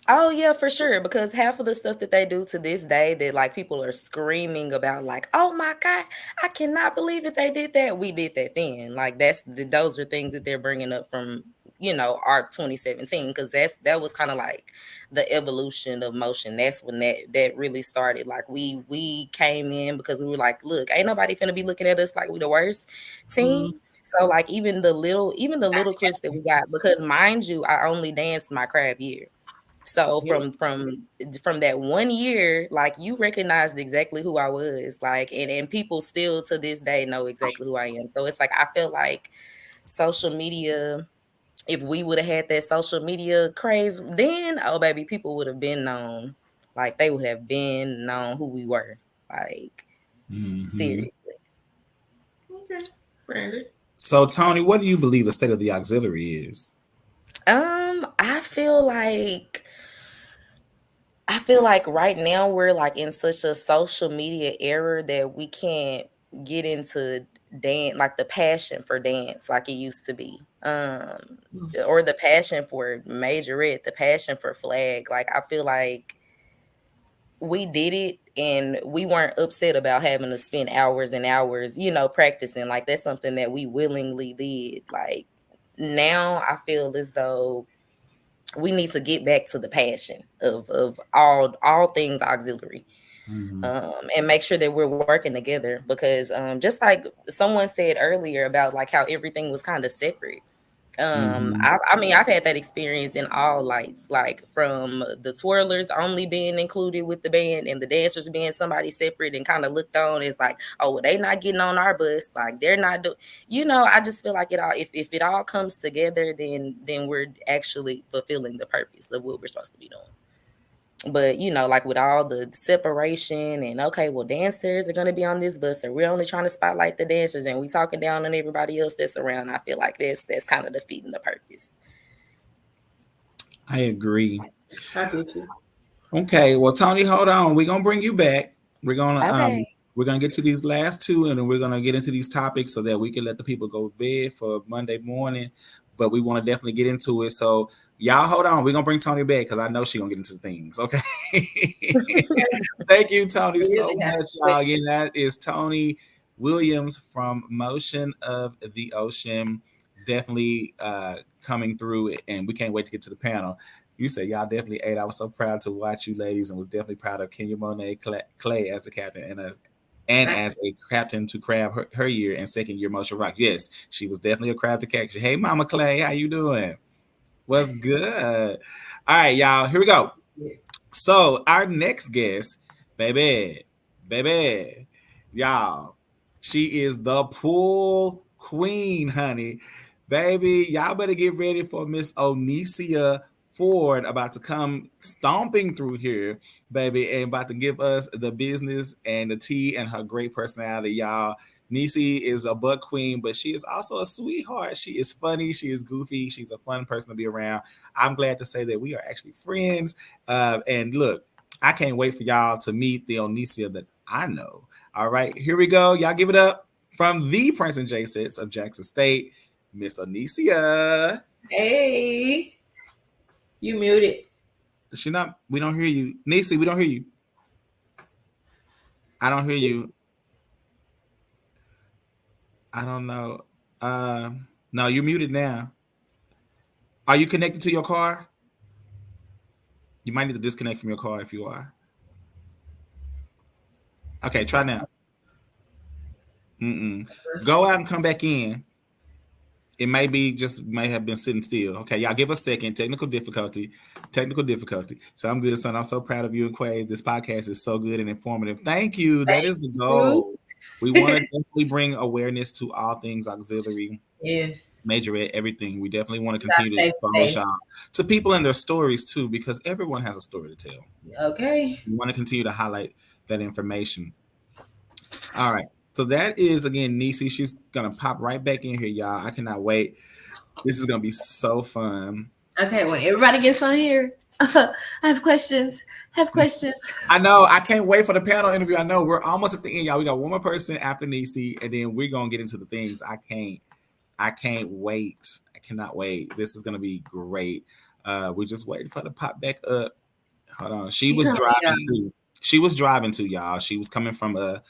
Oh yeah, for sure. Because half of the stuff that they do to this day that like people are screaming about, like, oh my God, I cannot believe that they did that. We did that then. Like those are things that they're bringing up from our 2017, because that was kind of like the evolution of Motion. That's when that really started. Like we came in because we were like, look, ain't nobody finna be looking at us like we the worst team. So like even the little clips that we got, because mind you, I only danced my crab year. So from that 1 year, like, you recognized exactly who I was, like, and people still to this day know exactly who I am. So it's like, I feel like social media, if we would have had that social media craze then, oh baby, people would have been known. Like, they would have been known who we were. Like, seriously. Okay, Brandon. So, Tony, what do you believe the state of the auxiliary is? I feel like right now we're like in such a social media era that we can't get into dance, like the passion for dance like it used to be. Or the passion for majorette, the passion for flag. Like, I feel like we did it and we weren't upset about having to spend hours and hours, practicing. Like, that's something that we willingly did. Like, now I feel as though we need to get back to the passion of all things auxiliary, and make sure that we're working together, because just like someone said earlier about like how everything was kind of separate. I mean, I've had that experience in all lights, like from the twirlers only being included with the band and the dancers being somebody separate and kind of looked on as like, oh, well, they not getting on our bus, like they're not doing, I just feel like it all, if it all comes together, then we're actually fulfilling the purpose of what we're supposed to be doing. But like with all the separation and, okay, well, dancers are going to be on this bus, and we're only trying to spotlight the dancers and we talking down on everybody else that's around, I feel like that's kind of defeating the purpose. I agree. I do too. Okay, well, Tony, hold on. We're gonna bring you back. We're gonna Okay. we're gonna get to these last two, and then we're gonna get into these topics so that we can let the people go to bed for Monday morning. But we want to definitely get into it. So y'all hold on. We're gonna bring Tony back because I know she's gonna get into things. Okay. Thank you, Tony, so much, y'all. Again, that is Tony Williams from Motion of the Ocean. Definitely coming through, and we can't wait to get to the panel. You said y'all definitely ate. I was so proud to watch you ladies, and was definitely proud of Kenya Monet Clay as a captain and as a captain to crab her year and second year Motion Rock. Yes, she was definitely a crab to catch. Hey, Mama Clay, how you doing? What's good? All right, y'all, here we go. So our next guest, baby, y'all, she is the pool queen, honey. Baby, y'all better get ready for Miss Onicia Ford about to come stomping through here, baby, and about to give us the business and the tea and her great personality, y'all. Nisi is a butt queen, but she is also a sweetheart. She is funny. She is goofy. She's a fun person to be around. I'm glad to say that we are actually friends. And look, I can't wait for y'all to meet the Onicia that I know. All right, here we go. Y'all give it up from the Prince and J sets of Jackson State, Miss Onicia. Hey. You muted. We don't hear you. Nisi, we don't hear you. I don't hear you. I don't know. No, you're muted now. Are you connected to your car? You might need to disconnect from your car if you are. Okay, try now. Mm-mm. Go out and come back in. It may be just may have been sitting still. Okay, y'all give us a second. Technical difficulty. Technical difficulty. So I'm good, son. I'm so proud of you and Quay. This podcast is so good and informative. Thank you. That is the goal. We want to definitely bring awareness to all things auxiliary, Yes. majorette, everything. We definitely want to It's our continue to safe expose space. y'all to people and their stories too, because everyone has a story to tell. Okay. We want to continue to highlight that information. All right. So that is again Nisi. She's gonna pop right back in here, y'all. I cannot wait. This is gonna be so fun. Okay, when everybody gets on here, I have questions. I know. I can't wait for the panel interview. I know we're almost at the end, y'all. We got one more person after Nisi, and then we're gonna get into the things. I can't wait. I cannot wait. This is gonna be great. We're just waiting for her to pop back up. Hold on. She was driving too. She was driving too, y'all. She was coming from a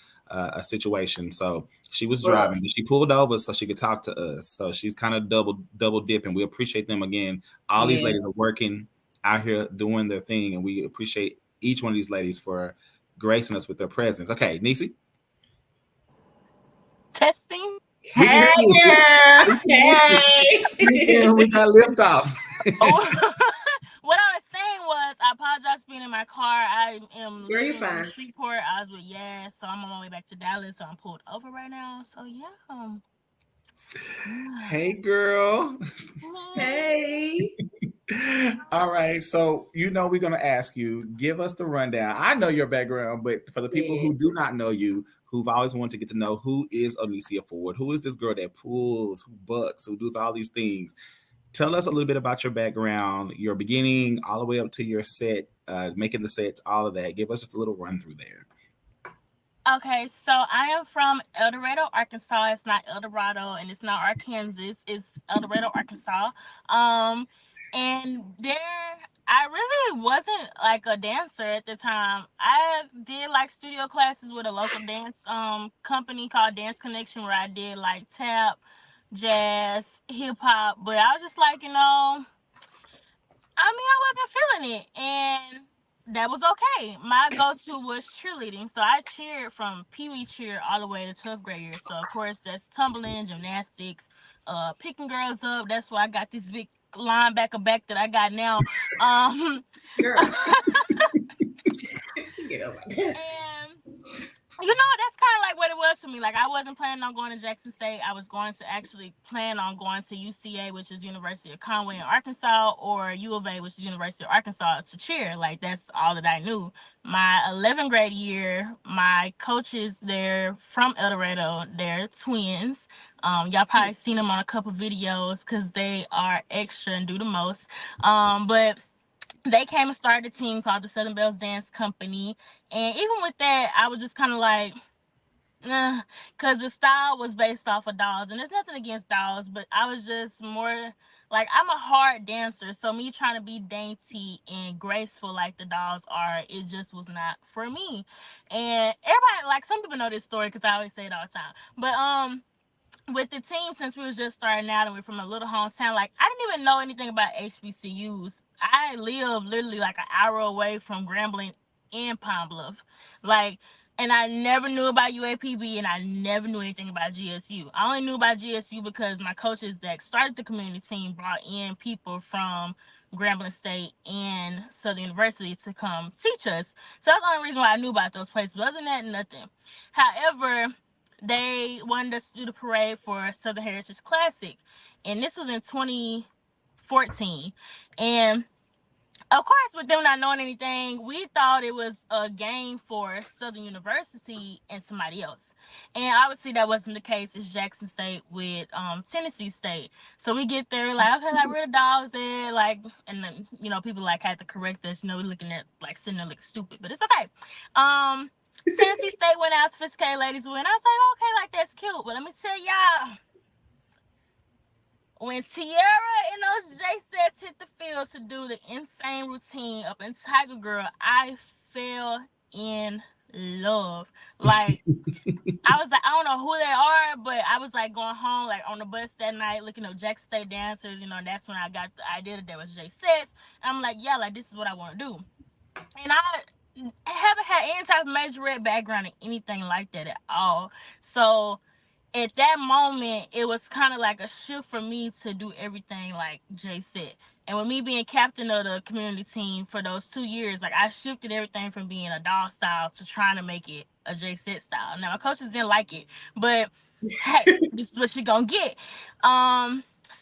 situation, so she was driving. But she pulled over so she could talk to us. So she's kind of double dipping. We appreciate them again. All these ladies are working out here doing their thing, and we appreciate each one of these ladies for gracing us with their presence. Okay, Nisi. Testing. Hey, girl. Hey. We got lift off. What I was saying was, I apologize for being in my car. I am Girl, you living in fine. Shreveport. I was with Yas, so I'm on my way back to Dallas. So I'm pulled over right now. So yeah. Hey, girl. Hey. All right. So, we're going to ask you, give us the rundown. I know your background, but for the people who do not know you, who've always wanted to get to know, who is Onicia Ford? Who is this girl that pulls, who bucks, who does all these things? Tell us a little bit about your background, your beginning, all the way up to your set, making the sets, all of that. Give us just a little run through there. Okay, so I am from El Dorado, Arkansas. It's not El Dorado and it's not Arkansas. It's El Dorado, Arkansas. And there, I really wasn't like a dancer at the time. I did like studio classes with a local dance company called Dance Connection, where I did like tap, jazz, hip hop. But I was just like, I wasn't feeling it, and that was okay. My go-to was cheerleading, so I cheered from Pee-wee cheer all the way to 12th grade year. So of course that's tumbling, gymnastics, picking girls up. That's why I got this big linebacker back that I got now. Girl. She get over that. And that's kind of like what it was for me. Like, I wasn't planning on going to Jackson State. I was going to actually plan on going to UCA, which is University of Conway in Arkansas, or U of A, which is University of Arkansas, to cheer. Like, that's all that I knew. My 11th grade year, my coaches, they're from El Dorado. They're twins. Y'all probably seen them on a couple videos because they are extra and do the most. But they came and started a team called the Southern Bells Dance Company. And even with that, I was just kind of like, because the style was based off of dolls. And there's nothing against dolls, but I was just more like, I'm a hard dancer. So me trying to be dainty and graceful like the dolls are, it just was not for me. And everybody, like, some people know this story because I always say it all the time. But with the team, since we was just starting out and we're from a little hometown, like, I didn't even know anything about HBCUs. I live literally like an hour away from Grambling and Pine Bluff. Like, and I never knew about UAPB, and I never knew anything about GSU. I only knew about GSU because my coaches that started the community team brought in people from Grambling State and Southern University to come teach us. So that's the only reason why I knew about those places. But other than that, nothing. However, they wanted us to do the parade for Southern Heritage Classic, and this was in 2014. And of course, with them not knowing anything, we thought it was a game for Southern University and somebody else. And obviously that wasn't the case. It's Jackson State with Tennessee State. So we get there like, okay, like, where the dogs at? Like, and then, people like had to correct us. We're looking at like sitting there looking stupid, but it's okay. Tennessee State went out, sophisticated ladies went. I was like, okay, like, that's cute. But let me tell y'all, when Tiara and those J-Sets hit the field to do the insane routine up in Tiger Girl, I fell in love. Like, I was like, I don't know who they are, but I was like going home like on the bus that night, looking up Jackson State dancers. And that's when I got the idea that there was J Sets. I'm like, yeah, like this is what I want to do. And I haven't had any type of major red background in anything like that at all. So at that moment, it was kind of like a shift for me to do everything like Jay said. And with me being captain of the community team for those 2 years, like I shifted everything from being a dog style to trying to make it a Jay set style. Now my coaches didn't like it, but hey, this is what you're gonna get.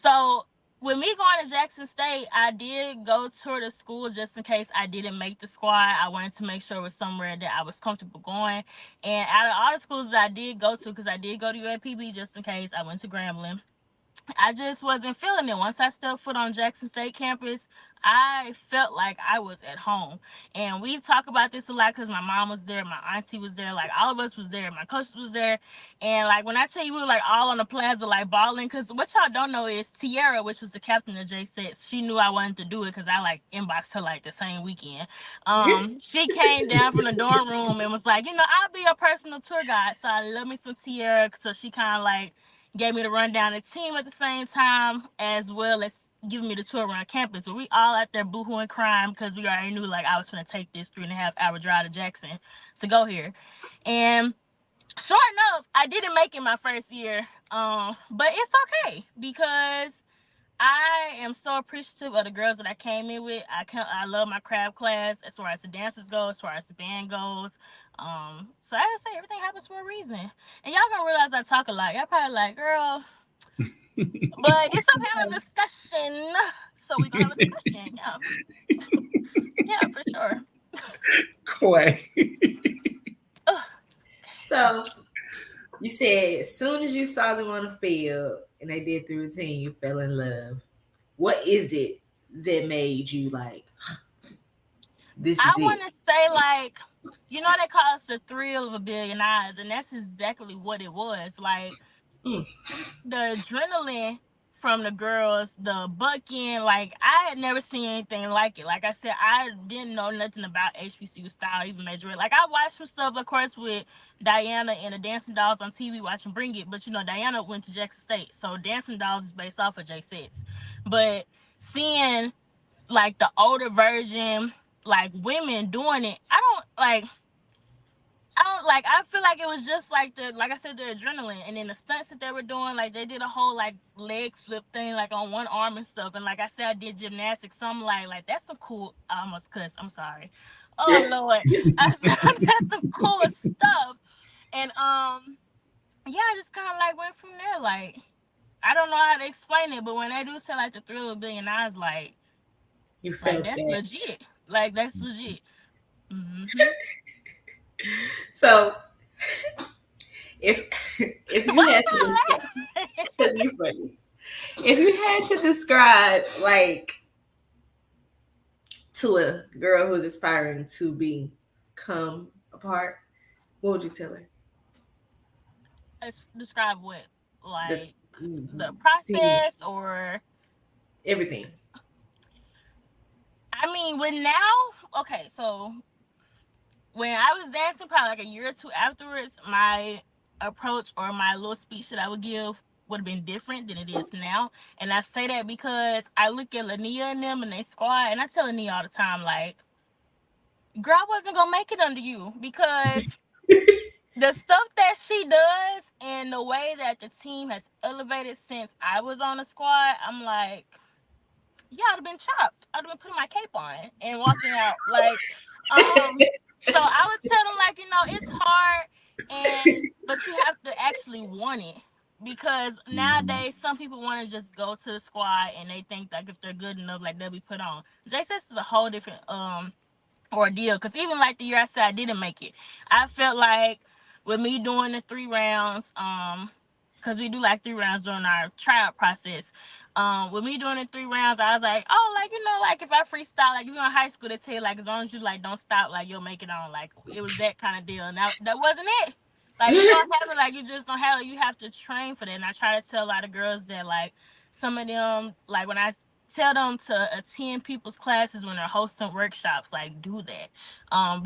So with me going to Jackson State, I did go tour the school just in case I didn't make the squad. I wanted to make sure it was somewhere that I was comfortable going. And out of all the schools that I did go to, because I did go to UAPB just in case, I went to Grambling. I just wasn't feeling it. Once I stepped foot on Jackson State campus, I felt like I was at home. And we talk about this a lot because my mom was there, my auntie was there, like all of us was there, my coach was there. And like when I tell you we were like all on the plaza like balling, because what y'all don't know is Tiara, which was the captain of J Sets, she knew I wanted to do it because I like inboxed her like the same weekend. She came down from the dorm room and was like, I'll be your personal tour guide. So I love me some Tiara. So she kind of like gave me the rundown of the team at the same time, as well as giving me the tour around campus. But we all out there boohooing crying because we already knew like I was going to take this 3.5 hour drive to Jackson to go here. And sure enough, I didn't make it my first year. But it's okay because I am so appreciative of the girls that I came in with. I love my craft class as far as the dancers go, as far as the band goes. So I just say everything happens for a reason. And y'all gonna realize I talk a lot. Y'all probably like, girl, but it's okay to have a discussion. So we gonna have a discussion. Yeah. Yeah, for sure. Quay. So you said as soon as you saw them on the field and they did the routine, you fell in love. What is it that made you like, this is I it? want to say, like, they call us the thrill of a billion eyes, and that's exactly what it was. Like, the adrenaline from the girls, the bucking, like, I had never seen anything like it. Like I said, I didn't know nothing about HBCU style, even major. Like, I watched some stuff, of course, with Diana and the Dancing Dolls on TV watching Bring It, but, Diana went to Jackson State, so Dancing Dolls is based off of J6. But seeing like the older version, like women doing it, I feel like it was just like like I said, the adrenaline, and then the stunts that they were doing, like they did a whole like leg flip thing like on one arm and stuff. And like I said, I did gymnastics, so I'm like that's some cool. I almost cussed, I'm sorry. Oh Lord. I said that's some cool stuff. And yeah, I just kind of like went from there. Like, I don't know how to explain it, but when they do say like the thrill of a billion eyes, like You felt that's that. legit. Like, that's legit. So if you had to because you're funny. If you had to describe like to a girl who's aspiring to become a part, what would you tell her? Describe what? Like the process or everything? I mean, when now, okay, so when I was dancing, probably like a year or two afterwards, my approach or my little speech that I would give would have been different than it is now. And I say that because I look at Lania and them and they squad, and I tell Lania all the time, like, girl, I wasn't gonna make it under you because the stuff that she does and the way that the team has elevated since I was on the squad, I'm like, yeah, I'd have been chopped. I'd have been putting my cape on and walking out. Like, so I would tell them, like, it's hard, but you have to actually want it. Because nowadays, some people want to just go to the squad and they think, like, if they're good enough, like, they'll be put on. JSS is a whole different ordeal. Because even, like, the year I said I didn't make it, I felt like with me doing the 3 rounds, because we do, like, 3 rounds during our tryout process, with me doing the 3 rounds, I was like, oh, like, like, if I freestyle, like, you're in high school, they tell you, like, as long as you, like, don't stop, like, you'll make it on. Like, it was that kind of deal. And that wasn't it. Like, you don't have it, like, you just don't have it. You have to train for that. And I try to tell a lot of girls that, like, some of them, like, when I tell them to attend people's classes when they're hosting workshops. Like, do that.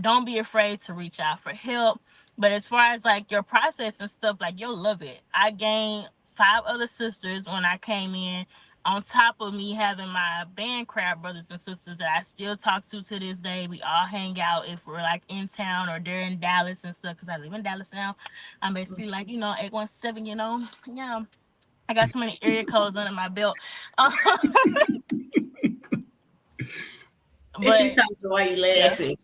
Don't be afraid to reach out for help. But as far as like your process and stuff, like, you'll love it. I gained 5 other sisters when I came in, on top of me having my band crowd brothers and sisters that I still talk to this day. We all hang out if we're like in town or they're in Dallas and stuff, because I live in Dallas now. I'm basically like, 817, yeah. I got so many area codes under my belt. And she talking while you laughing.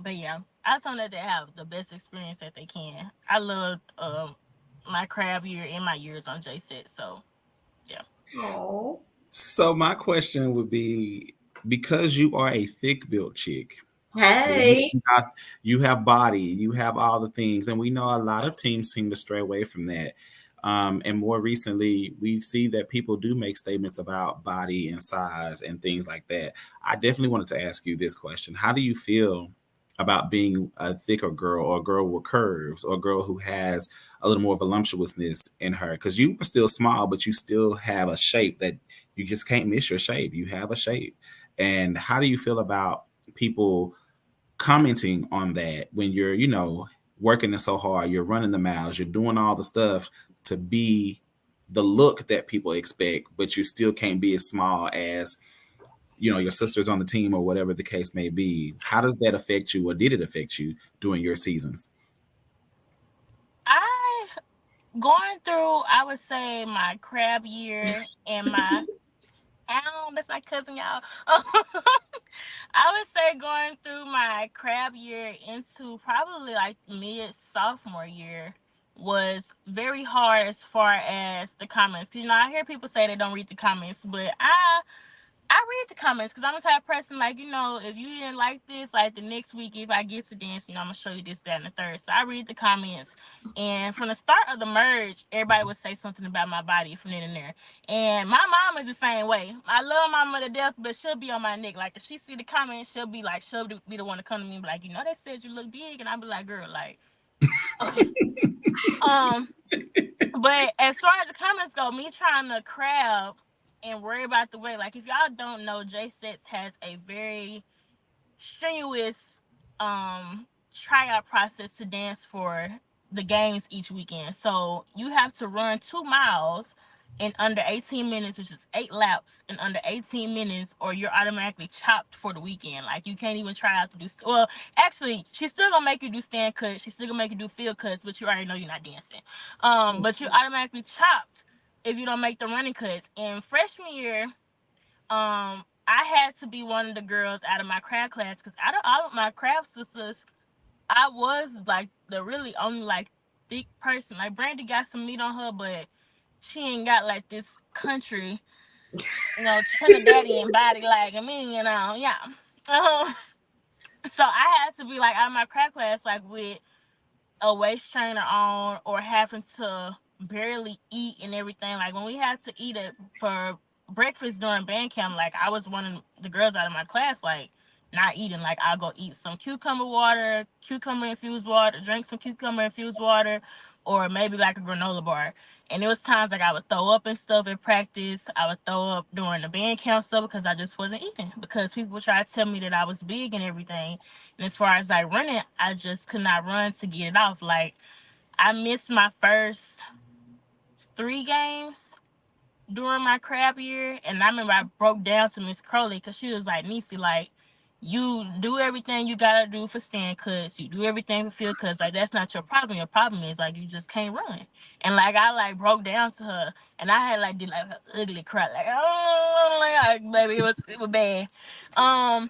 But yeah, I told them that they have the best experience that they can. I loved my crab year and my years on JSET. So yeah. Oh. So my question would be, because you are a thick built chick. Hey. You have body, you have all the things, and we know a lot of teams seem to stray away from that. And more recently, we see that people do make statements about body and size and things like that. I definitely wanted to ask you this question. How do you feel about being a thicker girl, or a girl with curves, or a girl who has a little more voluptuousness in her? Because you are still small, but you still have a shape that you just can't miss your shape. You have a shape. And how do you feel about people commenting on that when you're, working so hard, you're running the miles, you're doing all the stuff to be the look that people expect, but you still can't be as small as, your sisters on the team or whatever the case may be? How does that affect you, or did it affect you during your seasons? Going through, I would say, my crab year and my that's my cousin, y'all. I would say going through my crab year into probably like mid sophomore year was very hard as far as the comments. I hear people say they don't read the comments, but I read the comments, because I'm the type of person, like, if you didn't like this, like, the next week, if I get to dance, I'm going to show you this, that, and the third. So I read the comments. And from the start of the merge, everybody would say something about my body from then and there. And my mom is the same way. I love my mother to death, but she'll be on my neck. Like, if she see the comments, she'll be the one to come to me and be like, they said you look big. And I'll be like, girl, like, but as far as the comments go, me trying to crab and worry about the weight. Like, if y'all don't know, JSETS has a very strenuous tryout process to dance for the games each weekend. So you have to run 2 miles in under 18 minutes, which is 8 laps in under 18 minutes, or you're automatically chopped for the weekend. Like, you can't even try out to do, well, actually, she's still gonna make you do stand cuts, she's still gonna make you do field cuts, but you already know you're not dancing. But you're automatically chopped if you don't make the running cuts. In freshman year, I had to be one of the girls out of my crab class, because out of all of my crab sisters, I was like the really only like thick person. Like, Brandy got some meat on her, but she ain't got like this country, Trinidadian body like me, yeah. So I had to be like out of my crab class, like with a waist trainer on, or having to barely eat and everything. Like, when we had to eat it for breakfast during band camp, like, I was one of the girls out of my class, like, not eating. Like, I'll go eat some cucumber infused water, drink some cucumber infused water, or maybe like a granola bar. And it was times like I would throw up and stuff at practice. I would throw up during the band camp stuff, because I just wasn't eating, because people would try to tell me that I was big and everything. And as far as like running, I just could not run to get it off. Like, I missed my first 3 games during my crab year, and I remember I broke down to Miss Crowley, because she was like, Niecy, like, you do everything you gotta do for stand cuts, you do everything for field cuts, like, that's not your problem. Your problem is, like, you just can't run. And like, I like broke down to her, and I had like did like an ugly cry, like, oh, like, baby, it was bad. And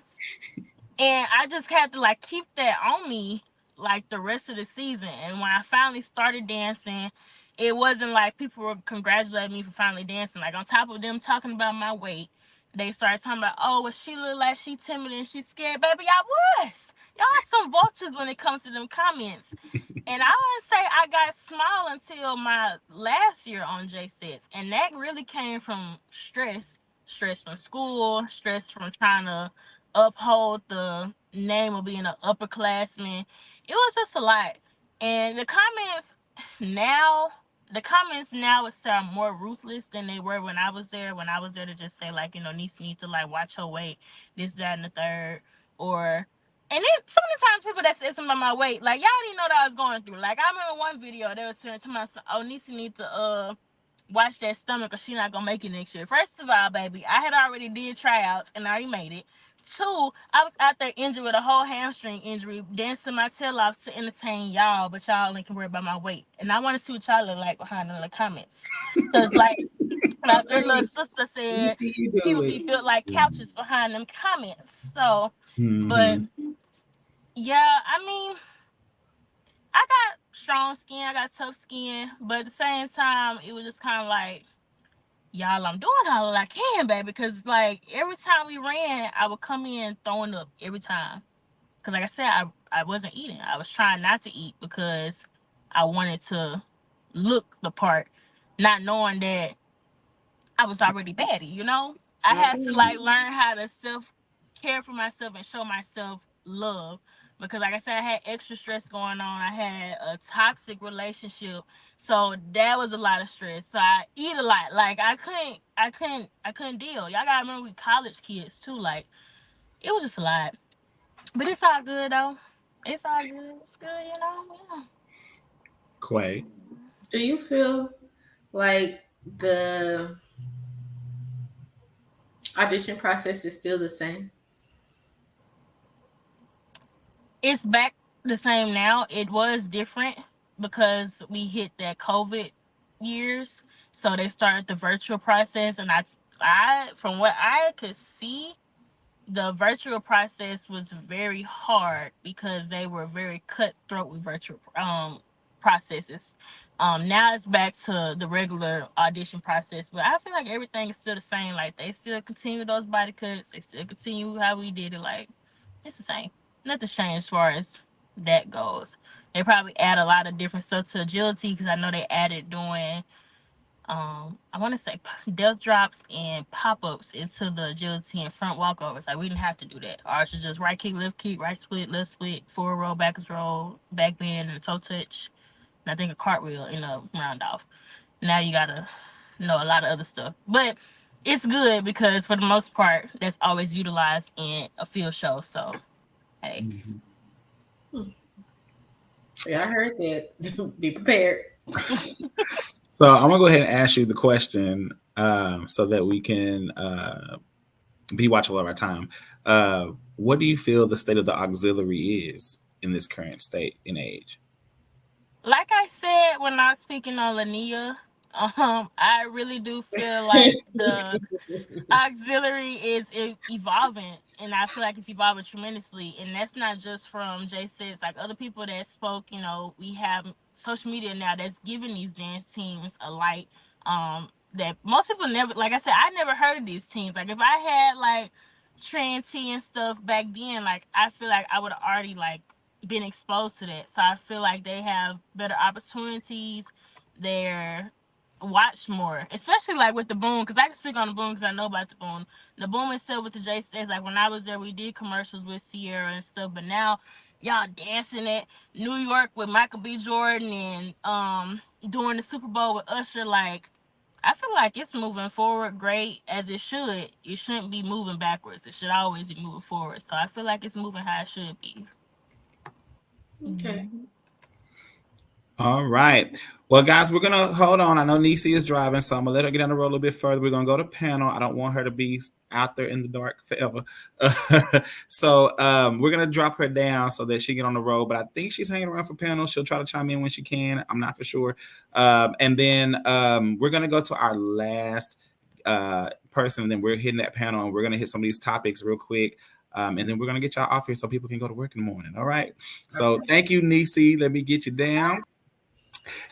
I just had to like keep that on me like the rest of the season. And when I finally started dancing, it wasn't like people were congratulating me for finally dancing. Like, on top of them talking about my weight, they started talking about, oh, well, she look like she timid and she's scared. Baby, I was. Y'all are some vultures when it comes to them comments. And I wouldn't say I got small until my last year on JSETS. And that really came from stress. Stress from school, stress from trying to uphold the name of being an upperclassman. It was just a lot. And the comments now, the comments now sound more ruthless than they were when I was there. When I was there to just say like, Niecy needs to like watch her weight, this, that, and the third, or. And then some of the times people that said something about my weight, like y'all didn't know what I was going through. Like I remember one video they was saying to myself, "Oh, Niecy needs to watch that stomach, or she not gonna make it next year." First of all, baby, I had already did tryouts and I already made it. Two, I was out there injured with a whole hamstring injury, dancing my tail off to entertain y'all, but y'all ain't can worry about my weight. And I want to see what y'all look like behind in the comments, cause like their little sister said, people be built like couches behind them comments. So, but yeah, I mean, I got strong skin, I got tough skin, but at the same time, it was just kind of like, y'all, I'm doing all that I can, baby. Because, like, every time we ran, I would come in throwing up every time. Because, like I said, I wasn't eating. I was trying not to eat because I wanted to look the part, not knowing that I was already baddie, I had to, like, learn how to care for myself and show myself love. Because, like I said, I had extra stress going on. I had a toxic relationship. So that was a lot of stress. So I eat a lot. Like I couldn't deal. Y'all gotta remember we college kids too. Like it was just a lot. But it's all good though. It's all good. It's good, Yeah. Quay. Do you feel like the audition process is still the same? It's back the same now. It was different because we hit that COVID years. So they started the virtual process, and I from what I could see, the virtual process was very hard because they were very cutthroat with virtual processes. Now it's back to the regular audition process, but I feel like everything is still the same. Like they still continue those body cuts, they still continue how we did it. Like it's the same. Nothing's changed as far as that goes. They probably add a lot of different stuff to agility because I know they added doing I want to say death drops and pop-ups into the agility and front walkovers. Like we didn't have to do that. Ours was just right kick, right split, left split, forward roll, backwards roll, back bend, and a toe touch. And I think a cartwheel in a round off. Now you gotta know a lot of other stuff. But it's good because for the most part, that's always utilized in a field show. So hey. Yeah, I heard that. Be prepared. So I'm gonna go ahead and ask you the question so that we can be watchful of our time. What do you feel the state of the auxiliary is in this current state and age? Like I said when I was speaking on Lania, I really do feel like the auxiliary is evolving, and I feel like it's evolving tremendously. And that's not just from J6, like other people that spoke. We have social media now that's giving these dance teams a light. That most people never, like I said, I never heard of these teams. Like if I had like Trans T and stuff back then, like I feel like I would have already like been exposed to that. So I feel like they have better opportunities. They're watch more, especially like with the boom, because I can speak on the boom because I know about the boom. The boom itself with the J6, like when I was there, we did commercials with Sierra and stuff, but now y'all dancing at New York with Michael B. Jordan and doing the Super Bowl with Usher. Like I feel like it's moving forward great as it should. It shouldn't be moving backwards. It should always be moving forward. So I feel like it's moving how it should be. Okay. All right. Well, guys, we're gonna hold on. I know Niecy is driving, so I'm gonna let her get on the road a little bit further. We're gonna go to panel. I don't want her to be out there in the dark forever. So we're gonna drop her down so that she get on the road. But I think she's hanging around for panel. She'll try to chime in when she can. I'm not for sure. And then we're gonna go to our last person, and then we're hitting that panel, and we're gonna hit some of these topics real quick. And then we're gonna get y'all off here so people can go to work in the morning. All right. So thank you, Niecy. Let me get you down.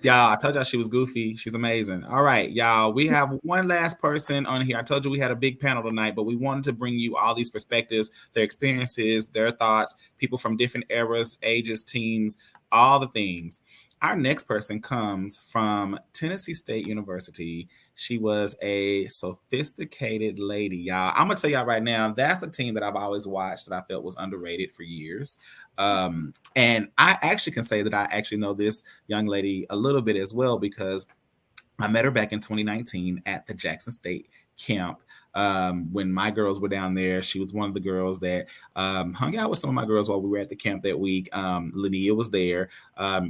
Y'all, I told y'all she was goofy. She's amazing. All right, y'all. We have one last person on here. I told you we had a big panel tonight, but we wanted to bring you all these perspectives, their experiences, their thoughts, people from different eras, ages, teams, all the things. Our next person comes from Tennessee State University. She was a sophisticated lady, y'all. I'm going to tell y'all right now, that's a team that I've always watched that I felt was underrated for years. And I actually can say that I actually know this young lady a little bit as well, because I met her back in 2019 at the Jackson State camp. When my girls were down there, she was one of the girls that hung out with some of my girls while we were at the camp that week. Linnea was there.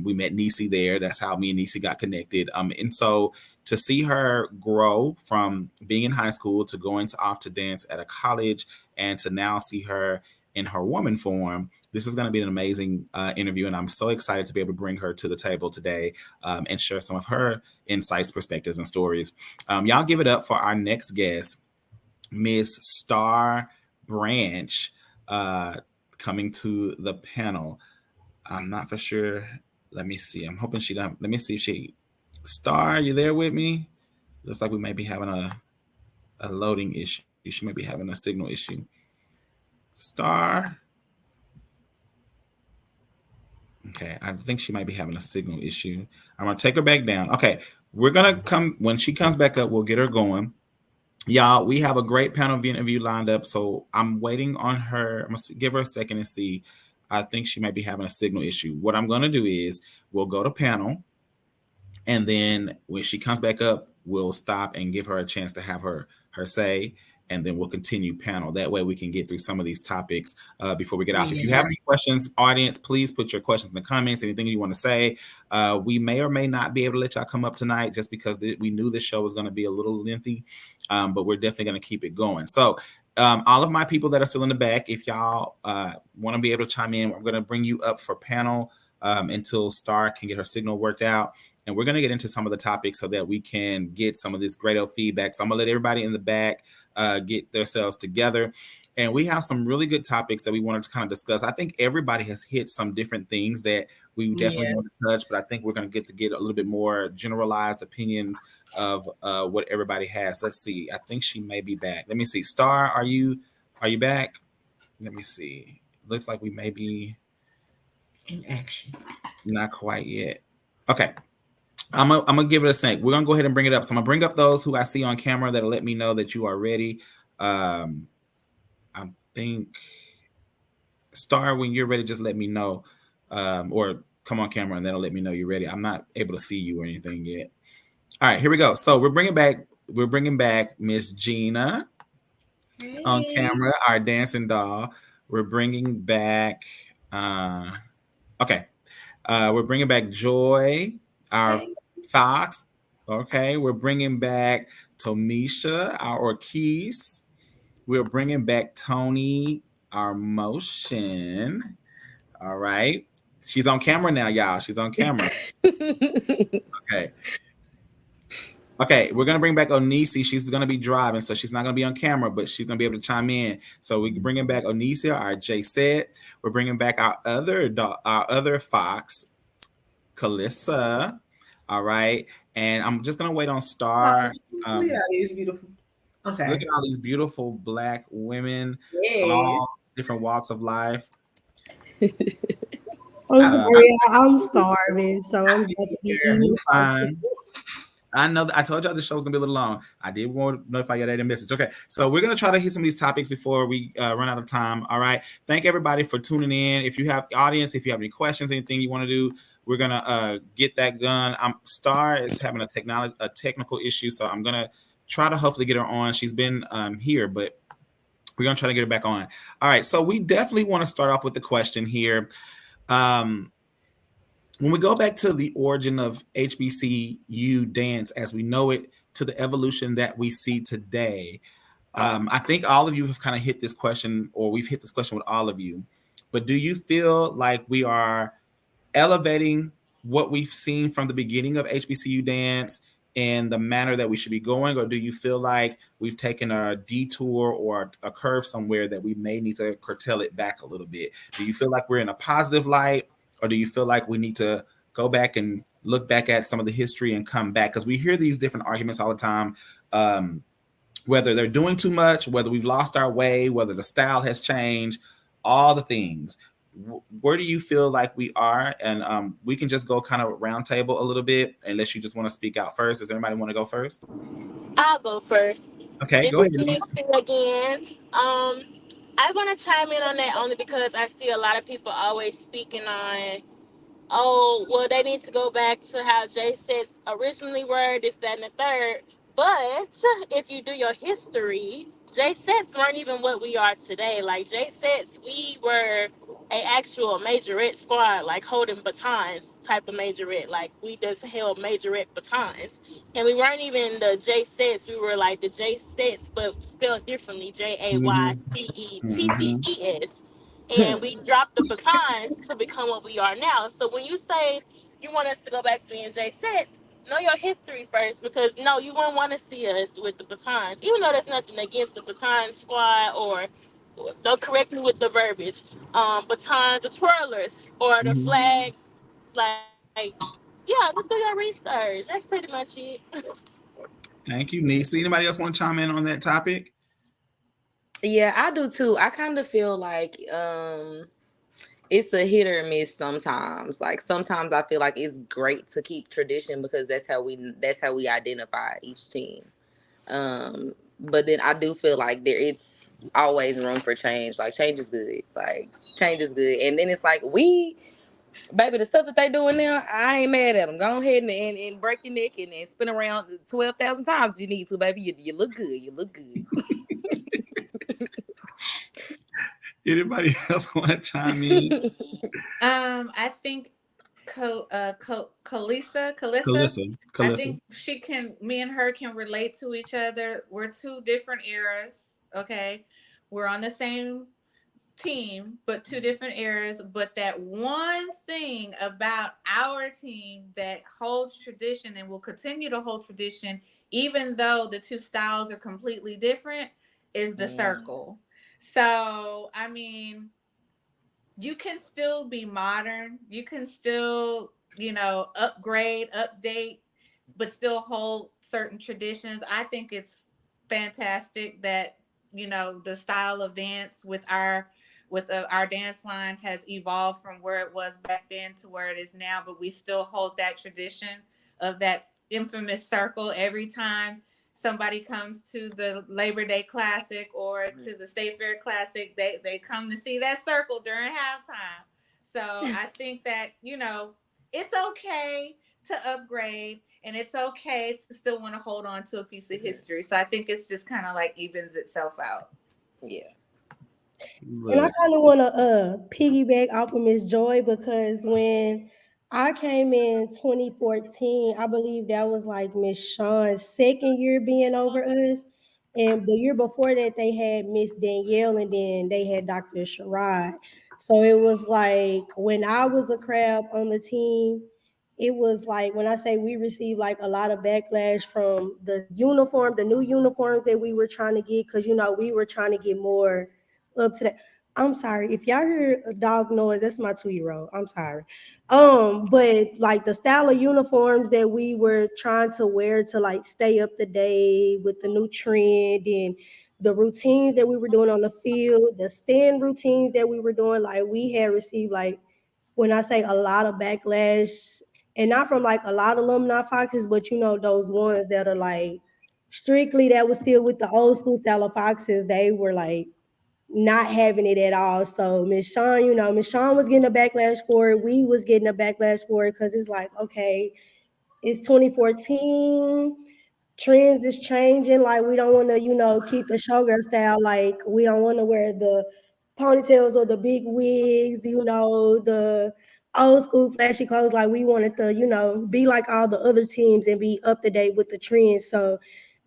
We met Nisi there. That's how me and Nisi got connected. And so to see her grow from being in high school to going to off to dance at a college, and to now see her in her woman form, this is going to be an amazing interview, and I'm so excited to be able to bring her to the table today and share some of her insights, perspectives, and stories. Y'all give it up for our next guest, Miss Star Branch, coming to the panel. I'm not for sure. Let me see. I'm hoping she don't. Let me see if she. Star, you there with me? Looks like we may be having a loading issue. She may be having a signal issue. Star. Okay, I think she might be having a signal issue. I'm gonna take her back down. Okay, we're gonna come when she comes back up. We'll get her going. Y'all, we have a great panel interview lined up, so I'm waiting on her. I'm gonna give her a second and see. I think she might be having a signal issue. What I'm gonna do is we'll go to panel, and then when she comes back up, we'll stop and give her a chance to have her say, and then we'll continue panel. That way we can get through some of these topics before we get off. If you have any questions, audience, please put your questions in the comments, anything you want to say. We may or may not be able to let y'all come up tonight just because we knew this show was going to be a little lengthy, but we're definitely going to keep it going. So all of my people that are still in the back, if y'all want to be able to chime in, I'm going to bring you up for panel until Star can get her signal worked out. And we're going to get into some of the topics so that we can get some of this great old feedback. So I'm going to let everybody in the back get themselves together. And we have some really good topics that we wanted to kind of discuss. I think everybody has hit some different things that we definitely want to touch, but I think we're going to get a little bit more generalized opinions of what everybody has. Let's see. I think she may be back. Let me see. Star, are you back? Let me see. Looks like we may be in action. Not quite yet. Okay. I'm gonna give it a sec. We're gonna go ahead and bring it up. So I'm gonna bring up those who I see on camera that'll let me know that you are ready. I think Star, when you're ready, just let me know, or come on camera and that'll let me know you're ready. I'm not able to see you or anything yet. All right, here we go. So we're bringing back Miss Gina on camera, our dancing doll. We're bringing back. We're bringing back Joy, our Fox. Okay, we're bringing back Tomisha, our Orquise. We're bringing back Tony, our Motion. All right. She's on camera now, y'all. She's on camera. Okay, we're going to bring back Onisi. She's going to be driving, so she's not going to be on camera, but she's going to be able to chime in. So we're bringing back Onisi, our J Set. We're bringing back our other Fox, Kalissa. All right. And I'm just going to wait on Star. Look at all these beautiful. I'm sorry. Look at all these beautiful Black women from all different walks of life. I'm starving, so I'm fine. I know that I told y'all the show was gonna be a little long. I did want to notify you that in message. Okay, so we're gonna try to hit some of these topics before we run out of time. All right. Thank everybody for tuning in. If you have audience, if you have any questions, anything you want to do, we're gonna get that done. Star is having a technical issue, so I'm gonna try to hopefully get her on. She's been here, but we're gonna try to get her back on. All right. So we definitely want to start off with the question here. When we go back to the origin of HBCU dance as we know it to the evolution that we see today, I think all of you have kind of hit this question, or we've hit this question with all of you. But do you feel like we are elevating what we've seen from the beginning of HBCU dance in the manner that we should be going? Or do you feel like we've taken a detour or a curve somewhere that we may need to curtail it back a little bit? Do you feel like we're in a positive light? Or do you feel like we need to go back and look back at some of the history and come back? Because we hear these different arguments all the time, whether they're doing too much, whether we've lost our way, whether the style has changed, all the things. Where do you feel like we are? And we can just go kind of round table a little bit, unless you just want to speak out first. Does anybody want to go first? I'll go first. Okay, go ahead. Again. I want to chime in on that only because I see a lot of people always speaking on, oh, well, they need to go back to how J sets originally were, this, that, and the third. But if you do your history, J sets weren't even what we are today. Like J sets, we were a actual majorette squad, like holding batons type of majorette. Like we just held majorette batons, and we weren't even the J sets. We were like the J sets, but spelled differently: Mm-hmm. JAYCETTES. And we dropped the batons to become what we are now. So when you say you want us to go back to being J sets, know your history first, because no, you wouldn't want to see us with the batons, even though there's nothing against the baton squad, or don't correct me with the verbiage, batons, the twirlers, or the Mm-hmm. flag. Like, yeah, just do your research. That's pretty much it. Thank you, niece. Anybody else want to chime in on that topic? Yeah, I do too. I kind of feel like it's a hit or miss sometimes. Like sometimes I feel like it's great to keep tradition because that's how we identify each team. But then I do feel like there it's always room for change. Like change is good. Like change is good. And then it's like baby, the stuff that they doing now, I ain't mad at them. Go ahead and break your neck and spin around 12,000 times if you need to, baby. You look good. You look good. Anybody else want to chime in? I think Kalisa, Calissa. I Calissa. think me and her can relate to each other. We're two different eras. Okay. We're on the same team, but two different eras. But that one thing about our team that holds tradition and will continue to hold tradition, even though the two styles are completely different, is the circle. So, I mean, you can still be modern. You can still, upgrade, update, but still hold certain traditions. I think it's fantastic that, the style of dance with our dance line has evolved from where it was back then to where it is now, but we still hold that tradition of that infamous circle every time somebody comes to the Labor Day Classic or to the State Fair Classic, they come to see that circle during halftime. So I think that, it's okay to upgrade and it's okay to still want to hold on to a piece of history. So I think it's just kind of like evens itself out. Yeah. And I Look. kind of want to piggyback off of Miss Joy because when I came in 2014, I believe that was like Miss Sean's second year being over us. And the year before that, they had Miss Danielle and then they had Dr. Sherrod. So it was like when I was a crab on the team, it was like when I say we received like a lot of backlash from the uniform, the new uniforms that we were trying to get, because we were trying to get more up to that. I'm sorry if y'all hear a dog noise. That's my 2-year-old. I'm sorry. But like the style of uniforms that we were trying to wear to like stay up to date with the new trend and the routines that we were doing on the field, the stand routines that we were doing, like we had received like when I say a lot of backlash, and not from like a lot of alumni foxes, but those ones that are like strictly that was still with the old school style of foxes, they were like not having it at all. So Miss Shawn, Miss Shawn was getting a backlash for it. We was getting a backlash for it because it's like, okay, it's 2014. Trends is changing. Like we don't want to, keep the showgirl style. Like we don't want to wear the ponytails or the big wigs, the old school flashy clothes. Like we wanted to, be like all the other teams and be up to date with the trends. So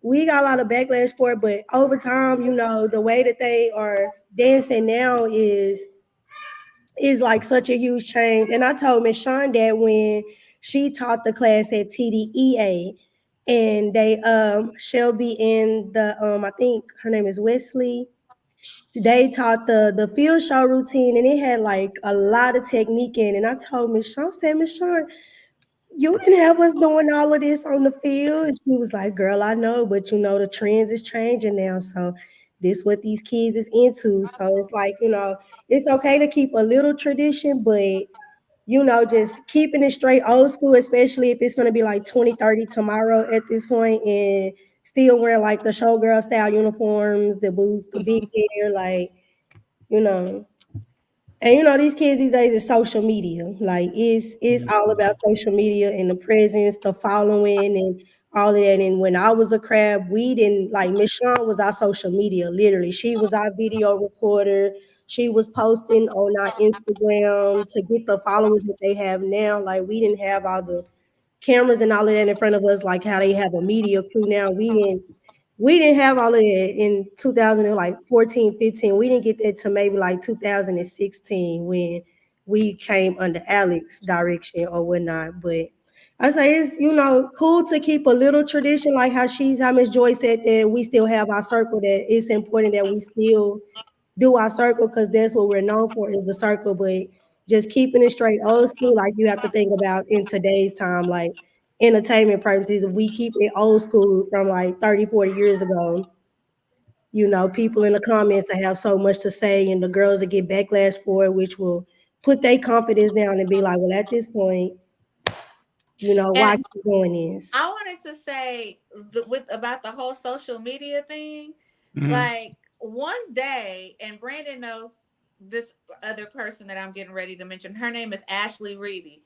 we got a lot of backlash for it, but over time, the way that they are dancing now is like such a huge change. And I told Miss Shawn that when she taught the class at TDEA, and they Shelby and the I think her name is Wesley. They taught the field show routine, and it had like a lot of technique in it. And I told Miss Shawn, said, Miss Shawn, you didn't have us doing all of this on the field. And she was like, girl, I know, but the trends is changing now. So this what these kids is into. So it's like, it's okay to keep a little tradition, but just keeping it straight old school, especially if it's gonna be like 2030 tomorrow at this point, and still wearing like the showgirl style uniforms, the boots, the big hair, like, you know. And these kids these days is social media. Like it's all about social media and the presence, the following, and all of that. And when I was a crab, we didn't like Miss Shawn was our social media. Literally, she was our video recorder. She was posting on our Instagram to get the followers that they have now. Like we didn't have all the cameras and all of that in front of us, like how they have a media crew now. We didn't have all of that in 2014, 15. We didn't get that to maybe like 2016 when we came under Alex's direction or whatnot. But I say it's cool to keep a little tradition like how Miss Joy said that we still have our circle. That it's important that we still do our circle because that's what we're known for is the circle. But just keeping it straight old school, like you have to think about in today's time, like entertainment purposes, if we keep it old school from like 30, 40 years ago, people in the comments that have so much to say and the girls that get backlash for it, which will put their confidence down and be like, well, at this point, why And keep doing this? I wanted to say about the whole social media thing. Mhm. Like one day, and Brandon knows this other person that I'm getting ready to mention. Her name is Ashley Reedy.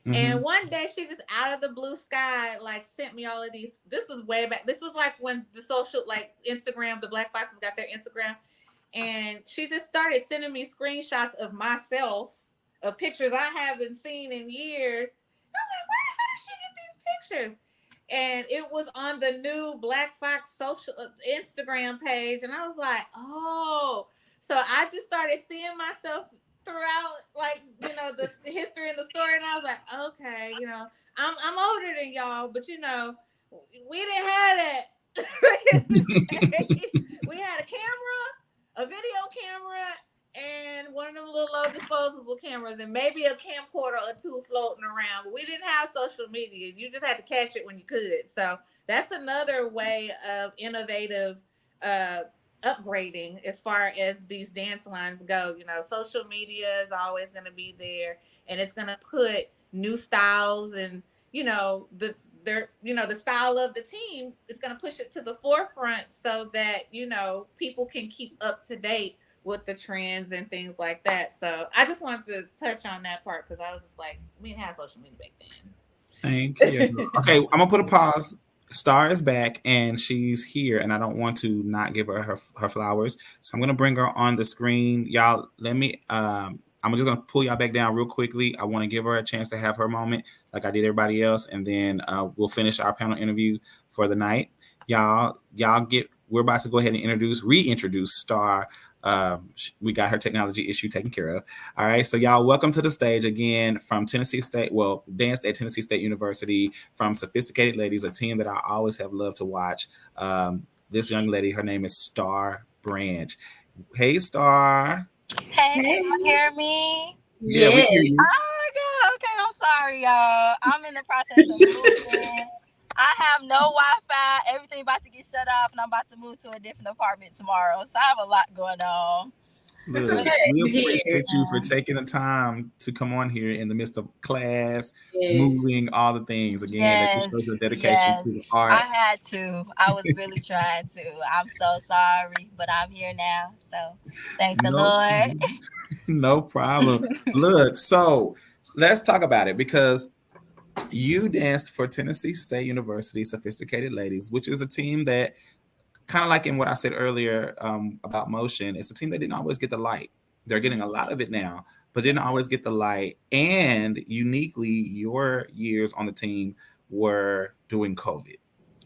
And Mhm. one day she just out of the blue sky like sent me all of these. This was way back. This was like when the social like Instagram, the Black Foxes got their Instagram, and she just started sending me screenshots of myself, of pictures I haven't seen in years. I'm like, how did she get these pictures? And it was on the new Black Fox social Instagram page, and I was like, oh. So I just started seeing myself throughout, like the history and the story, and I was like, okay, I'm older than y'all, but we didn't have that. We had a camera, a video camera, and one of them little low disposable cameras, and maybe a camcorder or two floating around. But we didn't have social media. You just had to catch it when you could. So that's another way of innovative upgrading as far as these dance lines go. Social media is always going to be there, and it's going to put new styles and the style of the team is going to push it to the forefront so that people can keep up to date with the trends and things like that. So I just wanted to touch on that part because I was just like, we didn't have social media back then. Thank you. Okay, I'm gonna put a pause. Star is back and she's here, and I don't want to not give her flowers, so I'm gonna bring her on the screen. Y'all, let me. I'm just gonna pull y'all back down real quickly. I want to give her a chance to have her moment, like I did everybody else, and then we'll finish our panel interview for the night. Y'all get. We're about to go ahead and reintroduce Star. We got her technology issue taken care of. All right, so y'all, welcome to the stage again from Tennessee State. Well, danced at Tennessee State University from Sophisticated Ladies, a team that I always have loved to watch. This young lady, her name is Star Branch. Hey, Star. Hey, can you hear me? Yeah, we hear you. Oh my God. Okay, I'm sorry, y'all. I'm in the process of moving. I have no Wi-Fi. Everything about to get shut off, and I'm about to move to a different apartment tomorrow. So I have a lot going on. Look, okay. we appreciate you for taking the time to come on here in the midst of class, Yes. moving, all the things. Again, that just shows your dedication to the art. I had to. I was really trying to. I'm so sorry, but I'm here now. So thank the Lord. No problem. Look, so let's talk about it because you danced for Tennessee State University Sophisticated Ladies, which is a team that, kind of like in what I said earlier about motion, it's a team that didn't always get the light. They're getting a lot of it now, but didn't always get the light. And uniquely, your years on the team were during COVID.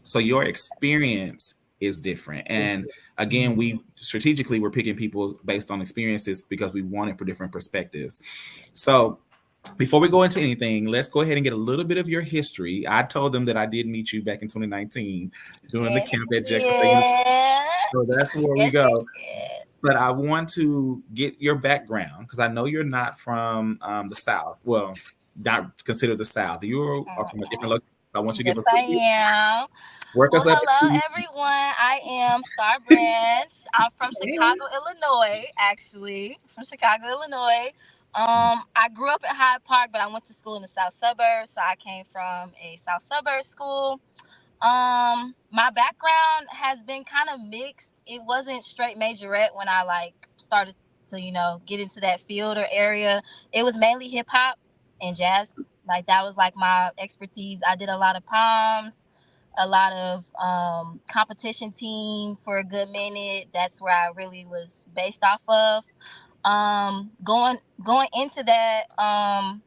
So your experience is different. And again, we strategically were picking people based on experiences because we wanted for different perspectives. So before we go into anything, let's go ahead and get a little bit of your history. I told them that I did meet you back in 2019 during the camp at Jacque. So that's where we go. But I want to get your background because I know you're not from the South. Well, not considered the South. You are from a different location. So I want you to give us. I am. Work us up. Hello, everyone. I am Star Branch. I'm from Chicago, Illinois, actually. From Chicago, Illinois. I grew up in Hyde Park, but I went to school in the South Suburbs. So I came from a South Suburb school. My background has been kind of mixed. It wasn't straight majorette when I started to, get into that field or area. It was mainly hip hop and jazz. Like that was like my expertise. I did a lot of palms, a lot of competition team for a good minute. That's where I really was based off of. Going into that, I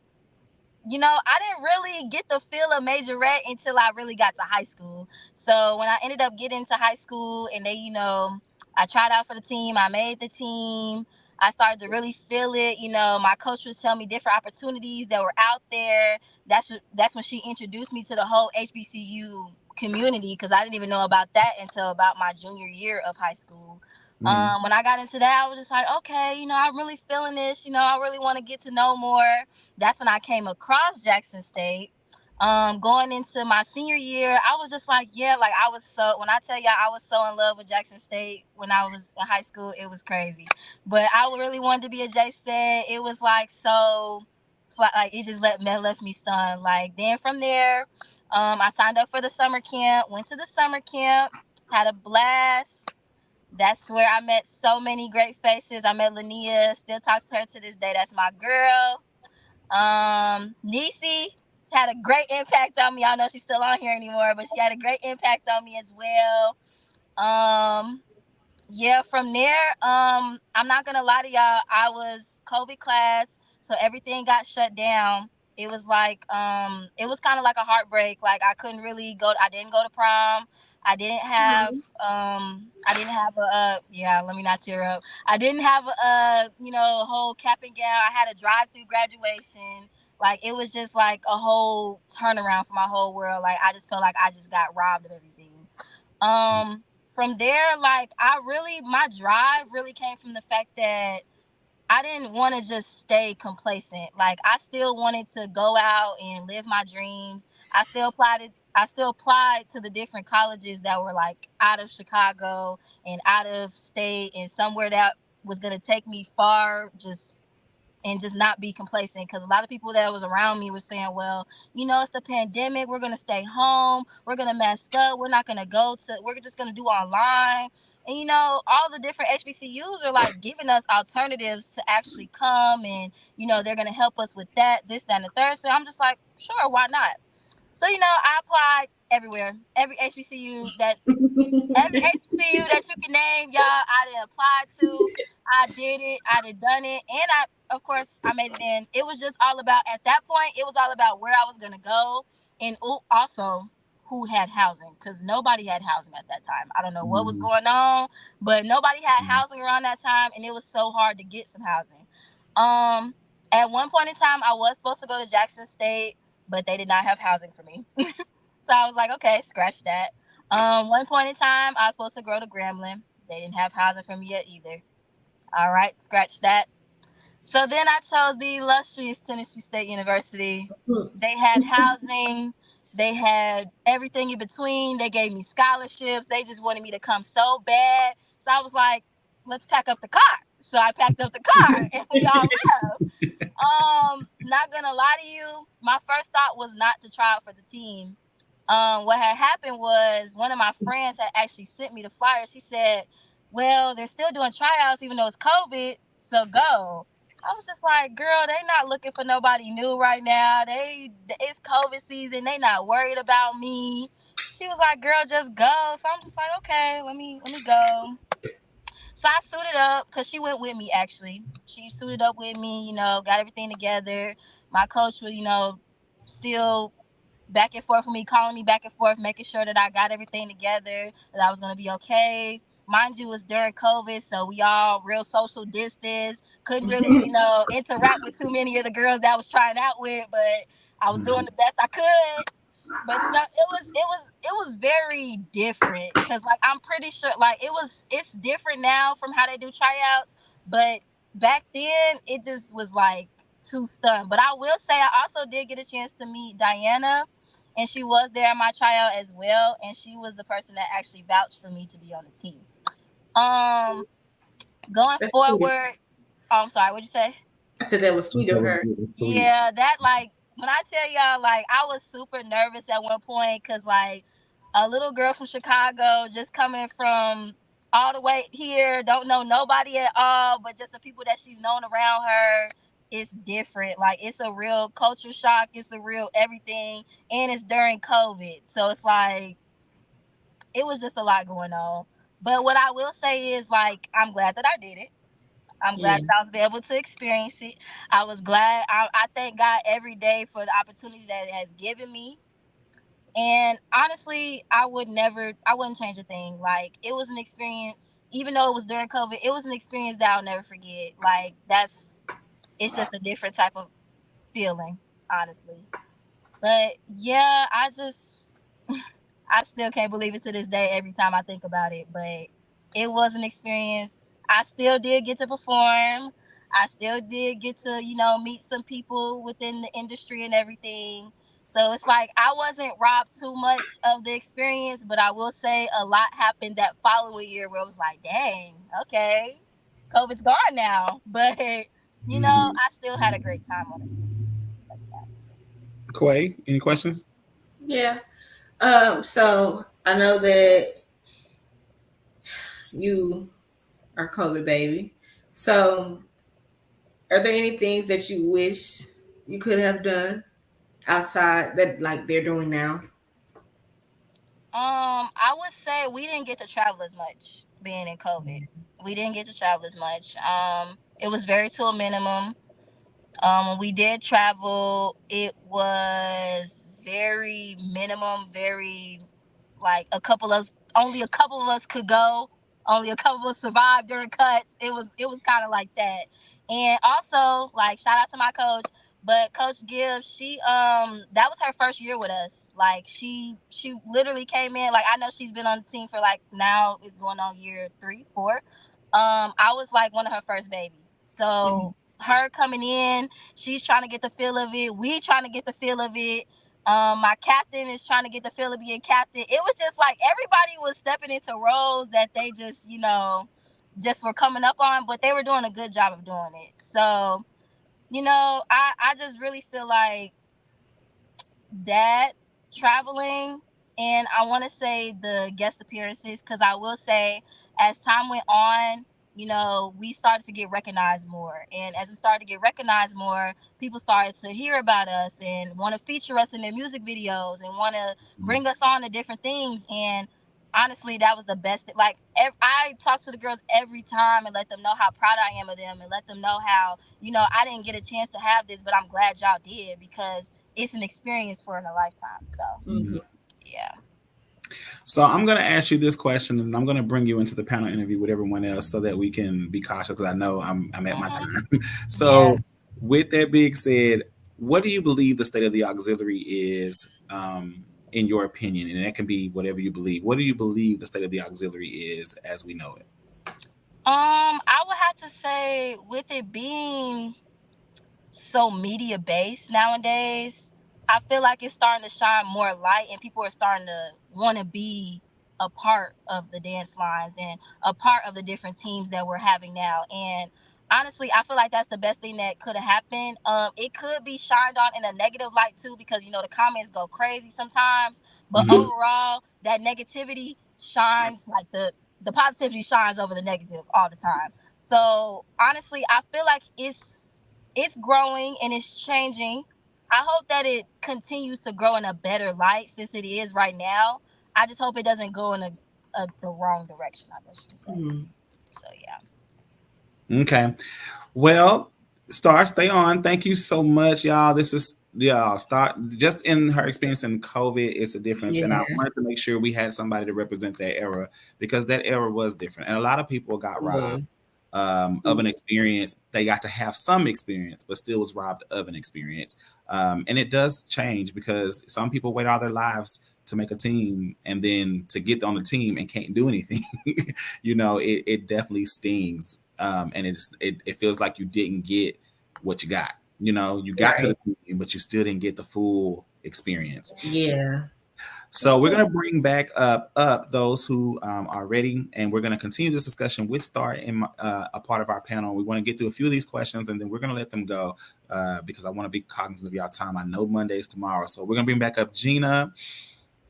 didn't really get the feel of majorette until I really got to high school. So when I ended up getting to high school and I tried out for the team, I made the team. I started to really feel it. My coach was telling me different opportunities that were out there. That's when she introduced me to the whole HBCU community, because I didn't even know about that until about my junior year of high school. When I got into that, I was just like, okay, I'm really feeling this. I really want to get to know more. That's when I came across Jackson State. Going into my senior year, I was just like, yeah, like when I tell y'all I was so in love with Jackson State when I was in high school, it was crazy. But I really wanted to be a J-State. It was like so, like it just left me stunned. Like then from there, I signed up for the summer camp, went to the summer camp, had a blast. That's where I met so many great faces. I met Lania, still talk to her to this day. That's my girl. Nisi had a great impact on me. I don't know if she's still on here anymore, but she had a great impact on me as well. Yeah, from there, I'm not gonna lie to y'all, I was COVID class, so everything got shut down. It was like, it was kind of like a heartbreak. Like I didn't go to prom. I didn't have, yeah, let me not tear up. I didn't have a whole cap and gown. I had a drive-through graduation. Like, it was just like a whole turnaround for my whole world. Like, I just felt like I just got robbed of everything. From there, like my drive really came from the fact that I didn't want to just stay complacent. Like I still wanted to go out and live my dreams. I still applied to the different colleges that were like out of Chicago and out of state and somewhere that was gonna take me far, just not be complacent, because a lot of people that was around me were saying, well, it's the pandemic, we're going to stay home, we're going to mask up, we're just going to do online. And all the different HBCUs are like giving us alternatives to actually come, and they're going to help us with that, this, that, and the third. So I'm just like, sure, why not? So I applied everywhere, every HBCU that you can name, y'all, I didn't apply to. I did it. I did done it. And of course, I made it in. It was just all about, at that point, it was all about where I was going to go. And also who had housing, because nobody had housing at that time. I don't know what was going on, but nobody had housing around that time. And it was so hard to get some housing. At one point in time, I was supposed to go to Jackson State, but they did not have housing for me. So I was like, okay, scratch that. One point in time, I was supposed to go to Grambling. They didn't have housing for me yet either. All right, scratch that. So then I chose the illustrious Tennessee State University. They had housing. They had everything in between. They gave me scholarships. They just wanted me to come so bad. So I was like, let's pack up the car. So I packed up the car and we all left. Not gonna lie to you, my first thought was not to try out for the team. What had happened was one of my friends had actually sent me the flyer. She said, well, they're still doing tryouts even though it's COVID, so go. I was just like, girl, they not looking for nobody new right now. It's COVID season. They not worried about me. She was like, girl, just go. So I'm just like, okay, let me go. So I suited up because she went with me, actually. She suited up with me, got everything together. My coach was, still back and forth with me, calling me back and forth, making sure that I got everything together, that I was going to be okay. Mind you, it was during COVID, so we all real social distance. Couldn't really, interact with too many of the girls that I was trying out with, but I was doing the best I could. But it was very different, because like I'm pretty sure like it's different now from how they do tryouts, but back then it just was like too stunned. But I will say I also did get a chance to meet Diana, and she was there at my tryout as well, and she was the person that actually vouched for me to be on the team. Going That's forward, I'm sorry, what'd you say? I said that was sweet of her. Yeah, that like when I tell y'all, like I was super nervous at one point, because like a little girl from Chicago just coming from all the way here, don't know nobody at all, but just the people that she's known around her. It's different. Like, it's a real culture shock. It's a real everything. And it's during COVID. So it's like, it was just a lot going on. But what I will say is, like, I'm glad that I did it. I'm glad that I was able to experience it. I was glad. I thank God every day for the opportunities that it has given me. And honestly, I wouldn't change a thing. Like, it was an experience, even though it was during COVID, it was an experience that I'll never forget. Like, it's just a different type of feeling, honestly. But yeah, I still can't believe it to this day every time I think about it. But it was an experience. I still did get to perform. I still did get to, meet some people within the industry and everything. So it's like I wasn't robbed too much of the experience, but I will say a lot happened that following year where it was like, dang, okay, COVID's gone now. But, I still had a great time on it. Quay, any questions? Yeah. So I know that you are COVID baby. So are there any things that you wish you could have done outside that like they're doing now? I would say we didn't get to travel as much being in COVID. We didn't get to travel as much. It was very to a minimum. When we did travel, it was very minimum, very like only a couple of us could go. Only a couple of us survived during cuts. It was kind of like that. And also, like, shout out to my coach, but Coach Gibbs, she that was her first year with us. Like, she literally came in, like, I know she's been on the team for, like, now it's going on year 3, 4. I was like one of her first babies. So her coming in, she's trying to get the feel of it. We trying to get the feel of it. My captain is trying to get the feel of being captain. It was just like everybody was stepping into roles that they just, just were coming up on, but they were doing a good job of doing it. So, I just really feel like that traveling, and I want to say the guest appearances, because I will say as time went on, we started to get recognized more, and as we started to get recognized more, people started to hear about us and want to feature us in their music videos and want to bring us on to different things. And honestly, that was the best thing. Like, I talk to the girls every time and let them know how proud I am of them, and let them know how, I didn't get a chance to have this, but I'm glad y'all did, because it's an experience for in a lifetime. So, yeah. So I'm going to ask you this question, and I'm going to bring you into the panel interview with everyone else so that we can be cautious, because I know I'm at my time. So with that being said, what do you believe the state of the auxiliary is, in your opinion? And that can be whatever you believe. What do you believe the state of the auxiliary is as we know it? I would have to say, with it being so media based nowadays, I feel like it's starting to shine more light, and people are starting to want to be a part of the dance lines and a part of the different teams that we're having now. And honestly, I feel like that's the best thing that could have happened. It could be shined on in a negative light too, because the comments go crazy sometimes. But overall, that negativity shines, like the positivity shines over the negative all the time. So honestly, I feel like it's growing and it's changing. I hope that it continues to grow in a better light since it is right now. I just hope it doesn't go in the wrong direction, I guess you could say. So yeah. Okay. Well, Star, stay on. Thank you so much, y'all. This is Star. Just in her experience in COVID, it's a difference. And I wanted to make sure we had somebody to represent that era, because that era was different. And a lot of people got robbed of an experience. They got to have some experience, but still was robbed of an experience. And it does change, because some people wait all their lives to make a team, and then to get on the team and can't do anything. It definitely stings. And it feels like you didn't get what you got. You got to the team, but you still didn't get the full experience. Yeah. So we're going to bring back up those who are ready, and we're going to continue this discussion with Star in a part of our panel. We want to get through a few of these questions, and then we're going to let them go because I want to be cognizant of y'all time. I know Monday's tomorrow. So we're going to bring back up Gina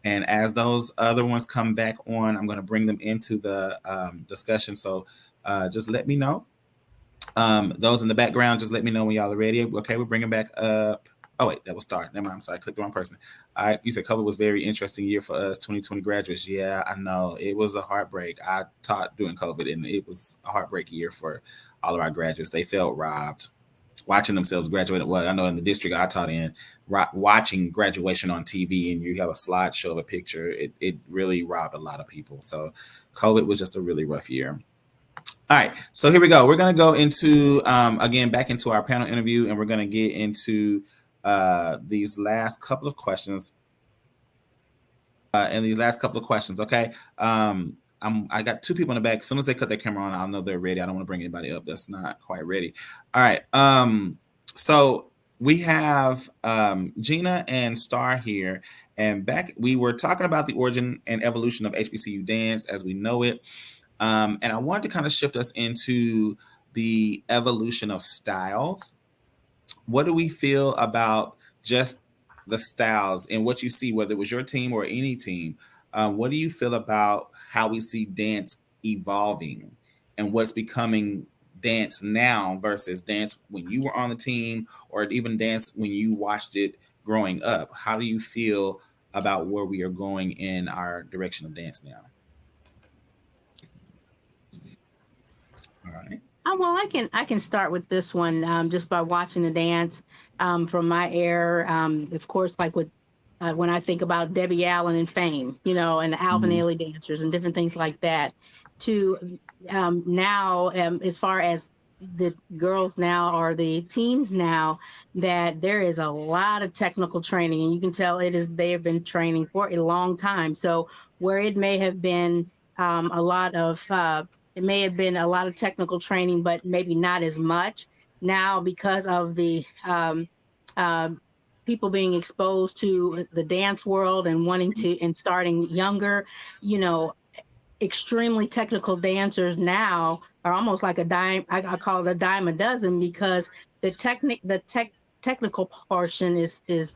And as those other ones come back on, I'm going to bring them into the discussion. So just let me know. Those in the background, just let me know when y'all are ready. Okay, we're bringing back up. Oh, wait, that was start. Never mind. I'm sorry. I clicked the wrong person. All right. You said COVID was very interesting year for us, 2020 graduates. Yeah, I know. It was a heartbreak. I taught during COVID, and it was a heartbreak year for all of our graduates. They felt robbed watching themselves graduate. Well, I know in the district I taught in, watching graduation on TV and you have a slideshow of a picture, it really robbed a lot of people. So COVID was just a really rough year. All right, so here we go. We're going to go into, again, back into our panel interview, and we're going to get into these last couple of questions. Okay? I got two people in the back. As soon as they cut their camera on, I'll know they're ready. I don't want to bring anybody up that's not quite ready. All right. So we have Gina and Star here. And back, we were talking about the origin and evolution of HBCU dance as we know it. And I wanted to kind of shift us into the evolution of styles. What do we feel about just the styles and what you see, whether it was your team or any team? What do you feel about how we see dance evolving and what's becoming dance now versus dance when you were on the team or even dance when you watched it growing up? How do you feel about where we are going in our direction of dance now? All right. Well, I can start with this one just by watching the dance from my era. Of course, like with when I think about Debbie Allen and Fame, you know, and the Alvin Ailey dancers and different things like that, to now as far as the girls now or the teams now, that there is a lot of technical training, and you can tell they have been training for a long time. So where it may have been a lot of it may have been a lot of technical training, but maybe not as much now because of the people being exposed to the dance world and wanting to and starting younger, you know, extremely technical dancers now are almost like a dime. I call it a dime a dozen because the technical portion is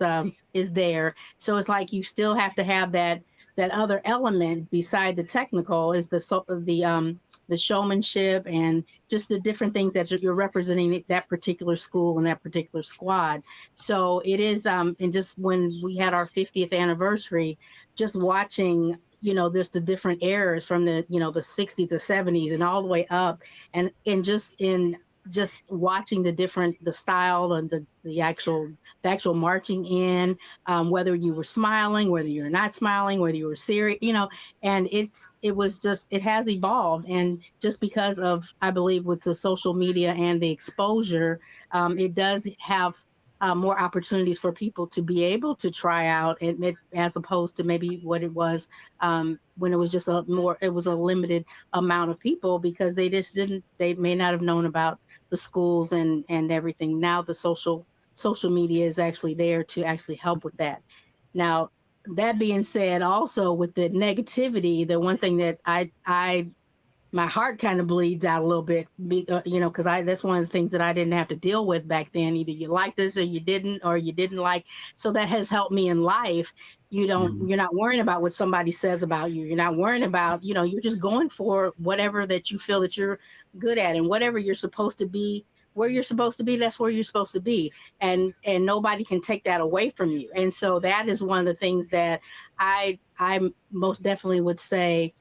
there. So it's like you still have to have that other element beside the technical is the showmanship and just the different things that you're representing that particular school and that particular squad. So it is and just when we had our 50th anniversary, just watching, you know, there's the different eras from the, you know, the 60s, the 70s and all the way up, and just watching the style and the actual marching in, whether you were smiling, whether you're not smiling, whether you were serious, you know, and it has evolved. And just because of, I believe, with the social media and the exposure, it does have more opportunities for people to be able to try out, and as opposed to maybe what it was when it was just it was a limited amount of people because they may not have known about the schools and everything. Now the social media is actually there to actually help with that. Now, that being said, also with the negativity, the one thing that my heart kind of bleeds out a little bit, you know, because that's one of the things that I didn't have to deal with back then. Either you like this or you didn't like. So that has helped me in life. You're not worrying about what somebody says about you. You're not worrying about, you know, you're just going for whatever that you feel that you're good at, and whatever you're supposed to be, where you're supposed to be, that's where you're supposed to be. And nobody can take that away from you. And so that is one of the things that I most definitely would say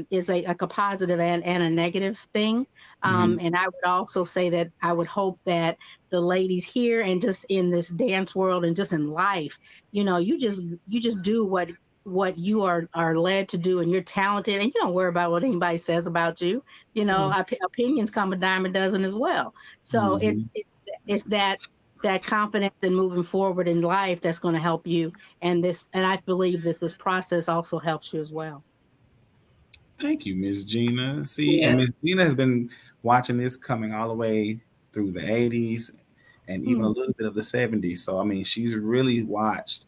is a positive and a negative thing. And I would also say that I would hope that the ladies here and just in this dance world and just in life, you know, you just do what you are led to do, and you're talented, and you don't worry about what anybody says about you. You know, opinions come a dime a dozen as well. So it's that confidence in moving forward in life that's going to help you. And I believe that this process also helps you as well. Thank you, Miss Gina. See, and Miss Gina has been watching this coming all the way through the 80s and even a little bit of the 70s. So, I mean, she's really watched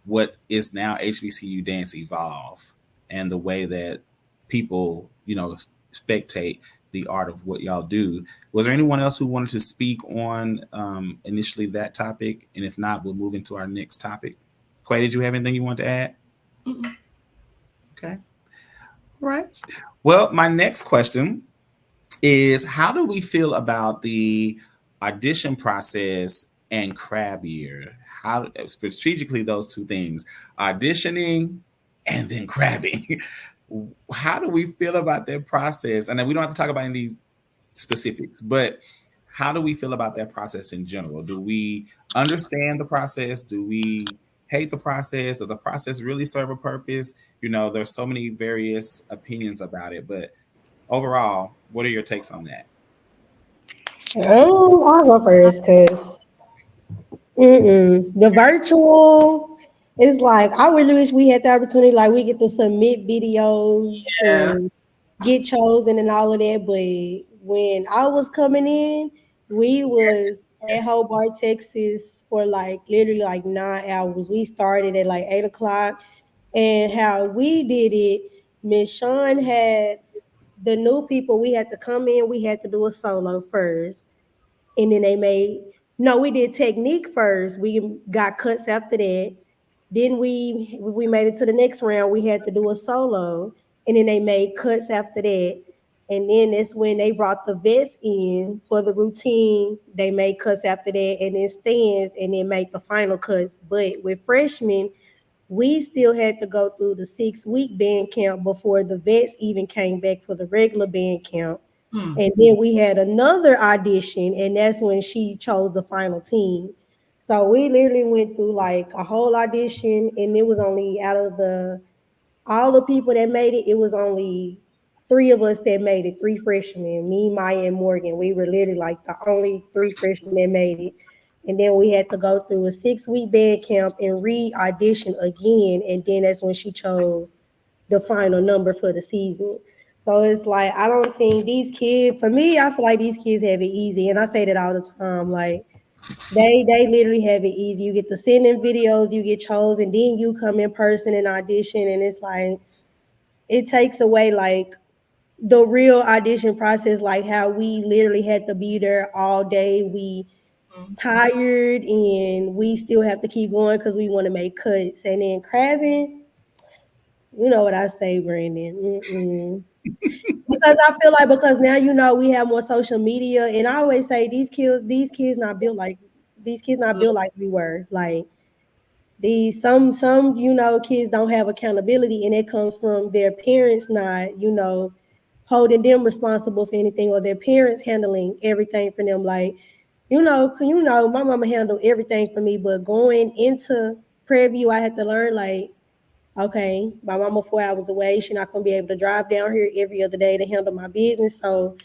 what is now HBCU dance evolve and the way that people, you know, spectate the art of what y'all do. Was there anyone else who wanted to speak on initially that topic? And if not, we'll move into our next topic. Quay, did you have anything you want to add? Okay. All right. Well, my next question is, how do we feel about the audition process and crab year? How strategically those two things, auditioning and then crabbing. How do we feel about that process? And then we don't have to talk about any specifics, but how do we feel about that process in general? Do we understand the process? Do we hate the process? Does the process really serve a purpose? There's so many various opinions about it, but overall, what are your takes on that? I'll go first because the virtual is like I really wish we had the opportunity, like we get to submit videos Yeah. and get chosen and all of that. But when I was coming in, we was at Hobart, Texas for like literally like 9 hours. We started at like 8 o'clock, and how we did it, Miss Sean had the new people. We had to come in. We had to do a solo first, and then they made no, we did technique first. We got cuts after that. Then we made it to the next round. We had to do a solo, and then they made cuts after that. And then that's when they brought the vets in for the routine. They made cuts after that, and then stands, and then made the final cuts. But with freshmen, we still had to go through the 6 week band camp before the vets even came back for the regular band camp. And then we had another audition, and that's when she chose the final team. So we literally went through like a whole audition, and it was only out of the all the people that made it, it was only three of us that made it, three freshmen, me, Maya, and Morgan. We were literally like the only three freshmen that made it. And then we had to go through a 6 week band camp and re audition again. And then that's when she chose the final number for the season. So it's like I don't think these kids, for me, I feel like these kids have it easy. And I say that all the time. Like they literally have it easy. You get to send in videos, you get chosen, then you come in person and audition, and it's like it takes away like the real audition process, like how we literally had to be there all day. We tired and we still have to keep going because we want to make cuts. And then crabbing, you know what I say, Brandon? Because I feel like because now we have more social media, and I always say these kids not built like we were. Like these some kids don't have accountability, and it comes from their parents not holding them responsible for anything, or their parents handling everything for them. Like my mama handled everything for me, but going into Prairie View, I had to learn like, okay, my mama 4 hours away. She's not gonna be able to drive down here every other day to handle my business. So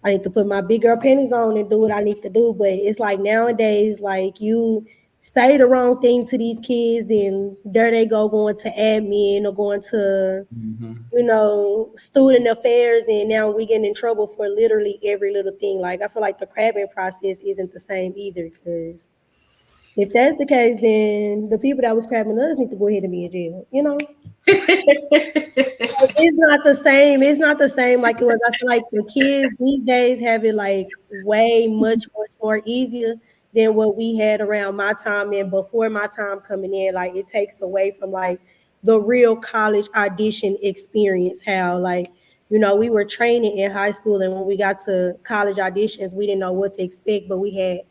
I need to put my big girl panties on and do what I need to do. But it's like nowadays, like you say the wrong thing to these kids, and there they go going to admin or going to student affairs, and now we getting in trouble for literally every little thing. Like I feel like the crabbing process isn't the same either, because if that's the case, then the people that was crabbing us need to go ahead and be in jail. It's not the same. It's not the same like it was. I feel like the kids these days have it like way much more easier than what we had around my time and before my time coming in. Like it takes away from like the real college audition experience. How like we were training in high school, and when we got to college auditions, we didn't know what to expect, but we had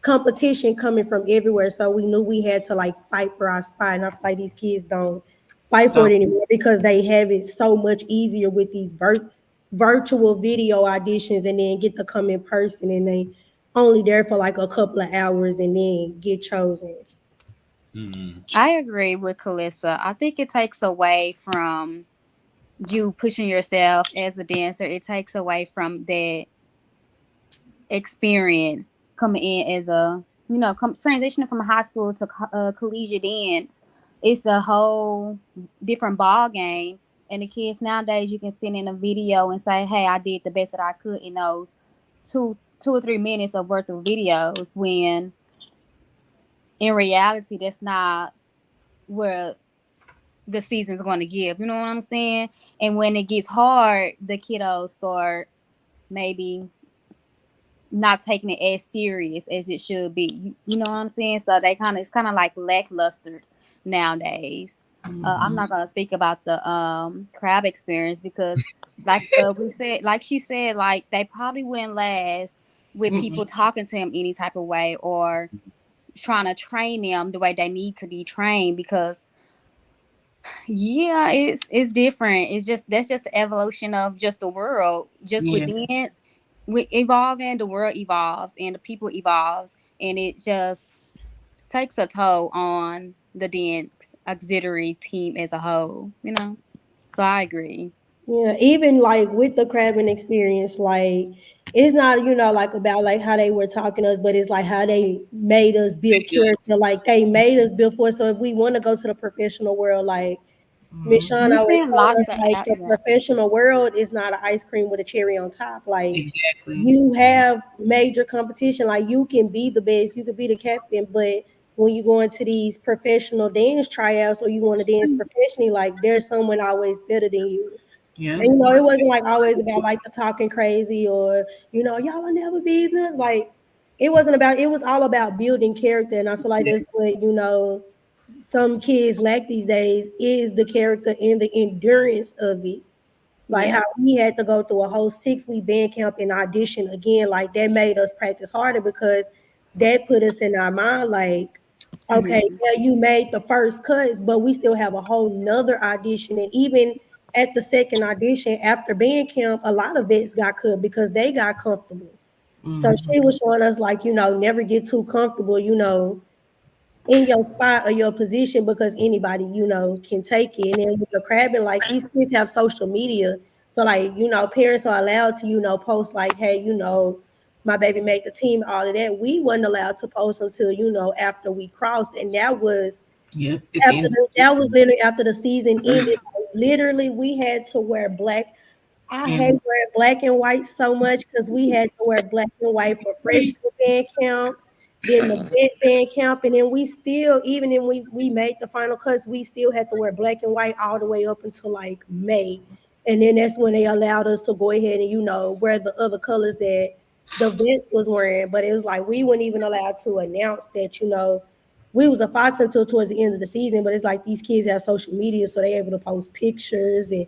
competition coming from everywhere, so we knew we had to like fight for our spot. And I feel like these kids don't fight for it anymore because they have it so much easier with these virtual video auditions, and then get to come in person, and they only there for like a couple of hours and then get chosen. I agree with Calissa. I think it takes away from you pushing yourself as a dancer. It takes away from that experience coming in as a transitioning from high school to collegiate dance. It's a whole different ball game, and the kids nowadays, you can send in a video and say, hey, I did the best that I could in those two or 3 minutes of worth of videos, when in reality that's not where the season's going to give, you know what I'm saying? And when it gets hard, the kiddos start maybe not taking it as serious as it should be. You know what I'm saying? So it's kind of like lackluster nowadays. I'm not gonna speak about the crab experience because, we said, like she said, like they probably wouldn't last with people talking to him any type of way or trying to train them the way they need to be trained because yeah, it's different. It's just that's just the evolution of just the world. Just with dance, with evolving, the world evolves and the people evolves, and it just takes a toll on the dance auxiliary team as a whole. So I agree. Yeah, even like with the crabbing experience, like it's not, like about like how they were talking to us, but it's like how they made us build character. Like they made us build for us. So if we want to go to the professional world, like Miss Shawn We always spend told us, lots of like the yeah. professional world is not an ice cream with a cherry on top. Like Exactly. you have major competition. Like you can be the best, you can be the captain, but when you go into these professional dance tryouts or you want to dance professionally, like there's someone always better than you. Yeah. And it wasn't like always about like the talking crazy or y'all will never be good. Like it wasn't about. It was all about building character, and I feel like that's what some kids lack these days is the character and the endurance of it. Like Yeah. how we had to go through a whole 6 week band camp and audition again. Like that made us practice harder because that put us in our mind like, okay, Mhm. yeah, you made the first cuts, but we still have a whole nother audition. And even at the second audition after band camp, a lot of vets got cut because they got comfortable. So she was showing us like, never get too comfortable, in your spot or your position because anybody, can take it. And then with the crabbing, like these kids have social media. So like, parents are allowed to, post like, hey, my baby made the team, all of that. We wasn't allowed to post until, after we crossed. And that was Yep. At the end of the that was literally after the season ended. Like, literally we had to wear black. I hate and wearing black and white so much because we had to wear black and white for freshman band camp, then the vet band camp, and then we still, even if we made the final cuts, we still had to wear black and white all the way up until like May. And then that's when they allowed us to go ahead and, wear the other colors that the vets was wearing. But it was like we weren't even allowed to announce that, we was a Fox until towards the end of the season. But it's like these kids have social media, so they able to post pictures and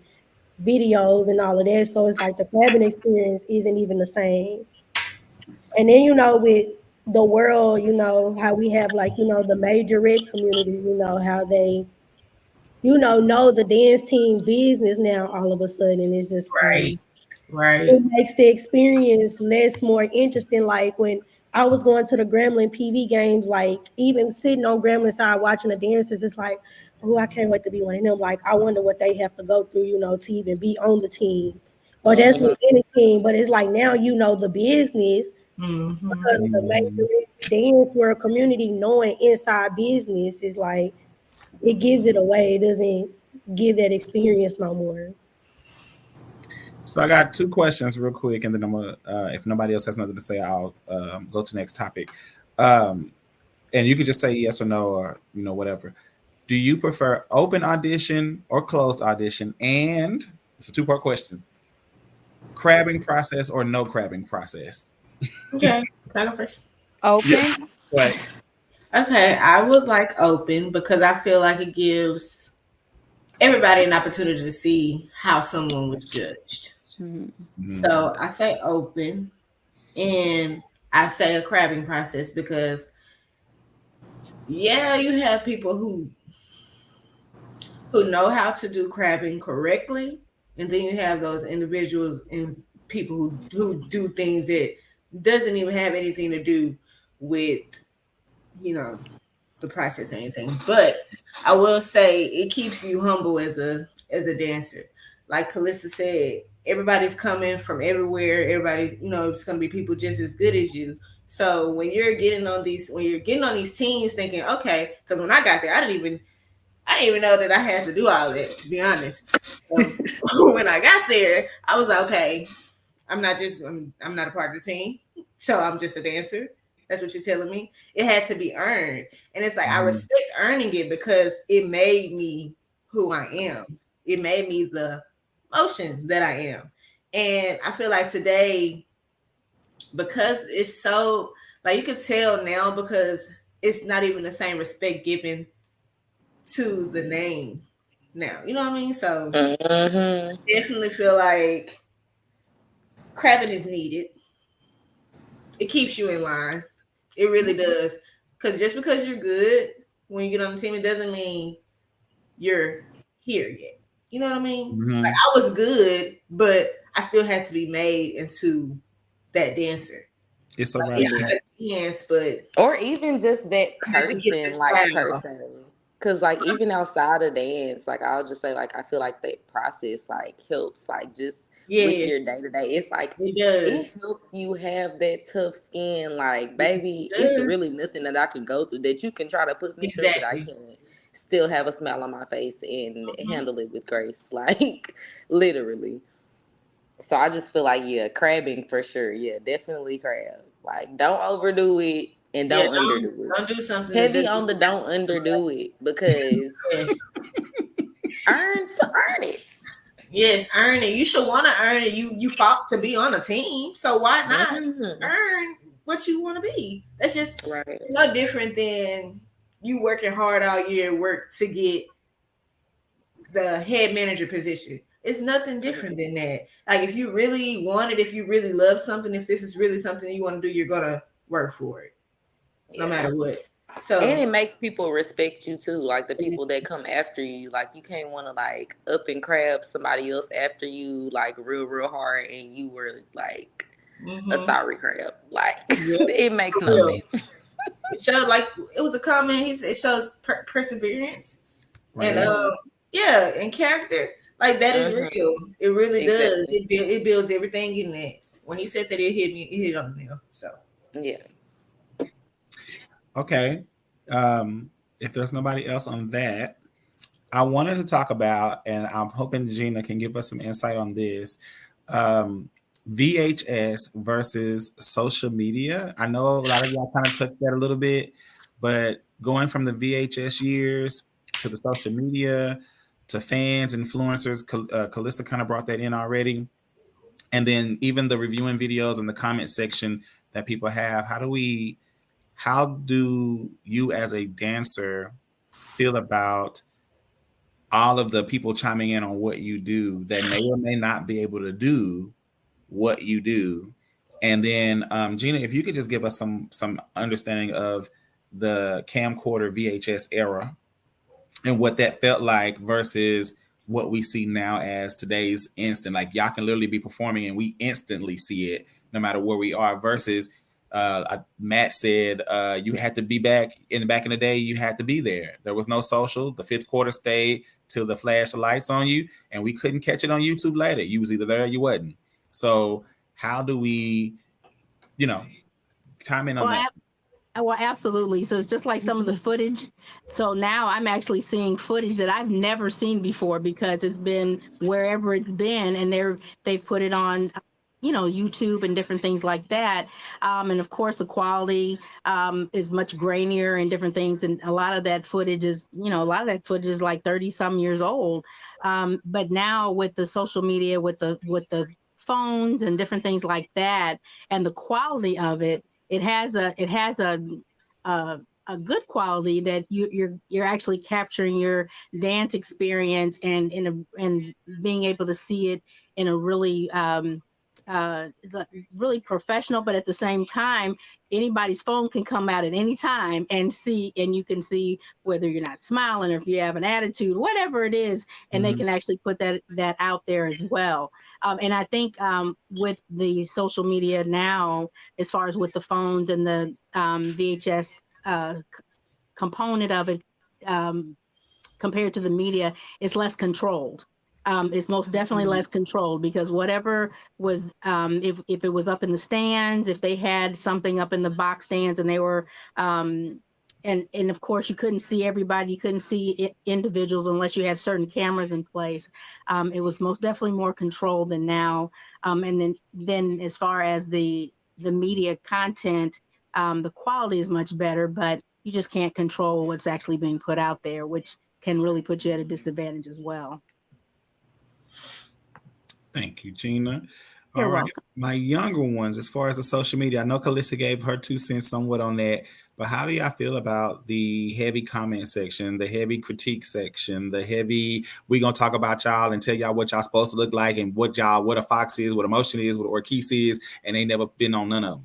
videos and all of that. So it's like the crabbing experience isn't even the same. And then, with the world, how we have like, the major red community, how they, know the dance team business now all of a sudden. And it's just right. crazy. Right. It makes the experience less more interesting. Like when I was going to the Gremlin PV games, like even sitting on Gremlin side watching the dances, it's like, oh, I can't wait to be one of them. Like I wonder what they have to go through, to even be on the team. Or that's with any team. But it's like now the business because the major dance world community knowing inside business is like it gives it away. It doesn't give that experience no more. So I got two questions real quick, and then I'm gonna, if nobody else has nothing to say, I'll go to the next topic. And you could just say yes or no, or whatever. Do you prefer open audition or closed audition? And it's a two-part question: crabbing process or no crabbing process? Okay. Can I go first? Yeah. Open. Right. Okay. I would like open because I feel like it gives everybody an opportunity to see how someone was judged. Mhm. So I say open and I say a crabbing process because yeah, you have people who know how to do crabbing correctly, and then you have those individuals and people who do things that doesn't even have anything to do with you know the process or anything. But I will say it keeps you humble as a dancer. Like Calissa said, everybody's coming from everywhere. Everybody, it's gonna be people just as good as you. So when you're getting on these teams, thinking, okay, because when I got there, I didn't even know that I had to do all that, to be honest. So when I got there, I was like, okay, I'm not a part of the team. So I'm just a dancer. That's what you're telling me. It had to be earned. And it's like I respect earning it because it made me who I am. It made me the motion that I am. And I feel like today, because it's so like you could tell now because it's not even the same respect given to the name now. You know what I mean? So Mm-hmm. definitely feel like crabbing is needed. It keeps you in line. It really does. Because just because you're good when you get on the team, it doesn't mean you're here yet. You know what I mean? Like Mhm. I was good, but I still had to be made into that dancer. It's so Like, right yeah, there. I could dance, but Or even just that I had to get person, this like style. person. Cause like even outside of dance, like I'll just say like I feel like that process like helps like just with Yes, your day to day. It's like it it does. helps you have that tough skin. Like Yes, baby, it it's does. really nothing that I can go through that you can try to put me through that I Exactly. can still have a smile on my face and Mhm. handle it with grace. Like literally. So I just feel like yeah, crabbing for sure. Yeah, definitely crab. Like don't overdo it and Yeah, don't underdo it. don't do something that Heavy doesn't on the don't underdo it because yes. earn it. Yes, earn it. You should want to earn it. You fought to be on a team, so why not Mhm. earn what you want to be? That's just Right. no different than you working hard all year at work to get the head manager position. It's nothing different than that. Like if you really want it, if you really love something, if this is really something you want to do, you're gonna work for it, no Yeah. matter what. And So it makes people respect you too. Like the people that come after you. Like you can't want to like up and crab somebody else after you like real hard and you were like a mm-hmm. sorry crab. Like Yep. it makes For no real. sense. It showed like it was a comment. He said it shows perseverance Right and there. yeah, and character. Like that is Mm-hmm. real. It really does. Exactly. It builds everything in that. When he said that, it hit me. It hit on the nail. So Yeah. Okay. If there's nobody else on that, I wanted to talk about, and I'm hoping Gina can give us some insight on this. Um, VHS versus social media. I know a lot of y'all kind of took that a little bit, but going from the VHS years to the social media to fans, influencers, Calissa kind of brought that in already. And then even the reviewing videos and the comment section that people have. How do you as a dancer feel about all of the people chiming in on what you do that may or may not be able to do what you do? And then Gina, if you could just give us some understanding of the camcorder VHS era and what that felt like versus what we see now as today's instant. Like y'all can literally be performing and we instantly see it no matter where we are versus Matt said you had to be back in the day, you had to be there. There was no social. The fifth quarter stayed till the flash of lights on you, and we couldn't catch it on YouTube later. You was either there or you wasn't. So how do we, time in on Well, that? well, absolutely. So it's just like some of the footage. So now I'm actually seeing footage that I've never seen before because it's been wherever it's been, and they've put it on, YouTube and different things like that. And of course, the quality is much grainier and different things. And a lot of that footage is, like 30 some years old. But now with the social media, with the phones and different things like that, and the quality of it. It has a good quality that you're actually capturing your dance experience and being able to see it in a really really professional, but at the same time, anybody's phone can come out at any time and you can see whether you're not smiling or if you have an attitude, whatever it is, and they can actually put that out there as well. And I think with the social media now, as far as with the phones and the VHS component of it, compared to the media, it's less controlled. It's most definitely less controlled because whatever was, if it was up in the stands, if they had something up in the box stands and they were, and of course you couldn't see everybody, you couldn't see individuals unless you had certain cameras in place. It was most definitely more controlled than now. And then as far as the media content, the quality is much better, but you just can't control what's actually being put out there, which can really put you at a disadvantage as well. Thank you, Gina. You're All right. welcome. My younger ones, as far as the social media, I know Calissa gave her 2 cents somewhat on that, but how do y'all feel about the heavy comment section, the heavy critique section, the heavy, we gonna talk about y'all and tell y'all what y'all supposed to look like and what a fox is, what emotion is, what orchis is, and they never been on none of them.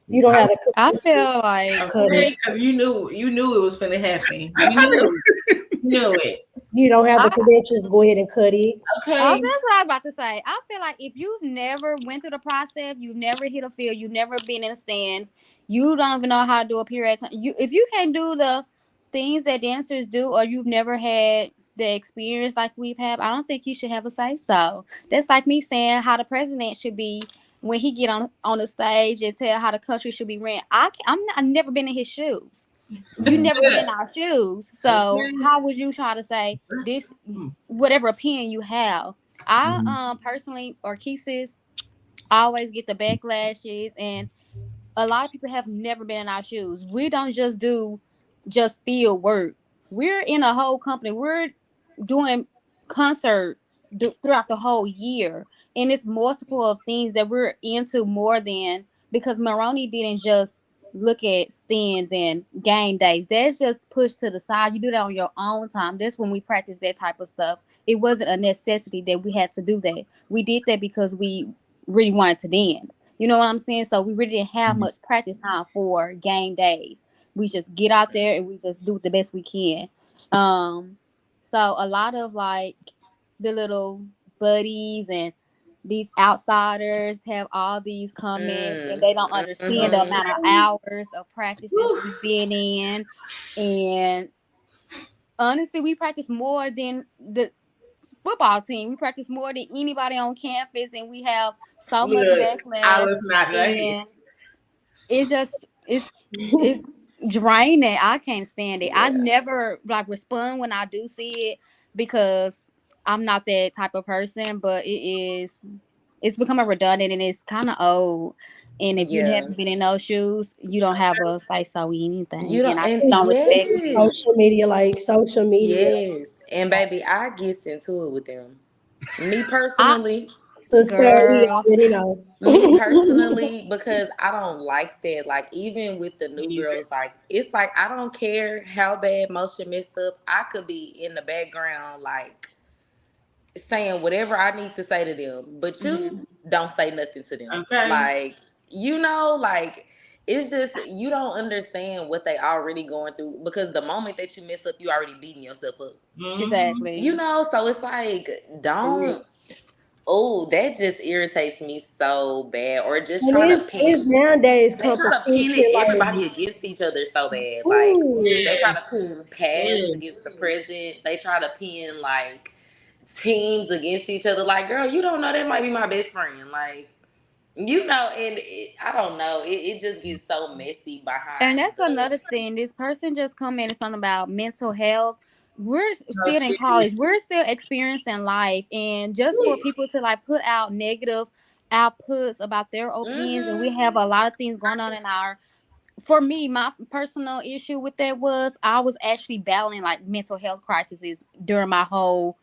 You don't have to. I feel like Okay, because you knew it was finna happen. You knew it. You don't have the I, credentials to go ahead and cut it. oh, Okay. that's what I was about to say. I feel like if you've never went through the process, you've never hit a field, you've never been in the stands, you don't even know how to do a period. If you can't do the things that dancers do, or you've never had the experience like we've had, I don't think you should have a say so. That's like me saying how the president should be when he get on the stage and tell how the country should be ran. I've never been in his shoes. You never been in our shoes, so how would you try to say this? Whatever opinion you have, I personally or Keesis always get the backlashes, and a lot of people have never been in our shoes. We don't just do field work. We're in a whole company. We're doing concerts throughout the whole year, and it's multiple of things that we're into more than, because Maroney didn't just look at stands and game days. That's just pushed to the side. You do that on your own time. That's when we practice that type of stuff. It wasn't a necessity that we had to do that. We did that because we really wanted to dance. You know what I'm saying? So we really didn't have much practice time for game days. We just get out there and we just do the best we can. So a lot of like the little buddies and these outsiders have all these comments, and they don't understand the amount of hours of practices we've been in. And honestly, we practice more than the football team. We practice more than anybody on campus, and we have so much backlash. And it's draining. I can't stand it. I never like respond when I do see it, because I'm not that type of person. But it's becoming redundant, and it's kind of old. And if you haven't been in those shoes, you don't have a say so in anything. You don't, And I and don't respect it. Social media. yes, and baby, I get into it with them. Me I personally, Sister, we girl. already know. me personally, because I don't like that. Like, even with the new girls, like, it's like I don't care how bad motion messed up. I could be in the background, like, saying whatever I need to say to them, but you don't say nothing to them. Okay. Like, like, it's just you don't understand what they already going through, because the moment that you mess up, you already beating yourself up. Exactly. So it's like, don't. Oh, that just irritates me so bad. Or just And trying to it's pin. nowadays They try to pin competition, it, like, everybody against each other so bad. Like, ooh. they try to pin past against the present. They try to pin, like, teams against each other. Like, girl, you don't know, that might be my best friend. Like, and I don't know. It just gets so messy And behind that's the. another thing. This person just commented something about mental health. We're No, still in college. seriously. We're still experiencing life. And just for people to like put out negative outputs about their opinions, and we have a lot of things going on in our, for me, my personal issue with that was I was actually battling like mental health crises during my whole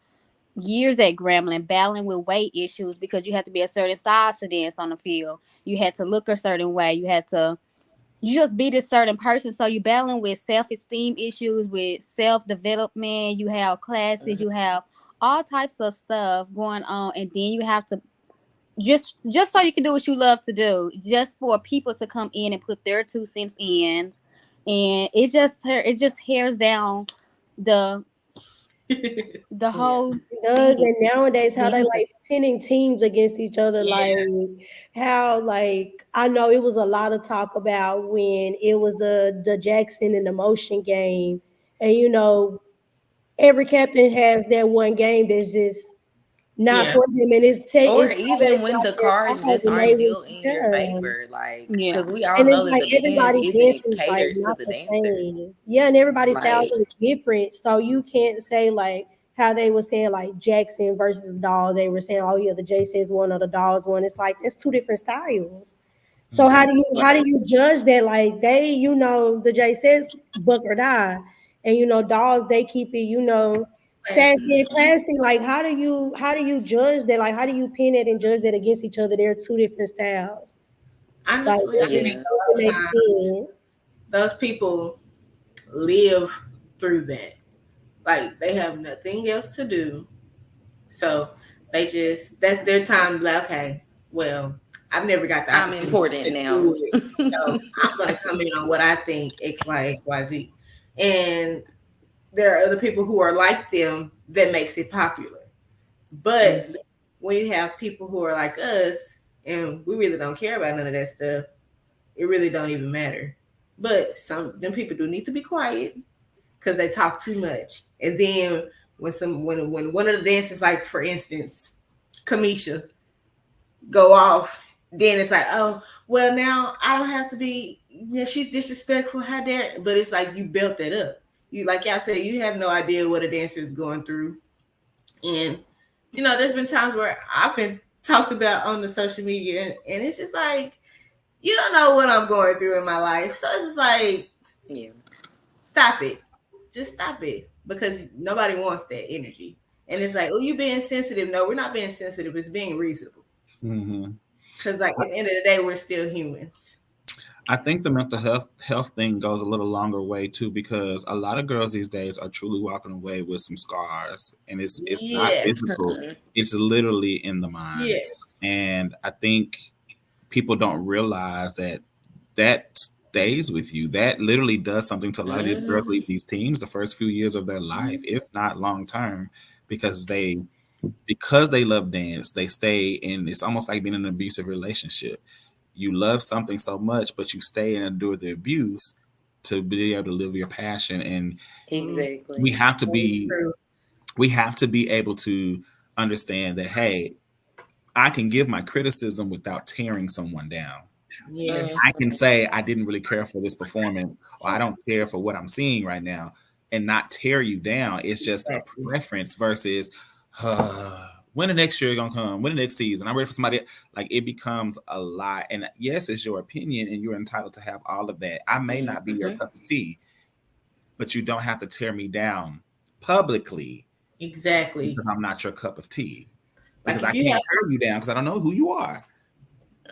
years at Grambling, battling with weight issues, because you had to be a certain size to dance on the field. You had to look a certain way. You just be this certain person. So you battling with self-esteem issues, with self-development. You have classes, you have all types of stuff going on. And then you have to just so you can do what you love to do, just for people to come in and put their 2 cents in. And it just tears down the whole It does. thing. And nowadays, how they Dancing. like pinning teams against each other, like how, like, I know it was a lot of talk about when it was the Jackson and the motion game, and every captain has that one game that's just not for them, and Or it's always even when like the their cards size, just and they aren't dealt was, in your yeah. favor. Like, Yeah. because we all And know it's that like the band everybody isn't dancing is like catered to not the the dancers. same. Yeah, and everybody's styles Like, are different. So you can't say like how they were saying like Jackson versus the Dolls. They were saying, oh yeah, the J says one or the Dolls one. It's like it's two different styles. So how do you judge that? Like the J says book or die, and Dolls, they keep it, sassy and classy. Like, how do you judge that? Like, how do you pin it and judge that against each other? They're two different styles. Honestly, I think sometimes those people live through that. Like they have nothing else to do. So that's their time. Like, okay, well, I've never got the I'm opportunity important to now. do it. So I'm gonna come in on what I think X, Y, X, Y, Z. And there are other people who are like them that makes it popular. But when you have people who are like us and we really don't care about none of that stuff, it really don't even matter. But some them people do need to be quiet because they talk too much. And then when one of the dances, like for instance, Kamisha go off, then it's like, oh well, now I don't have to be. Yeah, she's disrespectful. How dare? But it's like you built that up. You like y'all said, you have no idea what a dancer is going through, and there's been times where I've been talked about on the social media, and it's just like you don't know what I'm going through in my life, so it's just like, stop it, just stop it, because nobody wants that energy. And it's like, oh, you being sensitive. No, we're not being sensitive. It's being reasonable. Because like at the end of the day, we're still humans. I think the mental health thing goes a little longer way too, because a lot of girls these days are truly walking away with some scars, and it's not physical; it's literally in the mind. Yes. And I think people don't realize that stays with you. That literally does something to a lot of these girls leave these teams the first few years of their life, if not long term, because they love dance, they stay in. It's almost like being in an abusive relationship. You love something so much, but you stay and endure the abuse to be able to live your passion. And exactly, we have to be able to understand that, hey, I can give my criticism without tearing someone down. Yes. I can say I didn't really care for this performance, or I don't care for what I'm seeing right now, and not tear you down. It's just a preference versus when the next year gonna come, when the next season. I'm ready for somebody. Like, it becomes a lot. And yes, it's your opinion, and you're entitled to have all of that. I may not be your cup of tea, but you don't have to tear me down publicly. Exactly. Because I'm not your cup of tea. Like, Because I can't tear you down because I don't know who you are.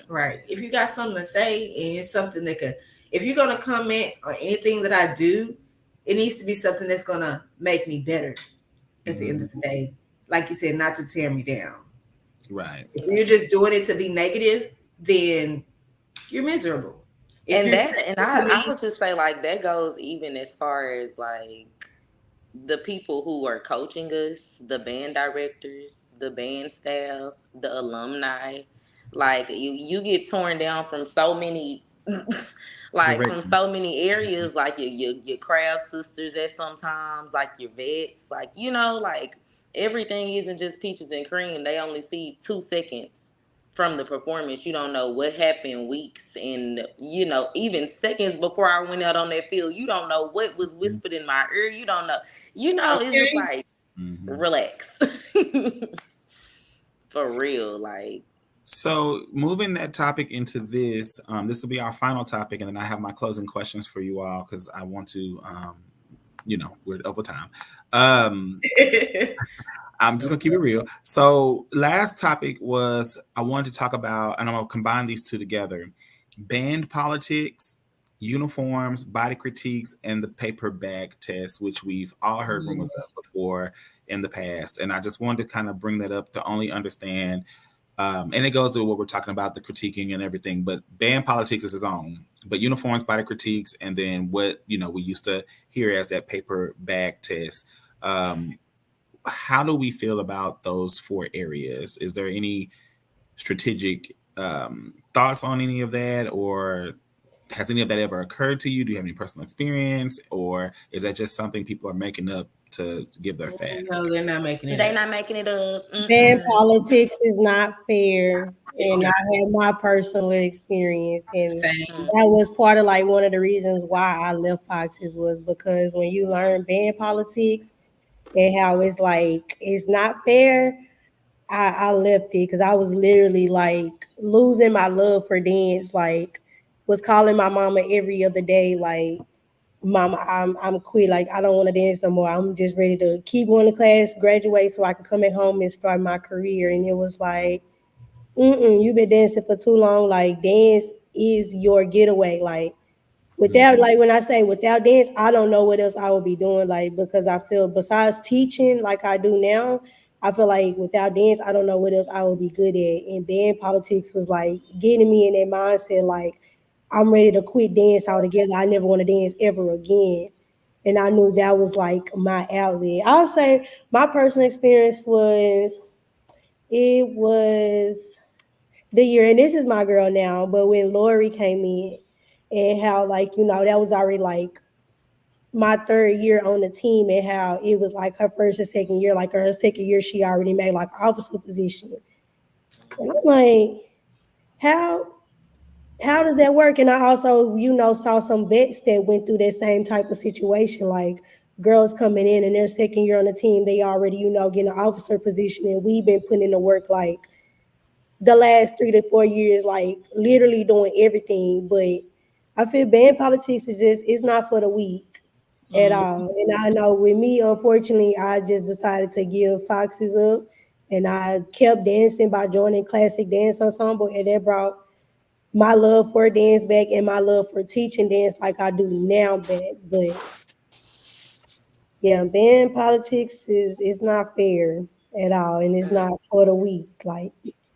Right. If you got something to say, and it's something that could, if you're gonna comment on anything that I do, it needs to be something that's gonna make me better at the end of the day. Like you said, not to tear me down. Right. If you're just doing it to be negative, then you're miserable. I would just say, like, that goes even as far as like the people who are coaching us, the band directors, the band staff, the alumni. Like, you get torn down from so many from so many areas, like your craft sisters at sometimes, like your vets, like, like, everything isn't just peaches and cream. They only see 2 seconds from the performance. You don't know what happened weeks and, even seconds before I went out on that field. You don't know what was whispered in my ear. You don't know. It's just like, relax. For real, like. So moving that topic into this will be our final topic, and then I have my closing questions for you all, because I want to, we're over time. I'm just gonna keep it real. So last topic was, I wanted to talk about, and I'm gonna combine these two together: band politics, uniforms, body critiques, and the paper bag test, which we've all heard rumors of before in the past. And I just wanted to kind of bring that up to only understand. And it goes to what we're talking about, the critiquing and everything, but band politics is its own. But uniforms, body critiques, and then what, we used to hear as that paper bag test. How do we feel about those 4 areas? Is there any strategic thoughts on any of that, or has any of that ever occurred to you? Do you have any personal experience, or is that just something people are making up to give their facts? No, they're not making it. They're not making it up. Band politics is not fair, and I had my personal experience, and that was part of like one of the reasons why I left Foxes, was because when you learn band politics and how it's like it's not fair, I left it because I was literally like losing my love for dance. Like, was calling my mama every other day, like, Mom, I'm quit. Like I don't want to dance no more. I'm just ready to keep going to class, graduate, so I can come back home and start my career. And it was like, you've been dancing for too long. Like dance is your getaway. Like without, like when I say without dance, I don't know what else I would be doing. Like because I feel besides teaching, like I do now, I feel like without dance, I don't know what else I would be good at. And band politics was like getting me in that mindset. Like I'm ready to quit dance altogether. I never want to dance ever again. And I knew that was like my outlet. I would say my personal experience was it was the year, and this is my girl now, but when Lori came in and how like, that was already like my third year on the team and how it was like her first and second year, like her second year she already made like officer position. And I'm like, how how does that work? And I also, saw some vets that went through that same type of situation, like girls coming in and their second year on the team, they already, getting an officer position, and we've been putting in the work like the last 3 to 4 years, like literally doing everything. But I feel band politics is just it's not for the weak at all. And I know with me, unfortunately, I just decided to give Foxes up, and I kept dancing by joining classic dance ensemble, and that brought my love for dance back and my love for teaching dance like I do now back. But yeah, band politics is not fair at all, and it's not for the weak, like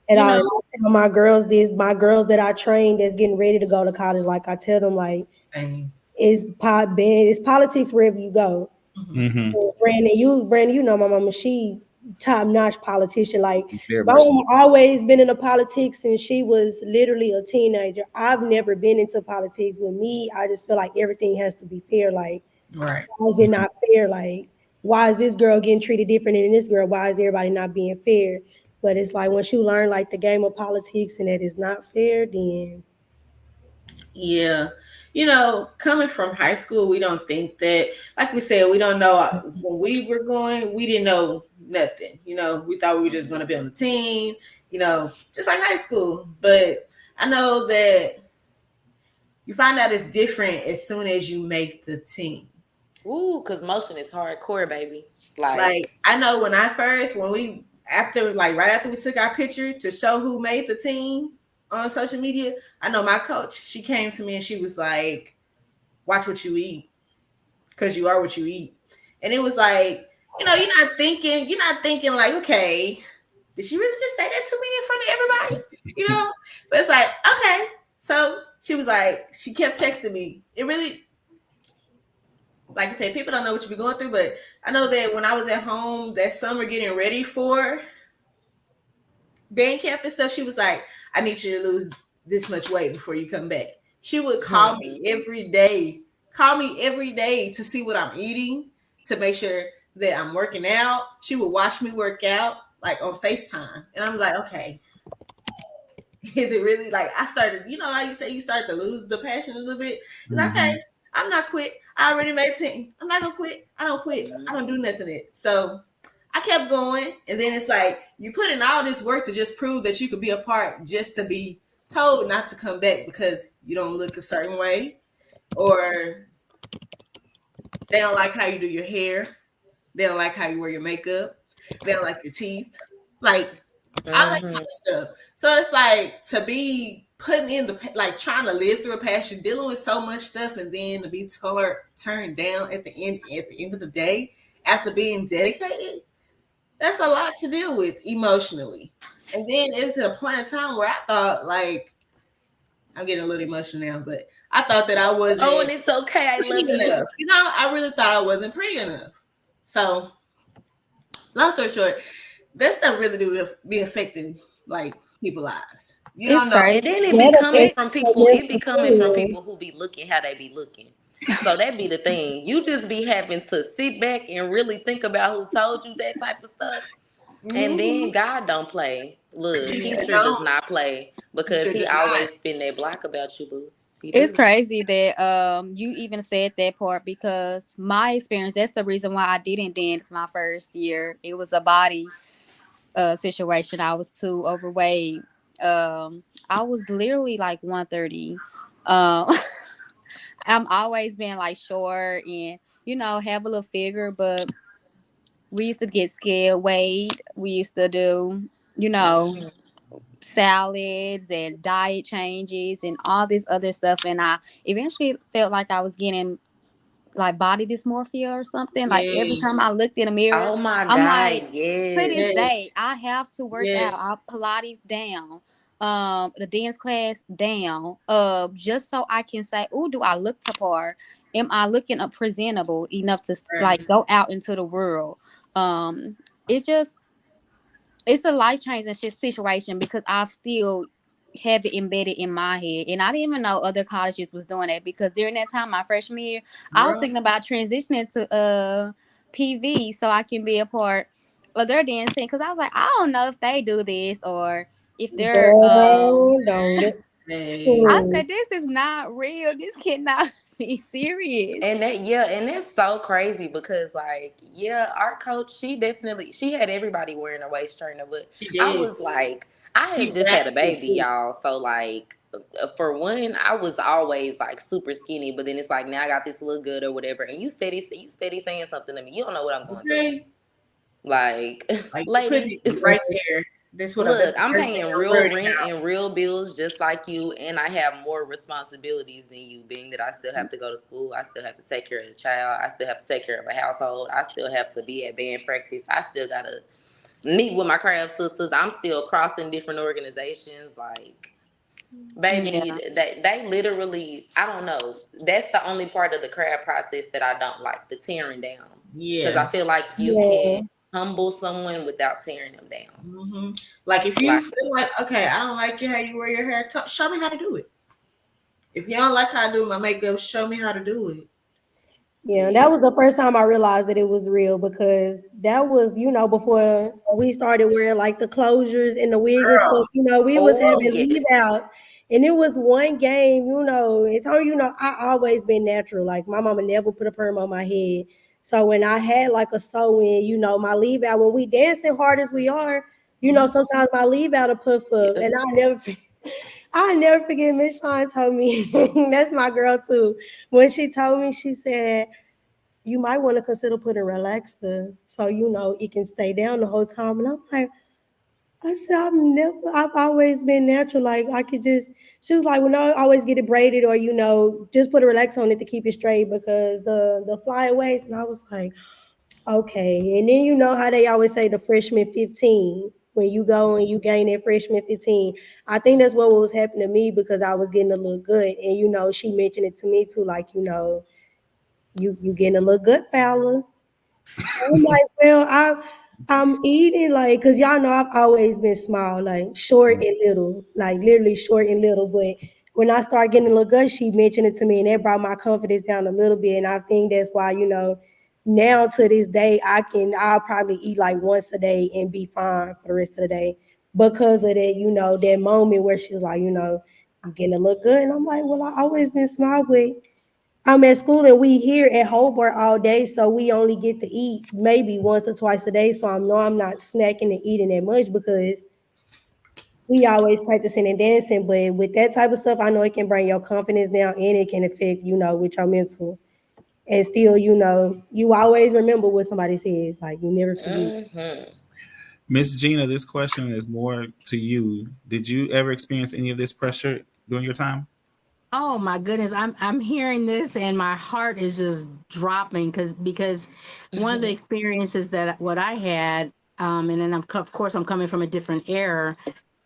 at You all. And know, I tell my girls this, my girls that I train that's getting ready to go to college, like I tell them, like same. it's politics wherever you go. Mhm. Mm-hmm. Brandon, my mama, she top notch politician. Like Very my much so. mama always been in the politics since she was literally a teenager. I've never been into politics. With me, I just feel like everything has to be fair. Like Right. why is it not fair? Like why is this girl getting treated different than this girl? Why is everybody not being fair? But it's like once you learn like the game of politics and that it's not fair, then Yeah. Coming from high school, we don't think that, like we said, we don't know when we were going, we didn't know nothing. We thought we were just going to be on the team, just like high school. But I know that you find out it's different as soon as you make the team. Ooh, cause motion is hardcore, baby. Like, Like, I know right after we took our picture to show who made the team on social media, I know my coach, she came to me and she was like, watch what you eat, because you are what you eat. And it was like, you're not thinking like, okay, did she really just say that to me in front of everybody? But it's like, okay. So she was like, she kept texting me. It really, like I said, people don't know what you be going through, but I know that when I was at home that summer getting ready for band camp and stuff, she was like, I need you to lose this much weight before you come back. She would call me every day to see what I'm eating, to make sure that I'm working out. She would watch me work out like on FaceTime. And I'm like, okay, is it really like I started, how you say you start to lose the passion a little bit? It's like, okay, I'm not quit. I already made 10. I'm not gonna quit. I don't quit. I don't do nothing it. So I kept going, and then it's like you put in all this work to just prove that you could be a part, just to be told not to come back because you don't look a certain way, or they don't like how you do your hair, they don't like how you wear your makeup, they don't like your teeth, like I like my stuff. So it's like to be putting in like trying to live through a passion, dealing with so much stuff, and then to be turned down at the end of the day after being dedicated. That's a lot to deal with emotionally. And then it was to a point in time where I thought, like, I'm getting a little emotional now, but I thought that I wasn't oh, and it's okay. I love pretty you. enough. I really thought I wasn't pretty enough. So, long story short, that stuff really do be affecting like people's lives. You It's don't know. crazy. And then it be that coming affects from your people. It be mental coming from too. people who be looking how they be looking. So that be the thing. You just be having to sit back and really think about who told you that type of stuff. And then Mm-hmm. God don't play. Look, You he sure sure does don't. not play You because sure he does not. always spin that block about you, boo. He It's do. crazy that you even said that part, because my experience, that's the reason why I didn't dance my first year. It was a body situation. I was too overweight. I was literally like 130. Um I'm always been like short and have a little figure, but we used to get scale weighed. We used to do, you know, Mhm. salads and diet changes and all this other stuff. And I eventually felt like I was getting like body dysmorphia or something. Like every time I Yes. looked in the mirror, Oh my I'm like, God, to this yes. day, Yes. I have to work out. Yes. I Pilates down, the dance class down, just so I can say, oh, do I look the part? Am I looking up presentable enough to Right. like go out into the world? Um, it's just it's a life changing situation because I've still have it embedded in my head, and I didn't even know other colleges was doing that because during that time, my freshman year, I was Girl. thinking about transitioning to PV so I can be a part of their dancing because I was like, I don't know if they do this or if they're Girl, don't let. Hey. I Hmm. said this is not real. This cannot be serious. And and that's so crazy because like, yeah, our coach, she had everybody wearing a waist trainer, but She I did. was like, I She had just had a wrapped it baby, too. y'all. So like for one, I was always like super skinny, but then it's like now I got this little good or whatever. And you steady saying something to me. You don't know what I'm going through. Okay. Like, Like you put lady, it right there. That's look, the I'm first thing paying I'm real worried rent about. and real bills just like you, and I have more responsibilities than you, being that I still have to go to school, I still have to take care of the child, I still have to take care of a household, I still have to be at band practice, I still gotta meet with my craft sisters, I'm still crossing different organizations, like baby, Yeah, they literally, I don't know. That's the only part of the crab process that I don't like, the tearing down. Because I Yeah. feel like you Yeah, can humble someone without tearing them down. hmm Like if you Like, feel like, okay, I don't like it how you wear your hair, show me how to do it. If you don't like how I do my makeup, show me how to do it. yeah, Yeah. that was the first time I realized that it was real because that was, before we started wearing like the closures and the wigs and stuff. Girl. We was oh having yes. leave outs, and it was one game. It's all I always been natural. Like my mama never put a perm on my head, so when I had like a sew in, my leave out when we dancing hard as we are, Mhm. sometimes my leave out a puff up, Yeah. and I never forget Miss Shawn told me that's my girl too. When she told me, she said, you might want to consider putting relaxer so it can stay down the whole time. And I'm like, I said, I've always been natural. Like I could just, she was like, well, no, always get it braided or, just put a relaxer on it to keep it straight because the flyaways. And I was like, okay. And then you know how they always say the freshman 15 when you go and you gain that freshman 15. I think that's what was happening to me because I was getting a little good. And, she mentioned it to me too, like, you getting a little good, fella. I'm like, well, I'm eating like, cause y'all know I've always been small, like short and little, like literally short and little. But when I started getting a little gut, she mentioned it to me, and that brought my confidence down a little bit. And I think that's why now to this day, I'll probably eat like once a day and be fine for the rest of the day because of that, that moment where she was like, you getting a little good, and I'm like, well, I always been small, but I'm at school and we here at Hobart all day, so we only get to eat maybe once or twice a day. So I know I'm not snacking and eating that much because we always practicing and dancing. But with that type of stuff, I know it can bring your confidence down and it can affect, with your mental. And still, you always remember what somebody says. Like you never forget. Hmm. Miss Gina, this question is more to you. Did you ever experience any of this pressure during your time? Oh my goodness, I'm hearing this and my heart is just dropping because one of the experiences that what I had, and then of course I'm coming from a different era.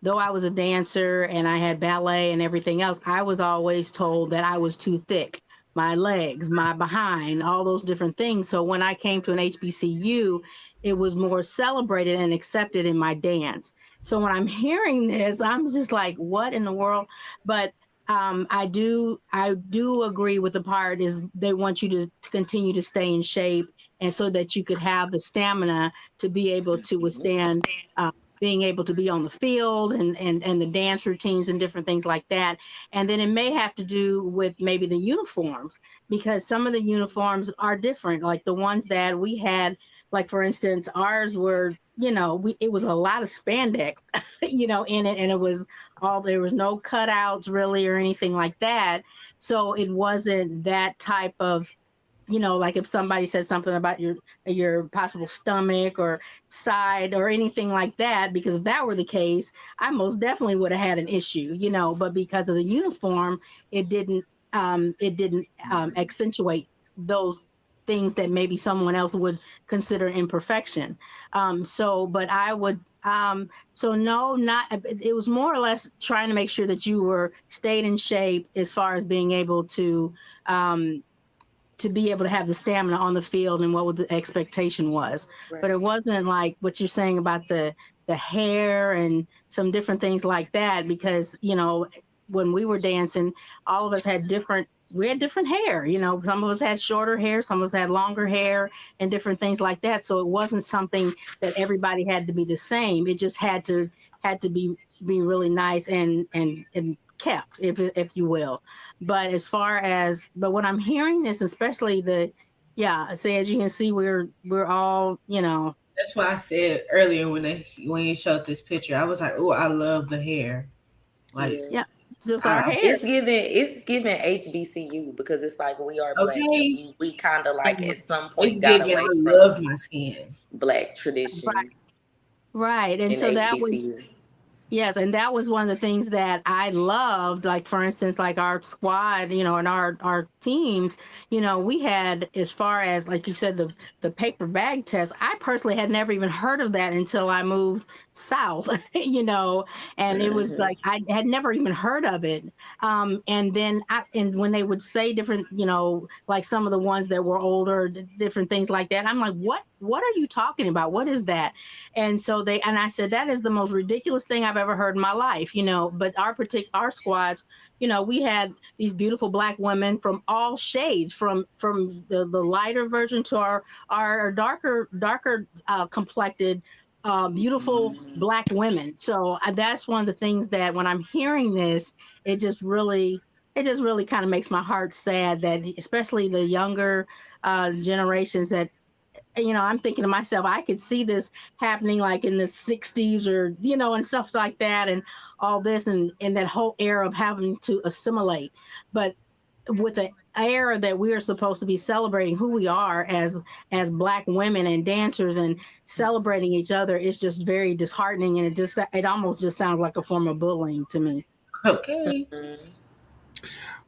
Though I was a dancer and I had ballet and everything else, I was always told that I was too thick. My legs, my behind, all those different things. So when I came to an HBCU, it was more celebrated and accepted in my dance. So when I'm hearing this, I'm just like, what in the world? But I do agree with the part is they want you to continue to stay in shape and so that you could have the stamina to be able to withstand being able to be on the field and the dance routines and different things like that. And then it may have to do with maybe the uniforms because some of the uniforms are different, like the ones that we had, like for instance, ours were it was a lot of spandex, in it, and there was no cutouts really or anything like that. So it wasn't that type of, like if somebody said something about your possible stomach or side or anything like that, because if that were the case, I most definitely would have had an issue, but because of the uniform, it didn't accentuate those things that maybe someone else would consider imperfection. But I would, so no, not, it was more or less trying to make sure that you were stayed in shape as far as being able to be able to have the stamina on the field and what the expectation was. Right. But it wasn't like what you're saying about the hair and some different things like that, because, when we were dancing, all of us had different hair, some of us had shorter hair, some of us had longer hair and different things like that. So it wasn't something that everybody had to be the same. It just had to be really nice and kept, if you will. But but when I'm hearing this, especially as you can see, we're all, That's why I said earlier when you showed this picture, I was like, oh, I love the hair. Like, yeah, just our hair. It's given HBCU, because it's like we are Black. Okay. We kind of like at some point it's got given, away I from love my skin. Black tradition. Right. And in so that was, HBCU. yes, and that was one of the things that I loved. Like, for instance, like our squad, and our teams, we had, as far as, like you said, the paper bag test. I personally had never even heard of that until I moved south, and it was like I had never even heard of it. And then when they would say different, like some of the ones that were older, different things like that, I'm like, what are you talking about? What is that? And so I said, that is the most ridiculous thing I've ever heard in my life, but our squads, we had these beautiful Black women from all shades, from the lighter version to our darker complected, beautiful Black women. So that's one of the things that when I'm hearing this, it just really kind of makes my heart sad, that especially the younger generations, that I'm thinking to myself, I could see this happening like in the 60s or, and stuff like that, and all this, and that whole era of having to assimilate. But with the era that we are supposed to be celebrating who we are as Black women and dancers and celebrating each other, it's just very disheartening, and it almost just sounds like a form of bullying to me. Okay.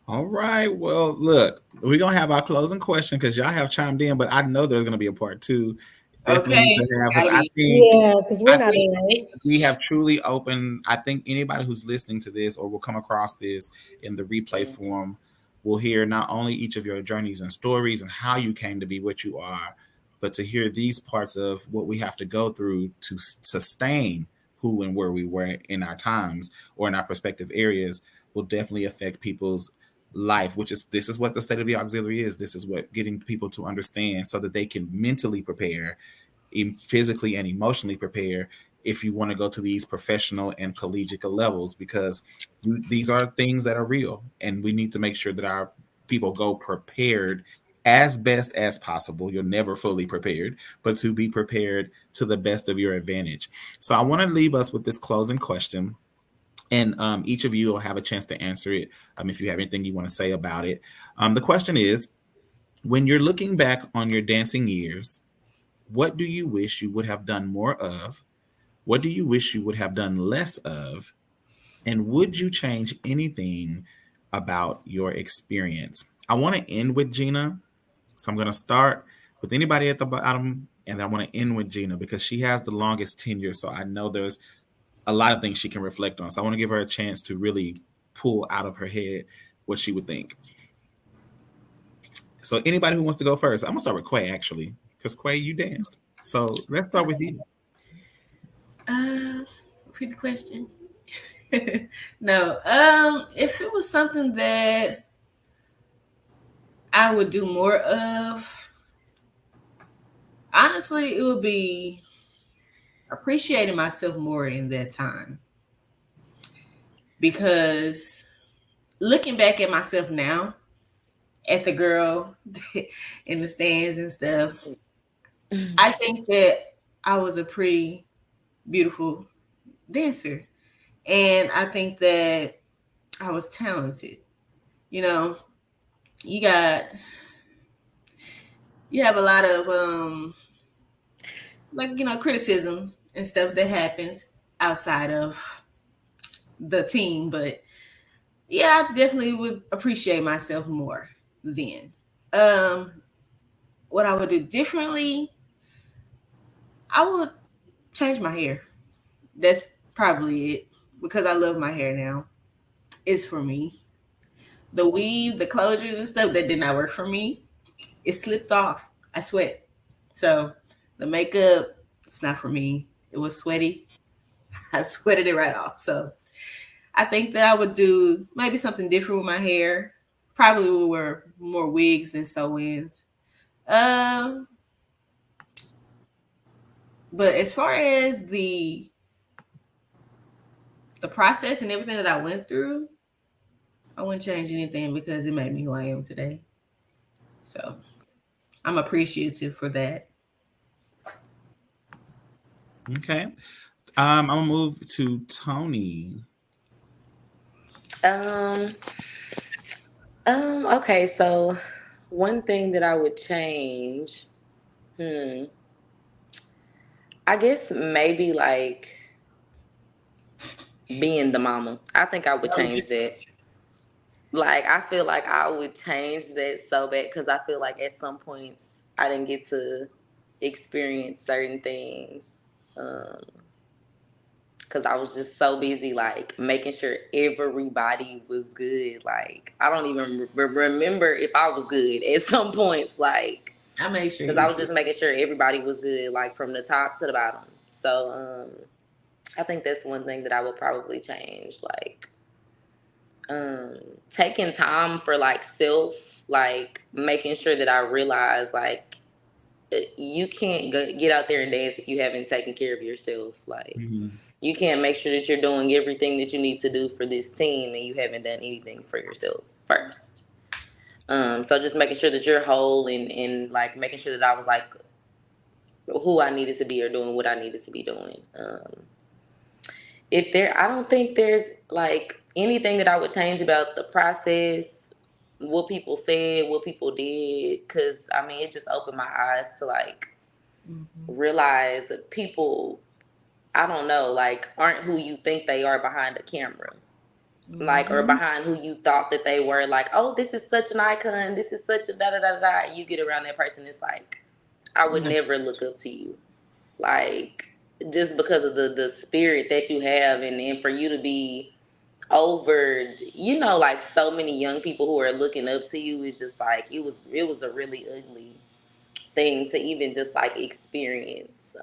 All right. Well, look, we're gonna have our closing question because y'all have chimed in, but I know there's gonna be a part two. Definitely need to have, because I think because we're not in. we have truly opened. I think anybody who's listening to this or will come across this in the replay form will hear not only each of your journeys and stories and how you came to be what you are, but to hear these parts of what we have to go through to sustain who and where we were in our times or in our prospective areas will definitely affect people's life, this is what the state of the auxiliary is. This is what getting people to understand so that they can mentally prepare, physically and emotionally prepare, if you want to go to these professional and collegiate levels, because these are things that are real, and we need to make sure that our people go prepared as best as possible. You're never fully prepared, but to be prepared to the best of your advantage. So I want to leave us with this closing question. And each of you will have a chance to answer it if you have anything you want to say about it. The question is, when you're looking back on your dancing years, what do you wish you would have done more of? What do you wish you would have done less of? And would you change anything about your experience? I want to end with Gina. So I'm going to start with anybody at the bottom, and I want to end with Gina because she has the longest tenure. So I know there's a lot of things she can reflect on. So I want to give her a chance to really pull out of her head what she would think. So anybody who wants to go first, I'm gonna start with Quay actually, because Quay, you danced. So let's start with you. Repeat the question. No. If it was something that I would do more of, honestly, it would be appreciating myself more in that time. Because looking back at myself now, at the girl in the stands and stuff, I think that I was a pretty beautiful dancer. And I think that I was talented. You know, you got you have a lot of criticism and stuff that happens outside of the team, but yeah, I definitely would appreciate myself more then. Um what I would do differently, I would change my hair. That's probably it because I love my hair now. It's for me. The weave, the closures and stuff that did not work for me, it slipped off. I sweat. So the makeup, it's not for me. It was sweaty. I sweated it right off. So I think that I would do maybe something different with my hair. Probably would wear more wigs than sew-ins. Um, but as far as the process and everything that I went through, I wouldn't change anything because it made me who I am today. So I'm appreciative for that. Okay. I'm gonna move to Tony. Um, okay, so one thing that I would change, hmm, I guess maybe like being the mama. I think I would change that. Like, I feel like I would change that so bad because I feel like at some points I didn't get to experience certain things. Because I was just so busy, like, making sure everybody was good. Like, I don't even remember if I was good at some points, like, I made sure because you I was was good. just making sure everybody was good, like, from the top to the bottom. So, I think that's one thing that I would probably change. Like, um, taking time for, like, self, like, making sure that I realize, like, you can't get out there and dance if you haven't taken care of yourself. Like, Mhm. you can't make sure that you're doing everything that you need to do for this team and you haven't done anything for yourself first. So just making sure that you're whole and like making sure that I was like who I needed to be or doing what I needed to be doing. If there, I don't think there's like anything that I would change about the process, what people said, what people did, because I mean, it just opened my eyes to like Mm-hmm. realize that people, I don't know, like aren't who you think they are behind the camera. Like, or Mm-hmm. behind who you thought that they were, like, oh, this is such an icon, this is such a da da da da. You get around that person, it's like, I would Yeah. never look up to you, like, just because of the spirit that you have, and for you to be over, like so many young people who are looking up to you is just like it was a really ugly thing to even just like experience.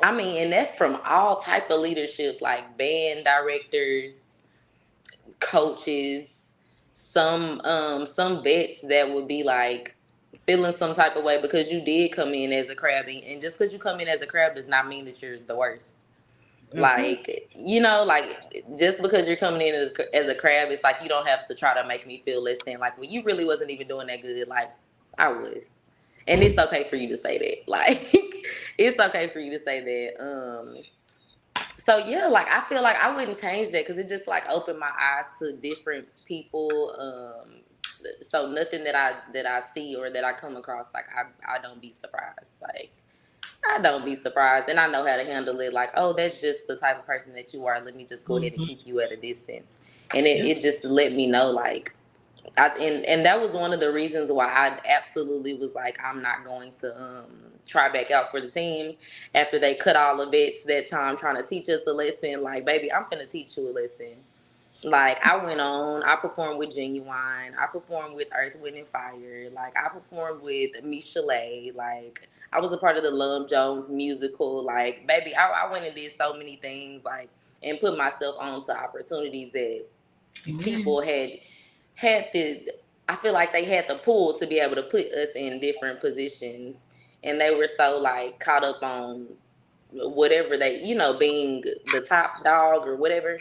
I mean, and that's from all type of leadership, like band directors, coaches, some vets that would be like feeling some type of way because you did come in as a crab, and just because you come in as a crab does not mean that you're the worst. Okay. Like, like just because you're coming in as a crab, it's like you don't have to try to make me feel less than. Like, well, you really wasn't even doing that good. Like, I was, and it's okay for you to say that. Like, it's okay for you to say that. So yeah, like I feel like I wouldn't change that because it just like opened my eyes to different people. So nothing that I see or that I come across, like I don't be surprised. Like, I don't be surprised, and I know how to handle it. Like, oh, that's just the type of person that you are. Let me just go ahead and Mm-hmm. keep you at a distance, and it, Yep. it just let me know, like, and that was one of the reasons why I absolutely was like, I'm not going to try back out for the team after they cut all the bets that time trying to teach us a lesson. Like, baby, I'm gonna teach you a lesson. Like, I went on, I performed with Genuine, I performed with Earth, Wind, and Fire, like, I performed with Michelet, like, I was a part of the Love Jones musical, like, baby, I went and did so many things, like, and put myself on to opportunities that Amen. people had the, I feel like they had the pull to be able to put us in different positions, and they were so, like, caught up on whatever they, being the top dog or whatever,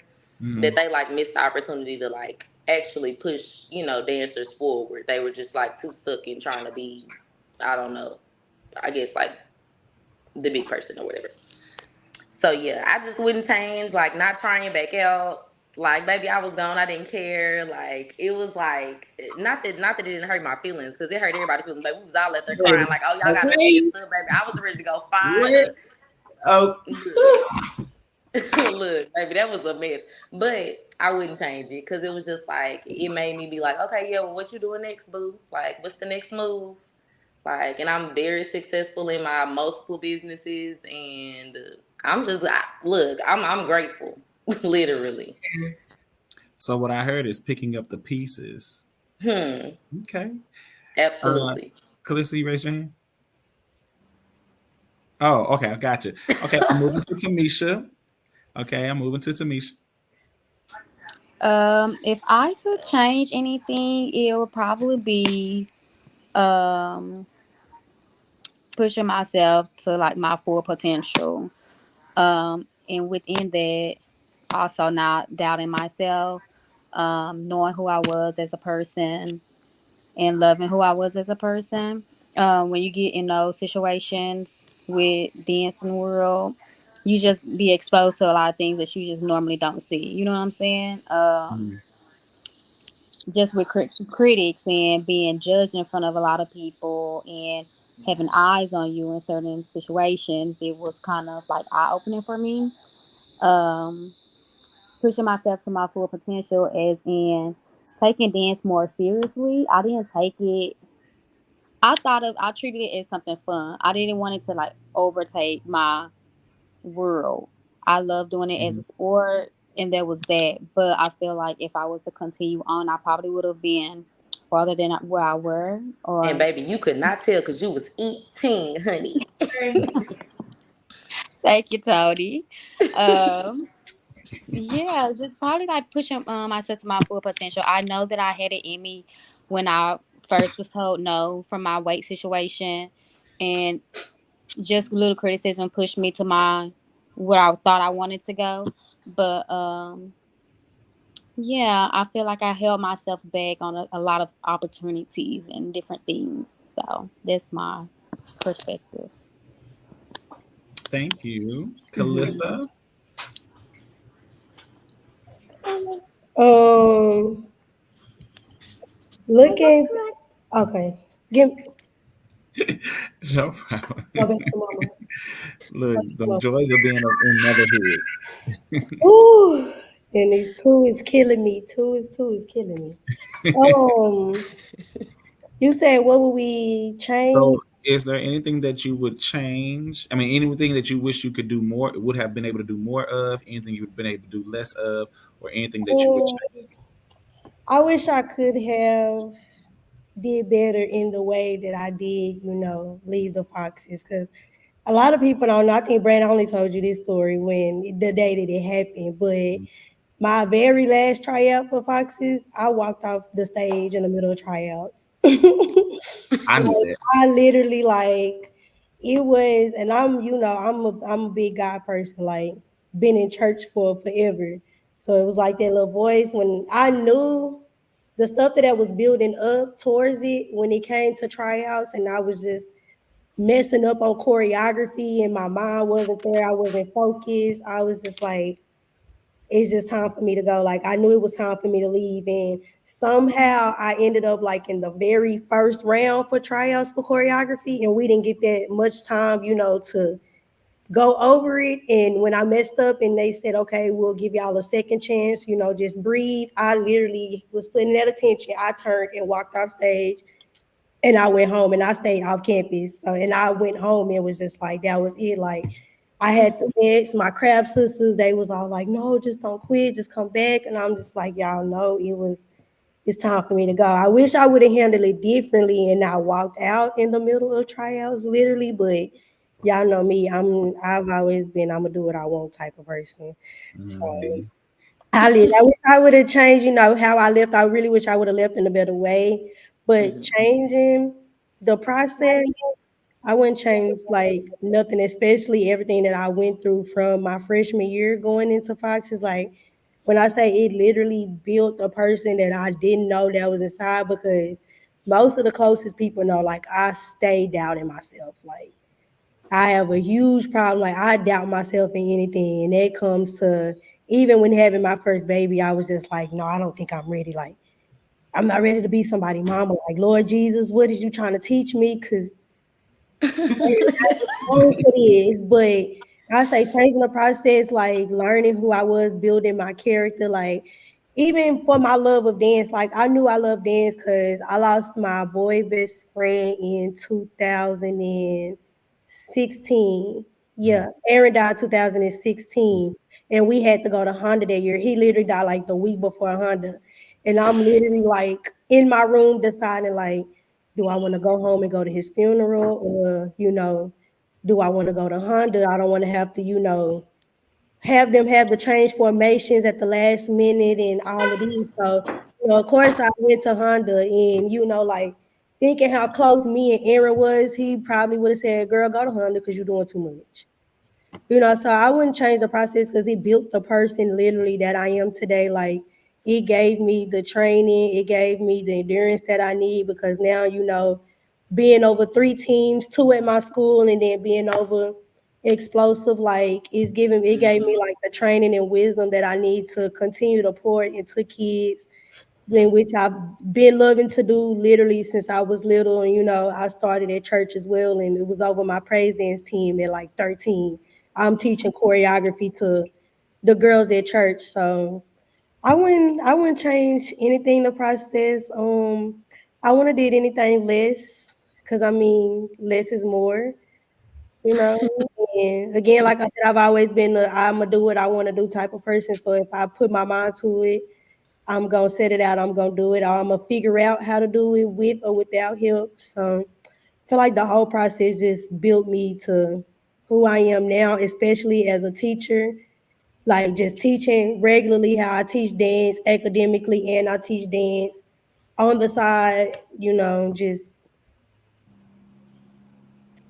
that Mhm. they like missed the opportunity to like actually push, dancers forward. They were just like too stuck in trying to be, I don't know, I guess like the big person or whatever. So yeah, I just wouldn't change, like not trying back out. Like baby, I was gone. I didn't care. Like it was like not that it didn't hurt my feelings because it hurt everybody's feelings. Like we was all out there crying. Like, oh y'all got us Okay. messed up, baby. I was ready to go find What? her. Oh. Look, baby, that was a mess. But I wouldn't change it because it was just like it made me be like, okay, yeah, well, what you doing next, boo? Like, what's the next move? Like, and I'm very successful in my multiple businesses, and I'm grateful, literally. So what I heard is picking up the pieces. Okay. Absolutely. Calista, you raise your hand. Oh, okay, I got you. Okay, I'm moving to Tamisha. Okay, I'm moving to Tamisha. If I could change anything, it would probably be um pushing myself to like my full potential. And within that, also not doubting myself, knowing who I was as a person and loving who I was as a person. When you get in those situations with dancing world, you just be exposed to a lot of things that you just normally don't see. You know what I'm saying? Just with critics and being judged in front of a lot of people and having eyes on you in certain situations, it was kind of like eye opening for me. Um, Pushing myself to my full potential, as in taking dance more seriously. I didn't take it. I treated it as something fun. I didn't want it to like overtake my world. I love doing it as a sport, and there was that. But I feel like if I was to continue on, I probably would have been farther than where I were. And Or baby, you could not tell because you was 18, honey. thank you, Tony. Um, yeah, just probably like pushing myself to my full potential. I know that I had it in me when I first was told no from my weight situation, and just little criticism pushed me to my where I thought I wanted to go. But yeah, I feel like I held myself back on a lot of opportunities and different things. So that's my perspective. Thank you, Mhm. Calista. Um, looking. Okay. Give. No problem. Go back to mama. Look, the Mama. joys of being in motherhood. Ooh, and these two is killing me. Two is killing me. Um, you said what would we change? So, is there anything that you would change? I mean, anything that you wish you could do more, would have been able to do more of, anything you've been able to do less of, or anything that you would Um, change? I wish I could have did better in the way that I did, leave the Foxes. Because a lot of people don't know. I think Brandon only told you this story when the day that it happened. But my very last tryout for Foxes, I walked off the stage in the middle of tryouts. I need Like, that. I literally like it was, and I'm a big God person. Like been in church for forever, so it was like that little voice when I knew the stuff that was building up towards it when it came to tryouts, and I was just messing up on choreography, and my mind wasn't there. I wasn't focused. I was just like, it's just time for me to go. Like I knew it was time for me to leave. And somehow I ended up like in the very first round for tryouts for choreography. And we didn't get that much time, to go over it. And when I messed up and they said, okay, we'll give y'all a second chance, just breathe. I literally was sitting at attention. I turned and walked off stage and I went home and I stayed off campus. And I went home and it was just like, that was it. Like I had to ex, my crab sisters, they was all like, no, just don't quit, just come back. And I'm just like, y'all know it's time for me to go. I wish I would have handled it differently and not walked out in the middle of tryouts, literally. But y'all know me, I've always been I'm gonna do what I want type of person. So Mhm. I wish I would have changed, how I left. I really wish I would have left in a better way. But Mhm. changing the process, I wouldn't change like nothing, especially everything that I went through from my freshman year going into Fox. Is like when I say it literally built a person that I didn't know that was inside, because most of the closest people know, like I stay doubting myself. Like I have a huge problem. Like I doubt myself in anything, and that comes to even when having my first baby. I was just like, no, I don't think I'm ready. Like I'm not ready to be somebody's mama. Like Lord Jesus, what is you trying to teach me? Because for this, but I say changing the process, like learning who I was, building my character, like even for my love of dance, like I knew I loved dance because I lost my boy best friend in 2016. Yeah, Aaron died 2016, and we had to go to Honda that year. He literally died like the week before Honda, and I'm literally like in my room deciding like, do I want to go home and go to his funeral, or do I want to go to Honda? I don't want to have to, have them have the change formations at the last minute and all of these. So, of course, I went to Honda, and like thinking how close me and Aaron was, he probably would have said, "Girl, go to Honda because you're doing too much." So I wouldn't change the process because it built the person literally that I am today. Like it gave me the training, it gave me the endurance that I need because now, being over 3 teams, two at my school, and then being over explosive, like it gave me like the training and wisdom that I need to continue to pour into kids, in which I've been loving to do literally since I was little. And I started at church as well, and it was over my praise dance team at like 13. I'm teaching choreography to the girls at church. So I wouldn't change anything in the process. I wouldn't have did anything less because I mean less is more, you know. And again, like I said, I've always been the I'm gonna do what I want to do type of person. So if I put my mind to it, I'm gonna set it out, I'm gonna do it, or I'm gonna figure out how to do it with or without help. So I feel like the whole process just built me to who I am now, especially as a teacher, like just teaching regularly how I teach dance academically and I teach dance on the side, just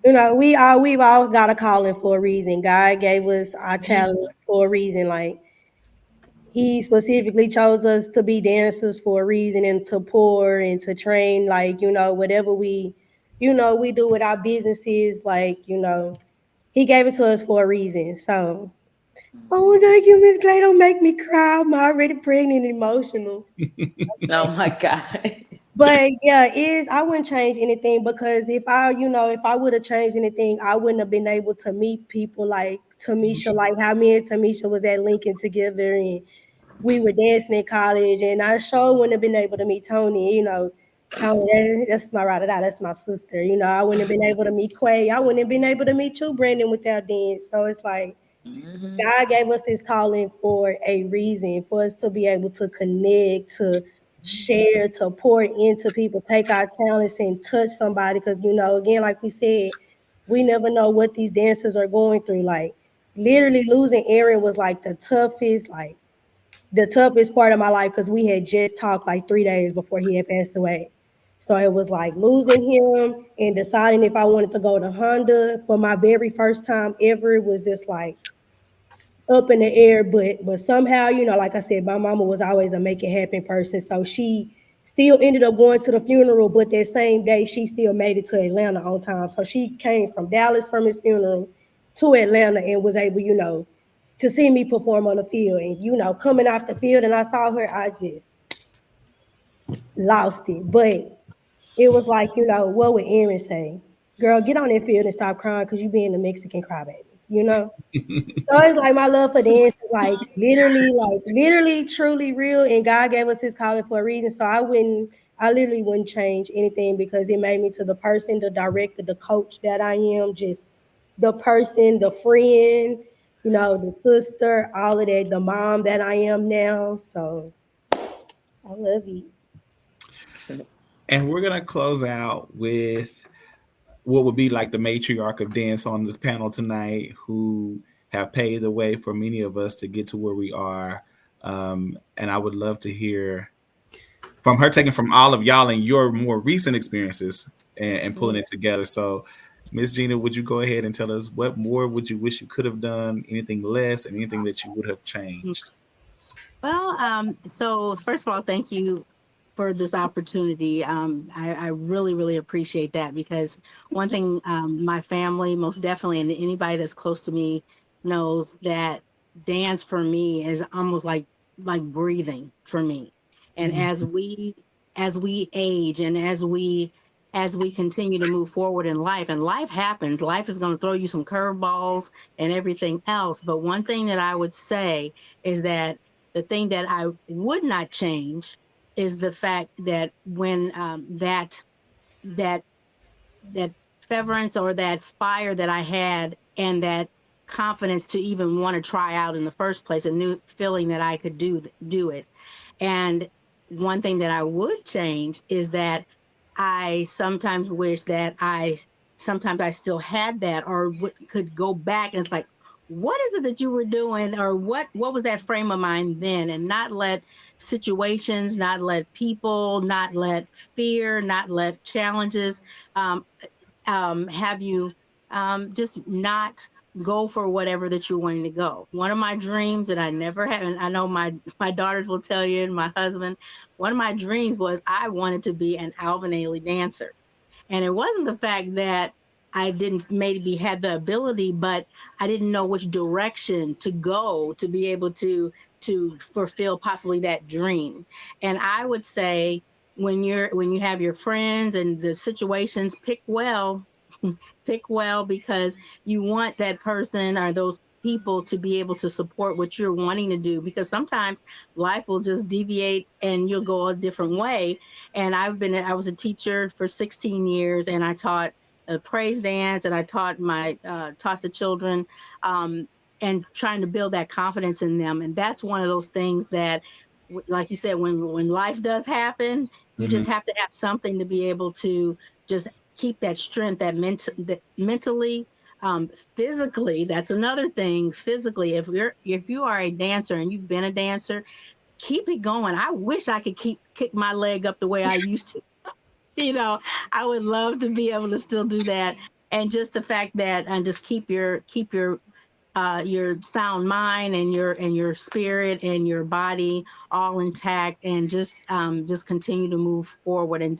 we've all got a calling for a reason. God gave us our talent for a reason. Like he specifically chose us to be dancers for a reason and to pour and to train, like, whatever we do with our businesses, like, he gave it to us for a reason. So oh, thank you, Miss Clay. Don't make me cry. I'm already pregnant and emotional. Oh my God. But yeah, I wouldn't change anything because if I would have changed anything, I wouldn't have been able to meet people like Tamisha, like how me and Tamisha was at Lincoln together and we were dancing in college, and I sure wouldn't have been able to meet Tony. Tony, that's my ride or die. That's my sister. I wouldn't have been able to meet Quay. I wouldn't have been able to meet you, Brandon, without dance. So it's like God gave us this calling for a reason, for us to be able to connect, to share, to pour into people, take our talents and touch somebody. Because, again, like we said, we never know what these dancers are going through. Like, literally losing Aaron was like the toughest part of my life because we had just talked like 3 days before he had passed away. So it was like losing him and deciding if I wanted to go to Honda for my very first time ever was just like up in the air, but somehow, like I said, my mama was always a make it happen person. So she still ended up going to the funeral, but that same day she still made it to Atlanta on time. So she came from Dallas from his funeral to Atlanta and was able, to see me perform on the field. And, coming off the field and I saw her, I just lost it. But it was like, what would Aaron say? Girl, get on that field and stop crying because you being a Mexican crybaby. So it's like my love for dance is like literally, truly real. And God gave us his calling for a reason. So I literally wouldn't change anything because it made me to the person, the director, the coach that I am, just the person, the friend, the sister, all of that, the mom that I am now. So I love you. And we're gonna close out with what would be like the matriarch of dance on this panel tonight, who have paved the way for many of us to get to where we are. And I would love to hear from her, taking from all of y'all and your more recent experiences and pulling it together. So, Miss Gina, would you go ahead and tell us what more would you wish you could have done, anything less, and anything that you would have changed? Well, so first of all, thank you for this opportunity. I really, really appreciate that, because one thing, my family most definitely, and anybody that's close to me knows that dance for me is almost like breathing for me. And as we age, and as we continue to move forward in life, and life happens, life is going to throw you some curveballs and everything else. But one thing that I would say is that the thing that I would not change is the fact that when that that fervence, or that fire that I had, and that confidence to even want to try out in the first place, a new feeling that I could do it. And one thing that I would change is that I sometimes wish that sometimes I still had that, or could go back, and it's like, what is it that you were doing, or what was that frame of mind then, and not let situations, not let people, not let fear, not let challenges um, have you just not go for whatever that you're wanting to go. One of my dreams that I never had, and I know my daughters will tell you, and my husband, one of my dreams was I wanted to be an Alvin Ailey dancer. And it wasn't the fact that I didn't maybe had the ability, but I didn't know which direction to go to be able to fulfill possibly that dream. And I would say, when you have your friends and the situations, pick well, pick well, because you want that person or those people to be able to support what you're wanting to do, because sometimes life will just deviate and you'll go a different way. And I was a teacher for 16 years, and I taught praise dance, and I taught the children, and trying to build that confidence in them. And that's one of those things that, like you said, when life does happen, you just have to have something to be able to just keep that strength, that mentally, physically. That's another thing. Physically, if you are a dancer and you've been a dancer, keep it going. I wish I could kick my leg up the way I used to. I would love to be able to still do that. And just the fact that, and just keep your sound mind, and your spirit and your body all intact, and just continue to move forward, and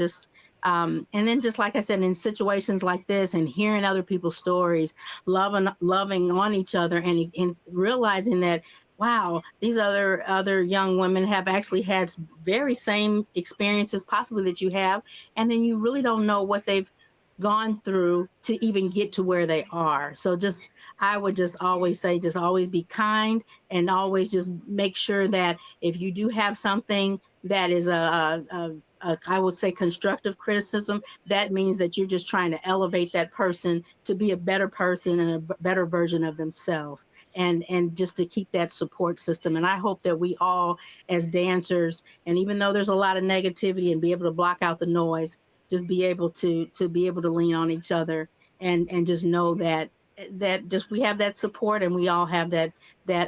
then, just like I said, in situations like this, and hearing other people's stories, loving on each other, and realizing that, wow, these other young women have actually had very same experiences possibly that you have, and then you really don't know what they've gone through to even get to where they are. So I would just always say, just always be kind, and always just make sure that if you do have something that is I would say constructive criticism, that means that you're just trying to elevate that person to be a better person and a better version of themselves, and just to keep that support system. And I hope that we all, as dancers, and even though there's a lot of negativity, and be able to block out the noise, just be able to be able to lean on each other, and just know that just we have that support, and we all have that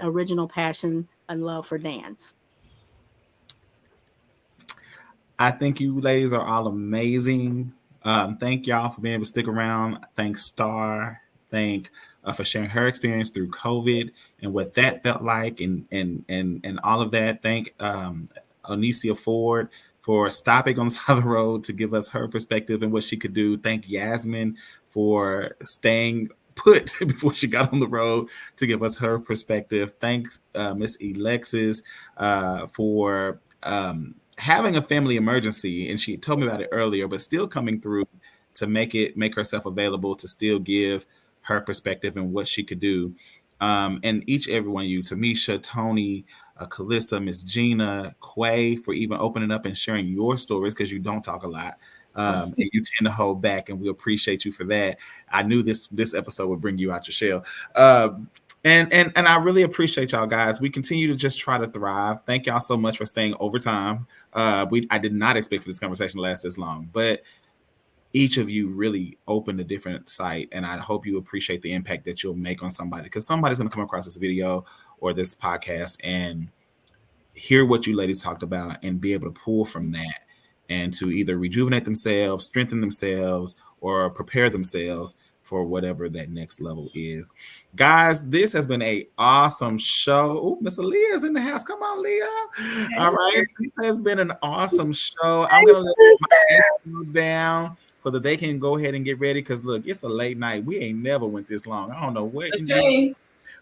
original passion and love for dance. I think you ladies are all amazing. Thank y'all for being able to stick around. Thanks, Star. Thank for sharing her experience through COVID and what that felt like, and all of that. Thank Onicia Ford for stopping on the side of the road to give us her perspective and what she could do. Thank Yasmin for staying put before she got on the road to give us her perspective. Thanks, Miss Alexis, for having a family emergency, and she told me about it earlier, but still coming through to make herself available to still give her perspective and what she could do. And every one of you, Tamisha, Tony, Calissa, Miss Gina, Quay, for even opening up and sharing your stories, because you don't talk a lot. And you tend to hold back, and we appreciate you for that. I knew this episode would bring you out your shell. And I really appreciate y'all, guys. We continue to just try to thrive. Thank y'all so much for staying overtime. I did not expect for this conversation to last this long, but each of you really opened a different site, and I hope you appreciate the impact that you'll make on somebody, because somebody's going to come across this video or this podcast and hear what you ladies talked about, and be able to pull from that, and to either rejuvenate themselves, strengthen themselves, or prepare themselves for whatever that next level is. Guys, this has been a awesome show. Oh, Miss Aaliyah's in the house. Come on, Leah. All right. This has been an awesome show. I'm going to let my intro down so that they can go ahead and get ready. Because, look, it's a late night. We ain't never went this long. I don't know what.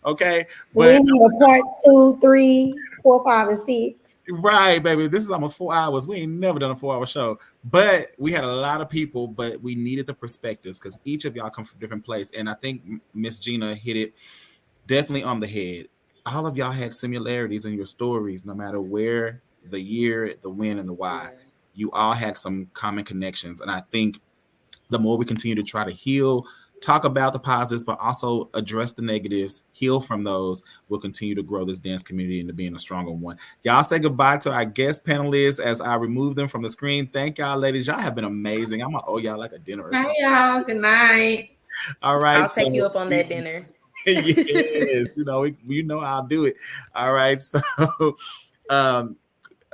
Okay. We But need a part 2, 3, 4, 5, and 6. right, baby. This is almost 4 hours. We ain't never done a 4-hour show. But we had a lot of people, but we needed the perspectives because each of y'all come from a different place. And I think Miss Gina hit it definitely on the head. All of y'all had similarities in your stories, no matter where, the year, the when, and the why. You all had some common connections. And I think the more we continue to try to heal, talk about the positives, but also address the negatives, heal from those, we'll continue to grow this dance community into being a stronger one. Y'all say goodbye to our guest panelists as I remove them from the screen. Thank y'all, ladies. Y'all have been amazing. I'm going to owe y'all like a dinner or something. Hi, y'all. Good night. All right. I'll take you up on that dinner. Yes, you know I'll do it. All right. So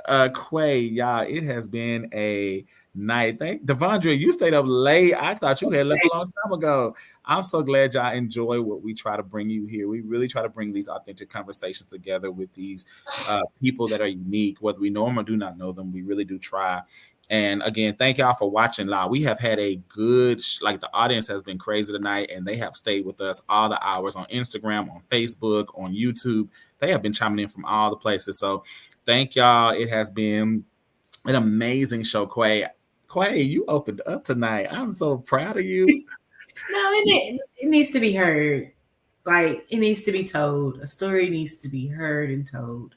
Quay, y'all, it has been a night. Thank Devondre, you stayed up late. I thought you had left a long time ago. I'm so glad y'all enjoy what we try to bring you here. We really try to bring these authentic conversations together with these people that are unique, whether we know them or do not know them. We really do try. And again, thank y'all for watching live. We have had a good, the audience has been crazy tonight, and they have stayed with us all the hours on Instagram, on Facebook, on YouTube. They have been chiming in from all the places. So thank y'all. It has been an amazing show, Quay. Quay, you opened up tonight. I'm so proud of you. No, it needs to be heard. Like, it needs to be told. A story needs to be heard and told.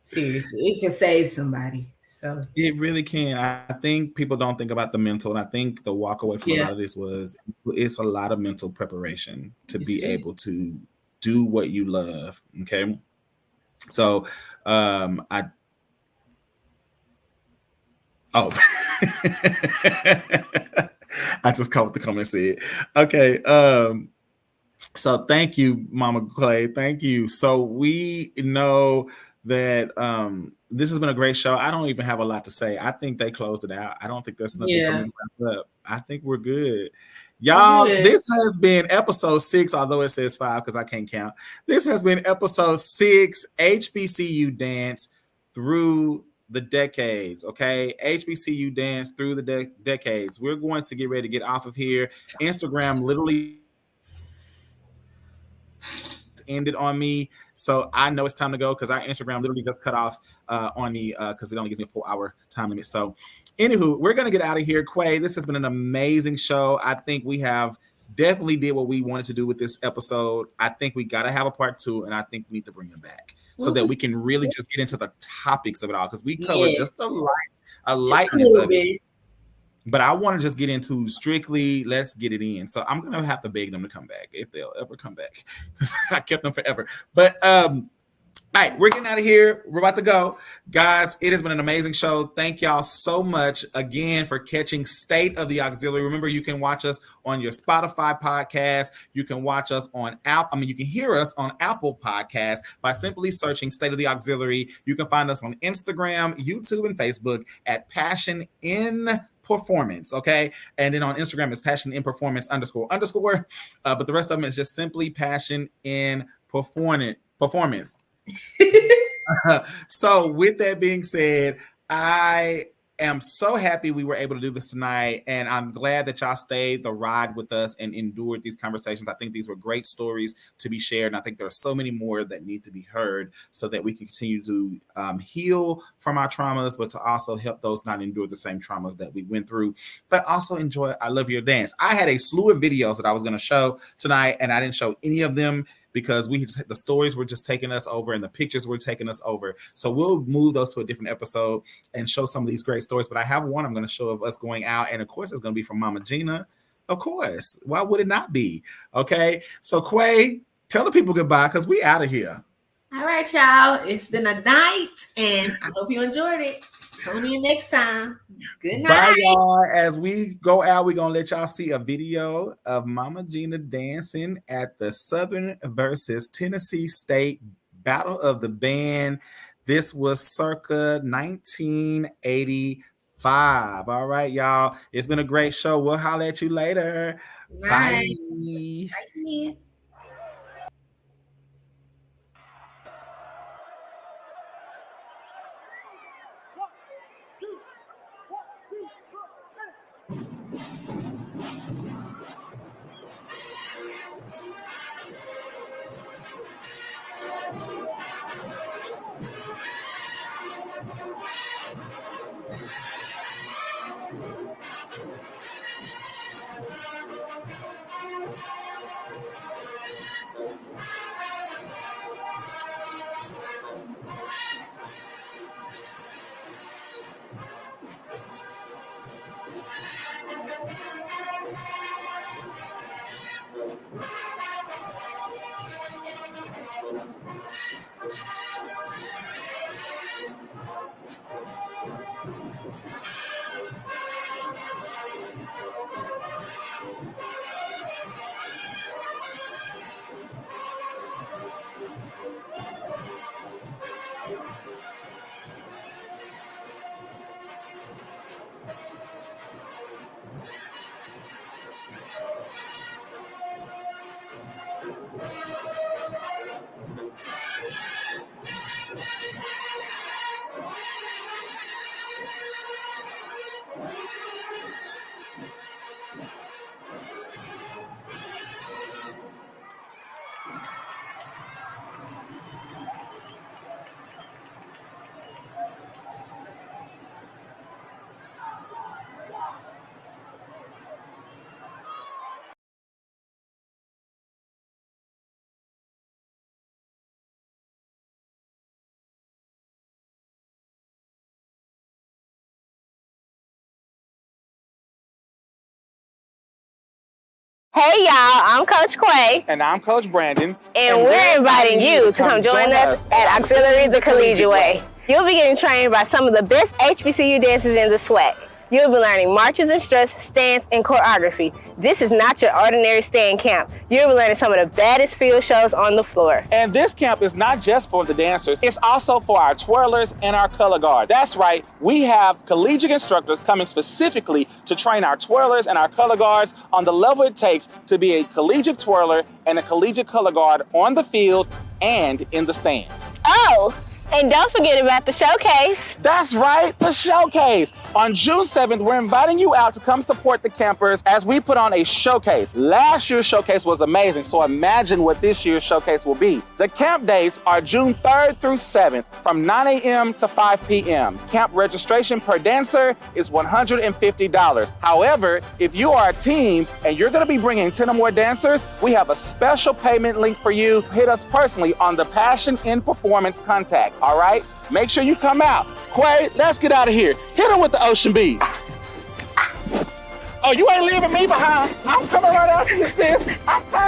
Seriously, it can save somebody. So it really can. I think people don't think about the mental, and I think the walk away from a lot of this was it's a lot of mental preparation to be able to do what you love. Okay, so I just caught what the comment said. Okay, so thank you, Mama Clay. Thank you. So we know that this has been a great show. I don't even have a lot to say. I think they closed it out. I don't think there's nothing for me to wrap up. I think we're good. Y'all, this has been episode 6, although it says 5 because I can't count. This has been episode 6, HBCU Dance Through the Decades, okay? HBCU Dance Through the Decades. We're going to get ready to get off of here. Instagram literally ended on me, so I know it's time to go because our Instagram literally just cut off on me because it only gives me a 4-hour time limit. So anywho, we're gonna get out of here. Quay, this has been an amazing show. I think we have definitely did what we wanted to do with this episode. I think we gotta have a part 2, and I think we need to bring them back so that we can really just get into the topics of it all, because we covered just a lightness of it. But I want to just get into strictly, let's get it in. So I'm going to have to beg them to come back if they'll ever come back, because I kept them forever. But all right, we're getting out of here. We're about to go. Guys, it has been an amazing show. Thank y'all so much again for catching State of the Auxiliary. Remember, you can watch us on your Spotify podcast. You can watch us on you can hear us on Apple Podcasts by simply searching State of the Auxiliary. You can find us on Instagram, YouTube, and Facebook at Passion in Performance, okay? And then on Instagram is Passion in Performance __. But the rest of them is just simply Passion in Performance. So with that being said, I am so happy we were able to do this tonight, and I'm glad that y'all stayed the ride with us and endured these conversations. I think these were great stories to be shared, and I think there are so many more that need to be heard so that we can continue to heal from our traumas, but to also help those not endure the same traumas that we went through, but also enjoy I Love Your Dance. I had a slew of videos that I was going to show tonight, and I didn't show any of them because the stories were just taking us over and the pictures were taking us over. So we'll move those to a different episode and show some of these great stories. But I have one I'm going to show of us going out. And of course, it's going to be from Mama Gina. Of course. Why would it not be? Okay. So Quay, tell the people goodbye because we out of here. All right, y'all. It's been a night and I hope you enjoyed it. Tune in next time. Good night. Bye, y'all. As we go out, we're going to let y'all see a video of Mama Gina dancing at the Southern versus Tennessee State Battle of the Band. This was circa 1985. 5. All right, y'all. It's been a great show. We'll holler at you later. Bye. Bye. Hey y'all, I'm Coach Quay. And I'm Coach Brandon. And we're inviting you to come join us at Auxiliary the Collegiate Way. You'll be getting trained by some of the best HBCU dancers in the SWAC. You'll be learning marches and struts, stance, and choreography. This is not your ordinary stand camp. You'll be learning some of the baddest field shows on the floor. And this camp is not just for the dancers, it's also for our twirlers and our color guard. That's right, we have collegiate instructors coming specifically to train our twirlers and our color guards on the level it takes to be a collegiate twirler and a collegiate color guard on the field and in the stands. Oh, and don't forget about the showcase. That's right, the showcase. On June 7th, we're inviting you out to come support the campers as we put on a showcase. Last year's showcase was amazing, so imagine what this year's showcase will be. The camp dates are June 3rd through 7th from 9 a.m. to 5 p.m. Camp registration per dancer is $150. However, if you are a team and you're going to be bringing 10 or more dancers, we have a special payment link for you. Hit us personally on the Passion in Performance contact. All right? Make sure you come out. Quay, let's get out of here. Hit him with the ocean beat. Oh, you ain't leaving me behind. I'm coming right after you, sis. I'm coming.